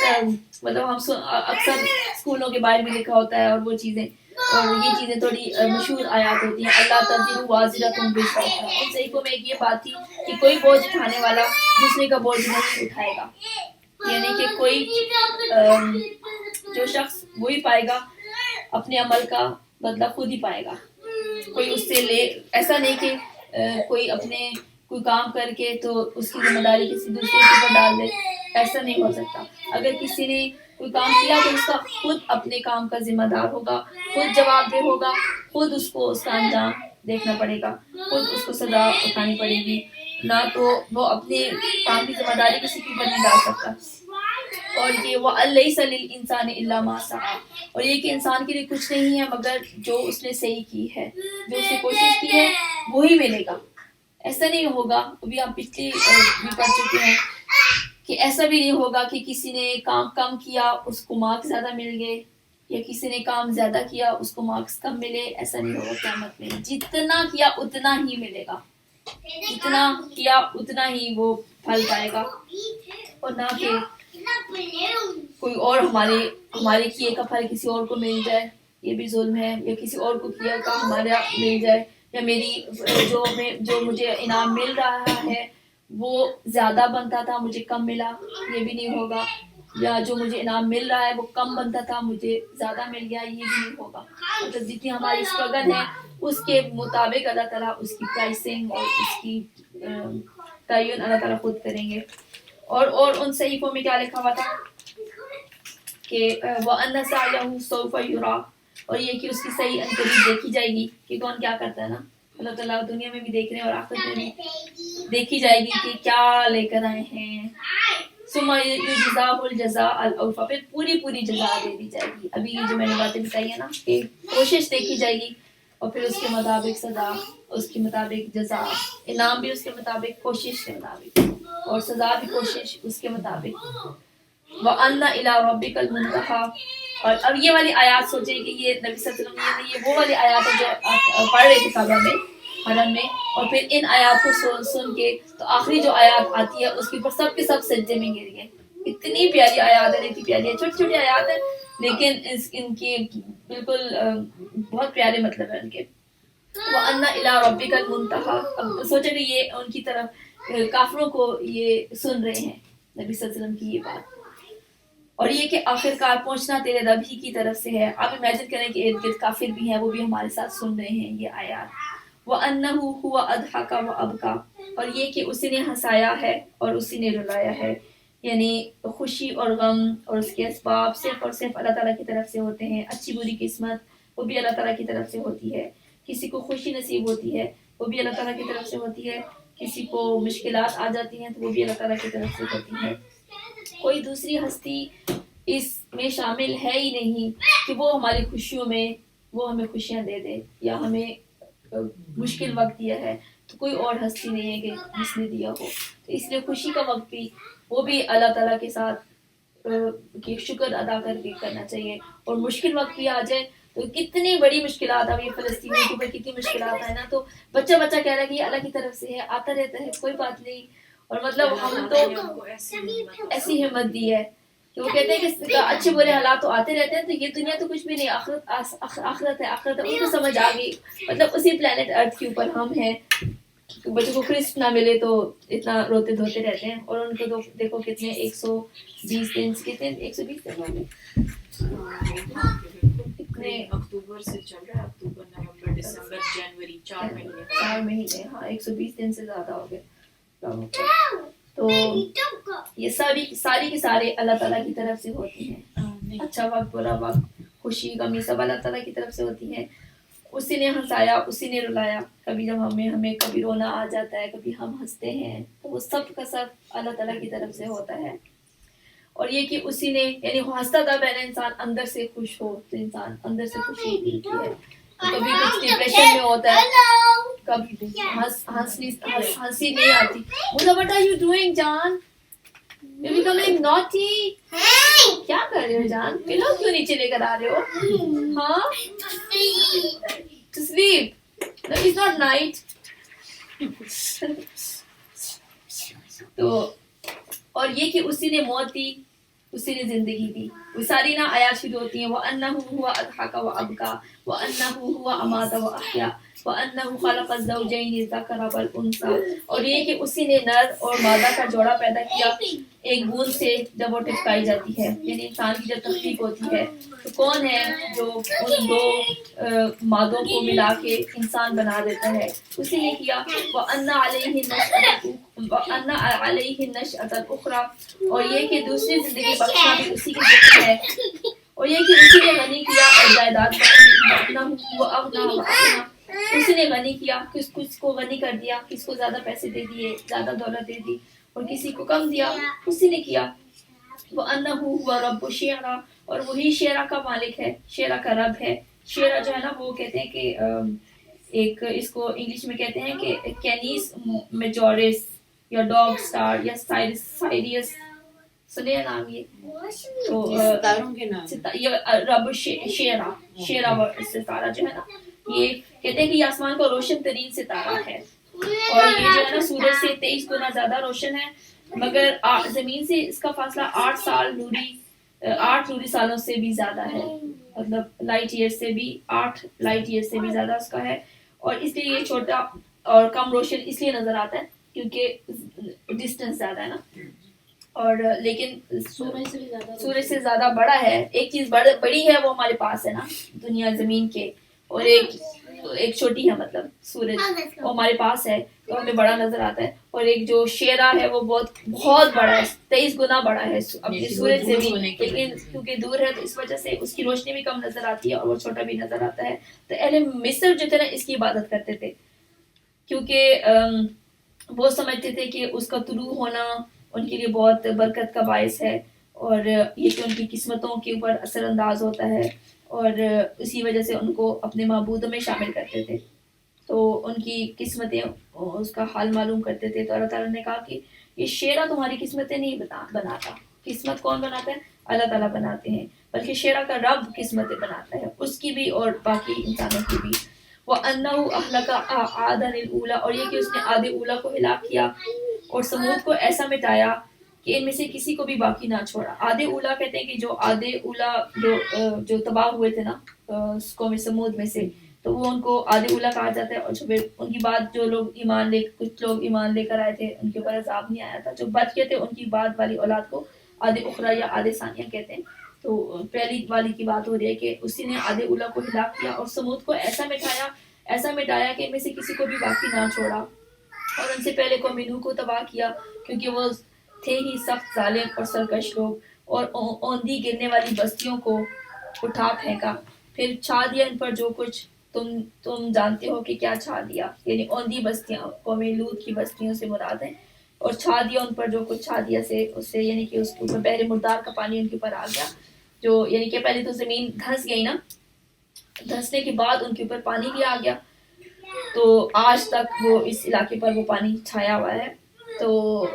مطلب ہم اکثر اسکولوں کے باہر بھی لکھا ہوتا ہے, اور وہ چیزیں, اور یہ چیزیں تھوڑی مشہور آیات ہوتی ہیں, اللہ تزر وازرۃ وزر اخری. ان صحیفوں میں ایک یہ بات تھی کہ کوئی بوجھ اٹھانے والا دوسرے کا بوجھ نہیں اٹھائے گا, یعنی کہ کوئی جو شخص وہی پائے گا اپنے عمل کا بدلہ خود ہی پائے گا, کوئی اس سے لے, ایسا نہیں کہ کوئی کام کر کے تو اس کی ذمہ داری کسی دوسرے کے اوپر ڈال دے, ایسا نہیں ہو سکتا. اگر کسی نے کوئی کام کیا تو اس کا خود اپنے کام کا ذمہ دار ہوگا, خود جواب دہ ہوگا, خود اس کو اس کا انجام دیکھنا پڑے گا, خود اس کو سزا اٹھانی پڑے گی, نہ تو وہ اپنے کام کی ذمہ داری کسی کے اوپر نہیں ڈال سکتا. اور یہ وَأَلَّيْسَ لِلْإِنسَانِ إِلَّا مَا سَعَى، اور یہ کہ انسان کے لیے کچھ نہیں ہے مگر جو اس نے صحیح کی ہے، جو اس نے کوشش کی ہے وہی ملے گا. ایسا نہیں ہوگا، ابھی ہم پچھلی بھی پڑھ چکے ہیں کہ ایسا بھی نہیں ہوگا کہ کسی نے کام کم کیا اس کو مارکس زیادہ مل گئے، یا کسی نے کام زیادہ کیا اس کو مارکس کم ملے. ایسا نہیں ہوگا قیامت میں. جتنا کیا اتنا ہی ملے گا، جتنا کیا اتنا ہی وہ پھل پائے گا، اور نہ کہ کوئی اور ہمارے کیے کا پھل کسی اور کو مل جائے. یہ بھی ظلم ہے. یا کسی اور کو کیا کا ہمارا مل جائے، یا میری جو مجھے انعام مل رہا ہے وہ زیادہ بنتا تھا مجھے کم ملا، یہ بھی نہیں ہوگا. یا جو مجھے انعام مل رہا ہے وہ کم بنتا تھا مجھے زیادہ مل گیا، یہ بھی نہیں ہوگا. مطلب جتنی ہماری اسٹرگل ہے اس کے مطابق اللہ تعالیٰ اس کی پرائسنگ اور اس کی تعین اللہ تعالیٰ خود کریں گے. اور ان صحیفوں میں کیا لکھا ہوا تھا کہ وَأَنَّ سَعْيَهُ سَوْفَ يُرَىٰ، اور یہ کہ اس کی صحیح عنقریب دیکھی جائے گی کہ کون کیا کرتا ہے نا. اللہ تعالیٰ دنیا میں بھی دیکھ رہے ہیں اور آخرت میں بھی دیکھی جائے گی کہ کیا لے کر آئے ہیں. ثُمَّ يُجْزَاهُ الْجَزَاءَ الْأَوْفَىٰ، پھر پوری جزا دے دی جائے گی. ابھی یہ جو میں نے باتیں بتائی ہیں نا کہ کوشش دیکھی جائے گی اور پھر اس کے مطابق سزا، اس کے مطابق جزا، انعام بھی اس کے مطابق، کوشش کے مطابق، اور سزا بھی کوشش اس کے مطابق. وَأَنَّ إِلَىٰ رَبِّكَ الْمُنتَهَىٰ. اور اب یہ والی آیات سوچیں کہ یہ نبی صلی اللہ علیہ وسلم یہ وہ والی آیات ہے جو پڑھ رہے تھے کعبہ میں، حرم میں، اور پھر ان آیات کو سن کے تو آخری جو آیات آتی ہے اس کے اوپر سب کے سب سجدے میں گر گئے. اتنی پیاری آیات ہے، اتنی پیاری ہے، چھوٹی چھوٹی آیات ہیں لیکن ان کے بالکل بہت پیارے مطلب ہے ان کے. وَأَنَّ إِلَىٰ رَبِّكَ الْمُنتَهَىٰ. اب سوچیں کہ یہ ان کی طرف کافروں کو یہ سن رہے ہیں نبی صلی اللہ علیہ وسلم کی یہ بات، اور یہ کہ آخر کار پہنچنا تیرے رب ہی کی طرف سے ہے. آپ امیجن کریں کہ ارد گرد کافر بھی ہیں، وہ بھی ہمارے ساتھ سن رہے ہیں یہ آیات. وَأَنَّهُ هُوَ أَضْحَكَ وَأَبْكَىٰ. اور یہ کہ اسی نے ہنسایا ہے اور اسی نے رلایا ہے، یعنی خوشی اور غم اور اس کے اسباب صرف اور صرف اللہ تعالیٰ کی طرف سے ہوتے ہیں. اچھی بری قسمت وہ بھی اللہ تعالیٰ کی طرف سے ہوتی ہے. کسی کو خوشی نصیب ہوتی ہے وہ بھی اللہ تعالیٰ کی طرف سے ہوتی ہے. کسی کو مشکلات آ جاتی ہیں تو وہ بھی اللہ تعالیٰ کی طرف سے ہوتی ہے. کوئی دوسری ہستی اس میں شامل ہے ہی نہیں کہ وہ ہماری خوشیوں میں وہ ہمیں خوشیاں دے دے، یا ہمیں مشکل وقت دیا ہے تو کوئی اور ہستی نہیں ہے کہ جس نے دیا ہو. تو اس لیے خوشی کا وقت بھی وہ بھی اللہ تعالیٰ کے ساتھ کہ شکر ادا کر کے کرنا چاہیے. اور مشکل وقت بھی آ جائے تو کتنی بڑی مشکلات اب یہ فلسطینیوں کے اوپر کتنی مشکلات ہیں نا، تو بچہ کہہ رہا ہے کہ یہ اللہ کی طرف سے ہے، آتا رہتا ہے، کوئی بات نہیں. اور مطلب ہم تو ایسی ہمت دی ہے کہ وہ کہتے ہیں کہ اچھے برے حالات تو آتے رہتے ہیں، تو یہ دنیا تو کچھ بھی نہیں، آخرت ہے. ان کو سمجھ آ گئی، مطلب اسی پلانٹ ارتھ کے اوپر ہم ہیں. بچوں کو کرسپ نہ ملے تو اتنا روتے دھوتے رہتے ہیں، اور ان کو دیکھو کتنے 120 دن کتنے 120 دن ہو گئے اتنے
اکتوبر سے چل رہا ہے، اکتوبر نومبر دسمبر جنوری 4
مہینے. ہاں 120 دن سے زیادہ ہو گئے. تو یہ ساری کی سارے اللہ تعالیٰ کی طرف سے ہوتی ہیں. اچھا وقت برا وقت خوشی غمی سب اللہ تعالیٰ کی طرف سے ہوتی ہے. اسی نے ہنسایا اسی نے رلایا. کبھی جب ہمیں کبھی رونا آ جاتا ہے، کبھی ہم ہنستے ہیں، تو وہ سب کا سب اللہ تعالیٰ کی طرف سے ہوتا ہے. اور یہ کہ اسی نے یعنی ہنستا تھا پہلے انسان اندر سے خوش ہو تو انسان اندر سے خوشی ملتی ہے. کبھی کچھ ڈپریشن میں ہوتا ہے، کبھی ہنسی نہیں آتی. What are you doing, John? You're becoming naughty. کیا کر رہے ہو جان؟ پلو کیوں نیچے لے کر آ رہے ہو؟ ہاں to sleep. No, it's not night. تو اور یہ کہ اسی نے موت دی اسی نے زندگی دی. وہ ساری نا آیات شروع ہوتی ہیں وَأَنَّهُ هُوَ أَضْحَكَ وَأَبْكَىٰ وَأَنَّهُ هُوَ أَمَاتَ وَأَحْيَا وَأَنَّهُ خَلَقَ الزَّوْجَيْنِ الذَّكَرَ وَالْأُنثَىٰ. اور یہ کہ اسی نے نر اور مادہ کا جوڑا پیدا کیا ایک بوند سے جب وہ ٹپکائی جاتی ہے، یعنی انسان کی جب تخلیق ہوتی ہے تو کون ہے جو ان دو مادوں کو ملا کے انسان بنا دیتا ہے؟ اسی نے کیا. وَأَنَّ عَلَيْهِ النَّشْأَةَ الْأُخْرَىٰ. اور یہ کہ دوسری زندگی بخشنا بھی اسی کے ذمہ ہے. اور یہ کہ اسی نے غنی کیا اور جائیداد اسی نے غنی کیا، کس کو غنی کر دیا، کس کو زیادہ پیسے دے دیے، زیادہ دولت دے دی، اور کسی کو کم دیا، اسی نے کیا. وَأَنَّهُ هُوَ رَبُّ شِعْرَا, اور وہی شعرا کا مالک ہے, شعرا کا رب ہے. شعرا جو ہے نا وہ کہتے ہیں کہ ایک اس کو انگلش میں کہتے ہیں کہ کینیس میجورس یا ڈاگ سٹار یا سائریس, سنے نام یہ, تو
ستاروں کے نام
یہ رب شعرا, شعرا ستارہ جو ہے نا, یہ کہتے ہیں کہ یہ آسمان کا روشن ترین ستارہ ہے, اور یہ جو ہے نا سورج سے 23 گنا زیادہ روشن ہے, مگر زمین سے اس کا فاصلہ 8 نوری سالوں سے بھی زیادہ ہے, مطلب لائٹ ایئر سے بھی 8 لائٹ ایئر سے بھی زیادہ اس کا ہے, اور اس لیے یہ چھوٹا اور کم روشن اس لیے نظر آتا ہے کیونکہ ڈسٹینس زیادہ ہے نا, اور لیکن سورج سے زیادہ بڑا ہے. ایک چیز بڑی ہے وہ ہمارے پاس ہے نا دنیا زمین کے, اور ایک چھوٹی ہے, مطلب سورج وہ ہمارے پاس ہے تو ہمیں بڑا نظر آتا ہے, اور ایک جو شعرا ہے وہ بہت بڑا ہے, 23 گنا بڑا ہے اپنے سورج سے بھی, لیکن کیونکہ دور ہے تو اس وجہ سے اس کی روشنی بھی کم نظر آتی ہے اور وہ چھوٹا بھی نظر آتا ہے. تو اہل مصر جو تھے نا اس کی عبادت کرتے تھے, کیونکہ وہ سمجھتے تھے کہ اس کا طلوع ہونا ان کے لیے بہت برکت کا باعث ہے, اور یہ کہ ان کی قسمتوں کے اوپر اثر انداز ہوتا ہے, اور اسی وجہ سے ان کو اپنے معبودوں میں شامل کرتے تھے, تو ان کی قسمتیں اس کا حال معلوم کرتے تھے. تو اللہ تعالیٰ نے کہا کہ یہ شعرا تمہاری قسمتیں نہیں بناتا, قسمت کون بناتا ہے؟ اللہ تعالیٰ بناتے ہیں, بلکہ شعرا کا رب قسمتیں بناتا ہے, اس کی بھی اور باقی انسانوں کی بھی. وَأَنَّهُ أَهْلَكَ عَادًا الْأُولَىٰ, اور یہ کہ اس نے عاد اولا کو ہلاک کیا اور سمود کو ایسا مٹایا کہ ان میں سے کسی کو بھی باقی نہ چھوڑا. عاد اولا کہتے ہیں کہ جو عاد اولا جو تباہ ہوئے تھے نا قوم سمود میں سے, تو وہ ان کو عاد اولا کہا جاتا ہے, اور جو پھر ان کی بعد جو لوگ کچھ لوگ ایمان لے کر آئے تھے ان کے اوپر عذاب نہیں آیا تھا, جو بچ گئے تھے ان کی بعد والی اولاد کو عاد اخری یا عاد ثانیہ کہتے ہیں. تو پہلی والی کی بات ہو رہی ہے کہ اسی نے عاد اولا کو ہلاک کیا اور سمود کو ایسا مٹایا کہ ان میں سے کسی کو بھی باقی نہ چھوڑا, اور ان سے پہلے قوم نوح کو تباہ کیا کیونکہ وہ تھے ہی سخت ظالم اور سرکش لوگ, اور اوندھی گرنے والی بستیوں کو اٹھا پھینکا, پھر چھا دیا ان پر جو کچھ تم جانتے ہو کہ کیا چھا دیا, یعنی اوندھی بستیاں قوم لوط کی بستیوں سے مراد ہیں, اور چھا دیا ان پر جو کچھ چھا دیا سے اس سے یعنی کہ اس کے اوپر بحر مردار کا پانی ان کے اوپر آ گیا, جو یعنی کہ پہلے تو زمین دھنس گئی نا, دھنسنے کے بعد ان کے اوپر پانی بھی آ گیا, تو آج تک وہ اس علاقے پر وہ پانی چھایا ہوا ہے. تو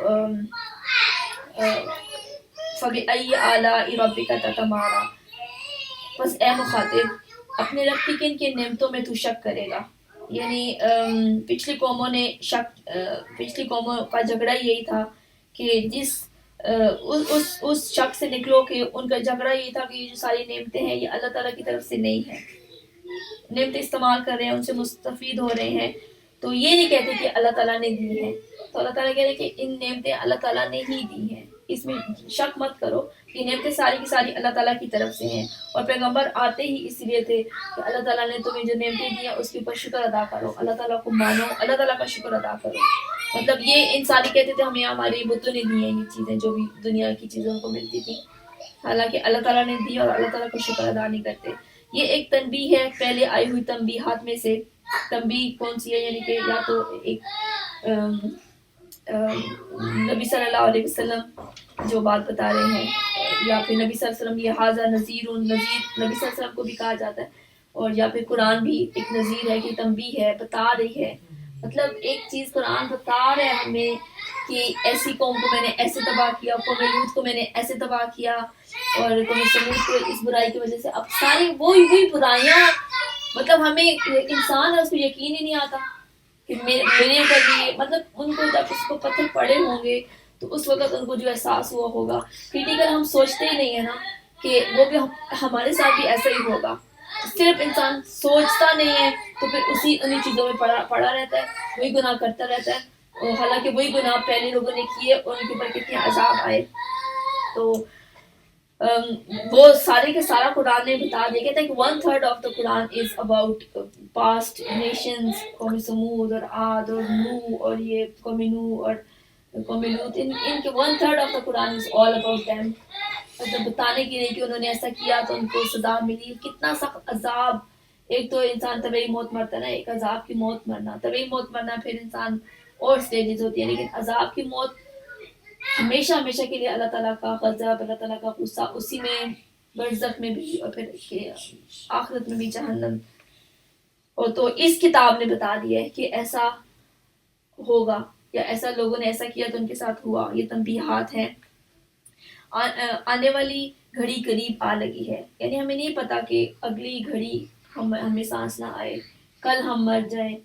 فَبِأَيِّ آلَاءِ رَبِّكَ تَتَمَارَىٰ, بس اے مخاطب اپنے رب کی کن کن نعمتوں میں تو شک کرے گا, یعنی پچھلی قوموں کا جھگڑا یہی تھا کہ اس شک سے نکلو کہ ان کا جھگڑا یہی تھا کہ یہ جو ساری نعمتیں ہیں یہ اللہ تعالیٰ کی طرف سے نہیں ہیں, نعمتیں استعمال کر رہے ہیں, ان سے مستفید ہو رہے ہیں, تو یہ نہیں کہتے کہ اللہ تعالیٰ نے دی ہیں, تو اللہ تعالیٰ کہہ رہے ہیں کہ ان نعمتیں اللہ تعالیٰ نے ہی دی ہیں, اس میں شک مت کرو, یہ نعمتیں ساری کی ساری اللہ تعالیٰ کی طرف سے ہیں, اور پیغمبر آتے ہی اس لیے تھے کہ اللہ تعالیٰ نے تمہیں جو نعمتیں دی ہیں اس کے اوپر شکر ادا کرو, اللہ تعالیٰ کو مانو, اللہ تعالیٰ کا شکر ادا کرو. مطلب یہ انسانی کہتے تھے ہمیں ہماری بتوں نے دی ہیں یہ چیزیں جو بھی دنیا کی چیزوں کو ملتی تھی, حالانکہ اللہ تعالیٰ نے دی اور اللہ تعالیٰ کا شکر ادا نہیں کرتے. یہ ایک تنبیہ ہے پہلے آئی ہوئی تنبیہات میں سے. تنبیہ کون سی ہے؟ یعنی کہ یا تو ایک نبی صلی اللہ علیہ وسلم جو بات بتا رہے ہیں, یا پھر نبی صلی اللہ علیہ وسلم یہ حاضر نذیر نبی صلی اللہ علیہ وسلم کو بھی کہا جاتا ہے, اور یا پھر قرآن بھی ایک نذیر ہے کہ تنبیہ ہے, بتا رہی ہے, مطلب ایک چیز قرآن بتا رہا ہے ہمیں کہ ایسی قوم کو میں نے ایسے تباہ کیا, قوم لوط کو میں نے ایسے تباہ کیا, اور قوم سمود کو اس برائی کی وجہ سے. اب ساری وہی برائیاں, مطلب ہمیں انسان ہے اس کو یقین ہی نہیں آتا کہ میرے اوپر بھی, مطلب ان کو جب اس کو پتھر پڑے ہوں گے تو اس وقت ان کو جو احساس ہوا ہوگا. کریٹیکل ہم سوچتے ہی نہیں ہے نا کہ وہ بھی ہمارے ساتھ بھی ایسا ہی ہوگا, صرف انسان سوچتا نہیں ہے تو پھر انہی چیزوں میں پڑا رہتا ہے, وہی گناہ کرتا رہتا ہے, اور حالانکہ وہی گناہ پہلے لوگوں نے کیے اور ان کے اوپر کتنے عذاب آئے. تو وہ سارے کے سارا قرآن نے بتا دیا. کہتا ہے کہ 1/3 of the Quran is about past nations, قوم سمود اور عاد اور نوح اور یہ قوم نوح اور قوم لوط, ان کے 1/3 of the Quran is all about them, مطلب بتانے کے لیے کہ انہوں نے ایسا کیا تو ان کو سزا ملی, کتنا سخت عذاب. ایک تو انسان طبعی موت مرتا نا, ایک عذاب کی موت مرنا. طبعی موت مرنا پھر انسان اور سٹیجز ہوتی ہیں, لیکن عذاب کی موت ہمیشہ ہمیشہ کے لیے اللہ تعالیٰ کا غضب, اللہ تعالیٰ کا غصہ, اسی میں برزخ میں بھی اور پھر آخرت میں بھی جہنم. اور تو اس کتاب نے بتا دیا ہے کہ ایسا ہوگا یا ایسا لوگوں نے ایسا کیا تو ان کے ساتھ ہوا. یہ تنبیہات ہیں. آنے والی گھڑی قریب آ لگی ہے, یعنی ہمیں نہیں پتا کہ اگلی گھڑی ہمیں سانس نہ آئے, کل ہم مر جائیں,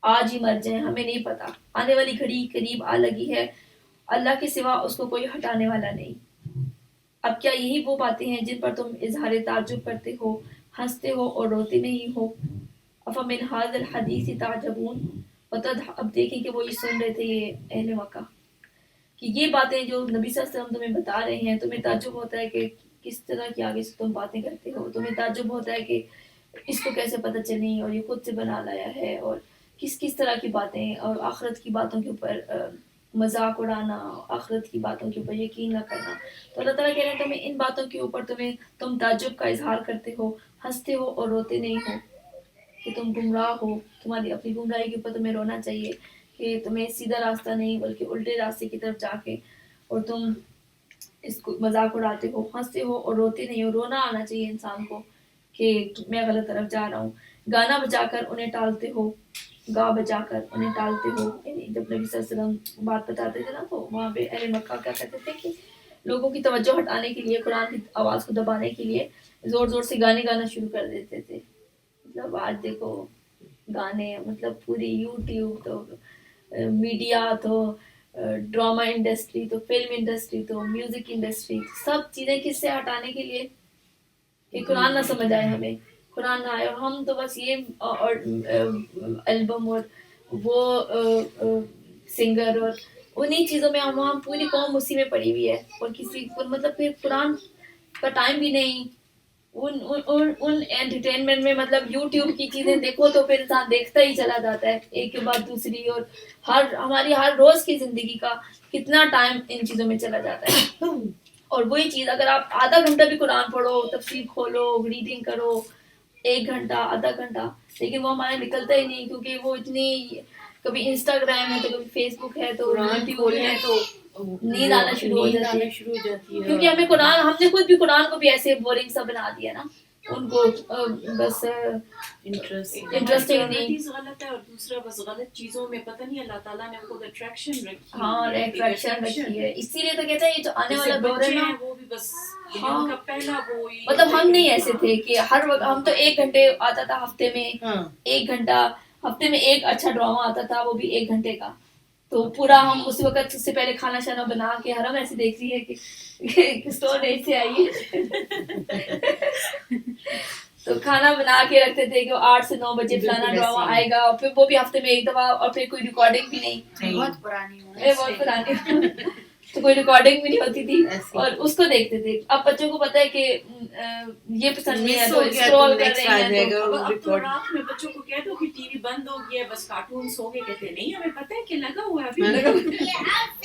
آج ہی مر جائیں, ہمیں نہیں پتا. آنے والی گھڑی قریب آ لگی ہے, اللہ کے سوا اس کو کوئی ہٹانے والا نہیں. اب کیا یہی وہ باتیں ہیں جن پر تم اظہار تعجب کرتے ہو, ہنستے ہو اور روتے نہیں ہو؟ افمن ھذا الحدیث تعجبون. اب دیکھیں کہ وہ یہ سن رہے تھے یہ اہل مکہ کہ یہ باتیں جو نبی صلی اللہ علیہ وسلم تمہیں بتا رہے ہیں, تمہیں تعجب ہوتا ہے کہ کس طرح کی آگے سے تم باتیں کرتے ہو, تمہیں تعجب ہوتا ہے کہ اس کو کیسے پتہ چلی اور یہ خود سے بنا لایا ہے, اور کس طرح کی باتیں, اور آخرت کی باتوں کے اوپر مذاق اڑانا, آخرت کی باتوں کے اوپر یقین نہ کرنا. تو اللہ تعالیٰ کہہ رہے ہیں تمہیں ان باتوں کے اوپر تم تعجب کا اظہار کرتے ہو, ہنستے ہو اور روتے نہیں ہو کہ تم گمراہ ہو. تمہاری اپنی گمراہی کے اوپر تمہیں رونا چاہیے کہ تمہیں سیدھا راستہ نہیں بلکہ الٹے راستے کی طرف جا کے اور تم اس کو مذاق اڑاتے ہو, ہنستے ہو اور روتے نہیں ہو. رونا آنا چاہیے انسان کو کہ میں غلط طرف جا رہا ہوں. گانا بجا کر انہیں ٹالتے ہو, گا بجا کر انہیں ٹالتے ہو. یعنی جب نبی صلی اللہ علیہ وسلم بات بتاتے تھے نا تو وہاں پہ اہل مکہ کیا کہتے تھے کہ لوگوں کی توجہ ہٹانے کے لیے, قرآن کی آواز کو دبانے کے لیے زور زور سے گانے گانا شروع کر دیتے تھے. مطلب آج دیکھو گانے, مطلب پوری یوٹیوب تو میڈیا تو ڈرامہ انڈسٹری تو فلم انڈسٹری تو میوزک انڈسٹری, سب چیزیں کس سے ہٹانے کے لیے کہ قرآن نہ سمجھ آئے, ہمیں قرآن نہ آئے, اور ہم تو بس یہ البم اور وہ سنگر اور انہی چیزوں میں ہم پوری قوم اسی میں پڑی ہوئی ہے, اور کسی مطلب پھر قرآن کا ٹائم بھی نہیں. ان انٹرٹینمنٹ میں مطلب یوٹیوب کی چیزیں دیکھو تو پھر انسان دیکھتا ہی چلا جاتا ہے ایک کے بعد دوسری, اور ہماری ہر روز کی زندگی کا کتنا ٹائم ان چیزوں میں چلا جاتا ہے. اور وہی چیز اگر آپ آدھا گھنٹہ بھی قرآن پڑھو, تفسیر کھولو, ریڈنگ کرو, 1 گھنٹہ آدھا گھنٹہ, لیکن وہ ہمارے نکلتا ہی نہیں کیونکہ وہ اتنی, کبھی انسٹاگرام ہے تو کبھی فیس بک ہے تو یوٹیوب ہے تو نیند آنا شروع ہو جاتی ہے. کیونکہ ہمیں قرآن, ہم نے خود بھی قرآن کو بھی ایسے بورنگ سا بنا دیا نا, ان کو بس انٹرسٹنگ نہیں.
غلط ہے, اور دوسرا بس غلط چیزوں میں پتہ نہیں اللہ تعالیٰ نے خود اٹریکشن رکھی.
ہاں اٹریکشن رکھی ہے, اسی لیے تو کہتے ہیں یہ جو آنے والا دور ہے نا
وہ بھی بس ان کا پہلا وہ,
مطلب ہم نہیں ایسے تھے کہ ہر وقت, ہم تو 1 گھنٹے آتا تھا ہفتے میں, 1 گھنٹہ ہفتے میں ایک اچھا ڈرامہ آتا تھا, وہ بھی 1 گھنٹے کا, تو پورا ہم اس وقت سے پہلے کھانا شانا بنا کے حرم ایسے دیکھ رہی ہے کہ اسٹور ایج سے آئی ہے تو کھانا بنا کے رکھتے تھے کہ 8 سے 9 بجے فلانا ڈرامہ آئے گا, اور پھر وہ بھی ہفتے میں 1 دفعہ, اور پھر کوئی ریکارڈنگ بھی نہیں,
بہت پرانی
بہت پرانی تو کوئی ریکارڈنگ بھی نہیں ہوتی تھی, اور اس کو دیکھتے تھے. اب بچوں کو پتا ہے کہ یہ پسند نہیں ہے تو اسکرول کر رہے ہیں.
اب تو رات میں بچوں کو کہہ دو کہ ٹی وی بند ہو گیا, بس کارٹونس ہو گئے, کہتے نہیں ہمیں پتہ ہے کہ لگا ہوا ہے ابھی.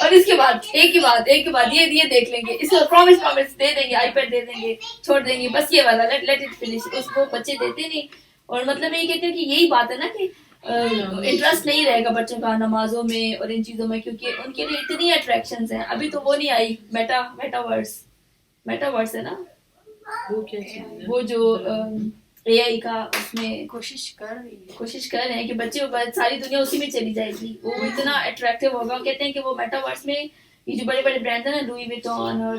اور اس کے بعد ایک کے بعد یہ دیکھ لیں گے, اس کو پرومس دے دیں گے, آئی پیڈ دے دیں گے, چھوڑ دیں گے, بس یہ والا لیٹ اٹ فنش. اس کو بچے دیتے نہیں, اور مطلب یہ کہتے ہیں کہ یہی بات ہے نا کہ انٹرسٹ نہیں رہے گا بچوں کا نمازوں میں اور ان چیزوں میں, کیونکہ ان کے لیے اتنی اٹریکشنز ہیں. ابھی تو وہ نہیں آئی میٹاورس ہے نا, وہ جو اے آئی کا, اس میں
کوشش کر
رہے ہیں کہ بچے ساری دنیا اسی میں چلی جائے گی, وہ اتنا اٹریکٹیو ہوگا. کہتے ہیں کہ وہ میٹاورس میں یہ جو بڑے بڑے برانڈ ہیں نا, لوئی ویٹون اور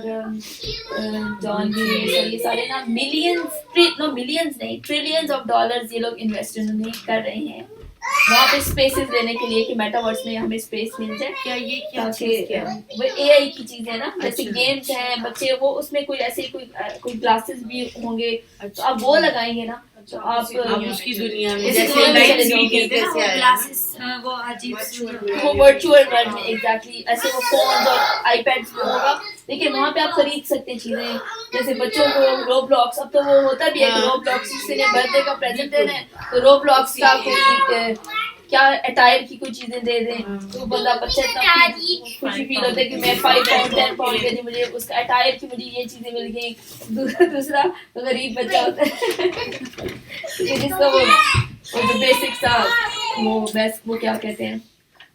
جان گیز, یہ سارے نا ملینز نہیں ٹریلینز آف ڈالرز یہ لوگ انویسٹ کر رہے ہیں وہاں پہ اسپیسز دینے کے لیے کہ میٹاورس میں ہمیں اسپیس مل جائے.
کیا یہ کیا
وہ اے آئی کی چیزیں ہیں نا, جیسے گیمز ہیں بچے, وہ اس میں کوئی ایسے کوئی کلاسز بھی ہوں گے تو آپ وہ لگائیں گے نا, تو آپ
اس کی دنیا میں
جیسے
وہ عجیب
وہ ورچوئل ورلڈ میں ایگزیکٹلی ایسے وہ فونز اور آئی پیڈس میں ہوگا, لیکن وہاں پہ آپ خرید سکتے ہیں چیزیں. جیسے بچوں کو رو بلاکس, اب تو وہ ہوتا بھی ہے کہ رو بلاکس کسی نے برتھ ڈے کا پریزنٹ دینا ہے تو رو بلاکس کا کوئی کیا اٹائر کی کوئی چیزیں دے دیں, تو بندہ بچہ اتنا خوشی فیل ہوتا ہے کہ میں 5 پاؤنڈ 10 پاؤنڈ کے مجھے اس کا اٹائر کی مجھے یہ چیزیں مل گئیں. دوسرا غریب بچہ ہوتا ہے جس کا وہ جو بیسک سا وہ کیا کہتے ہیں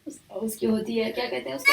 اس کی ہوتی ہے, کیا کہتے ہیں اس کو,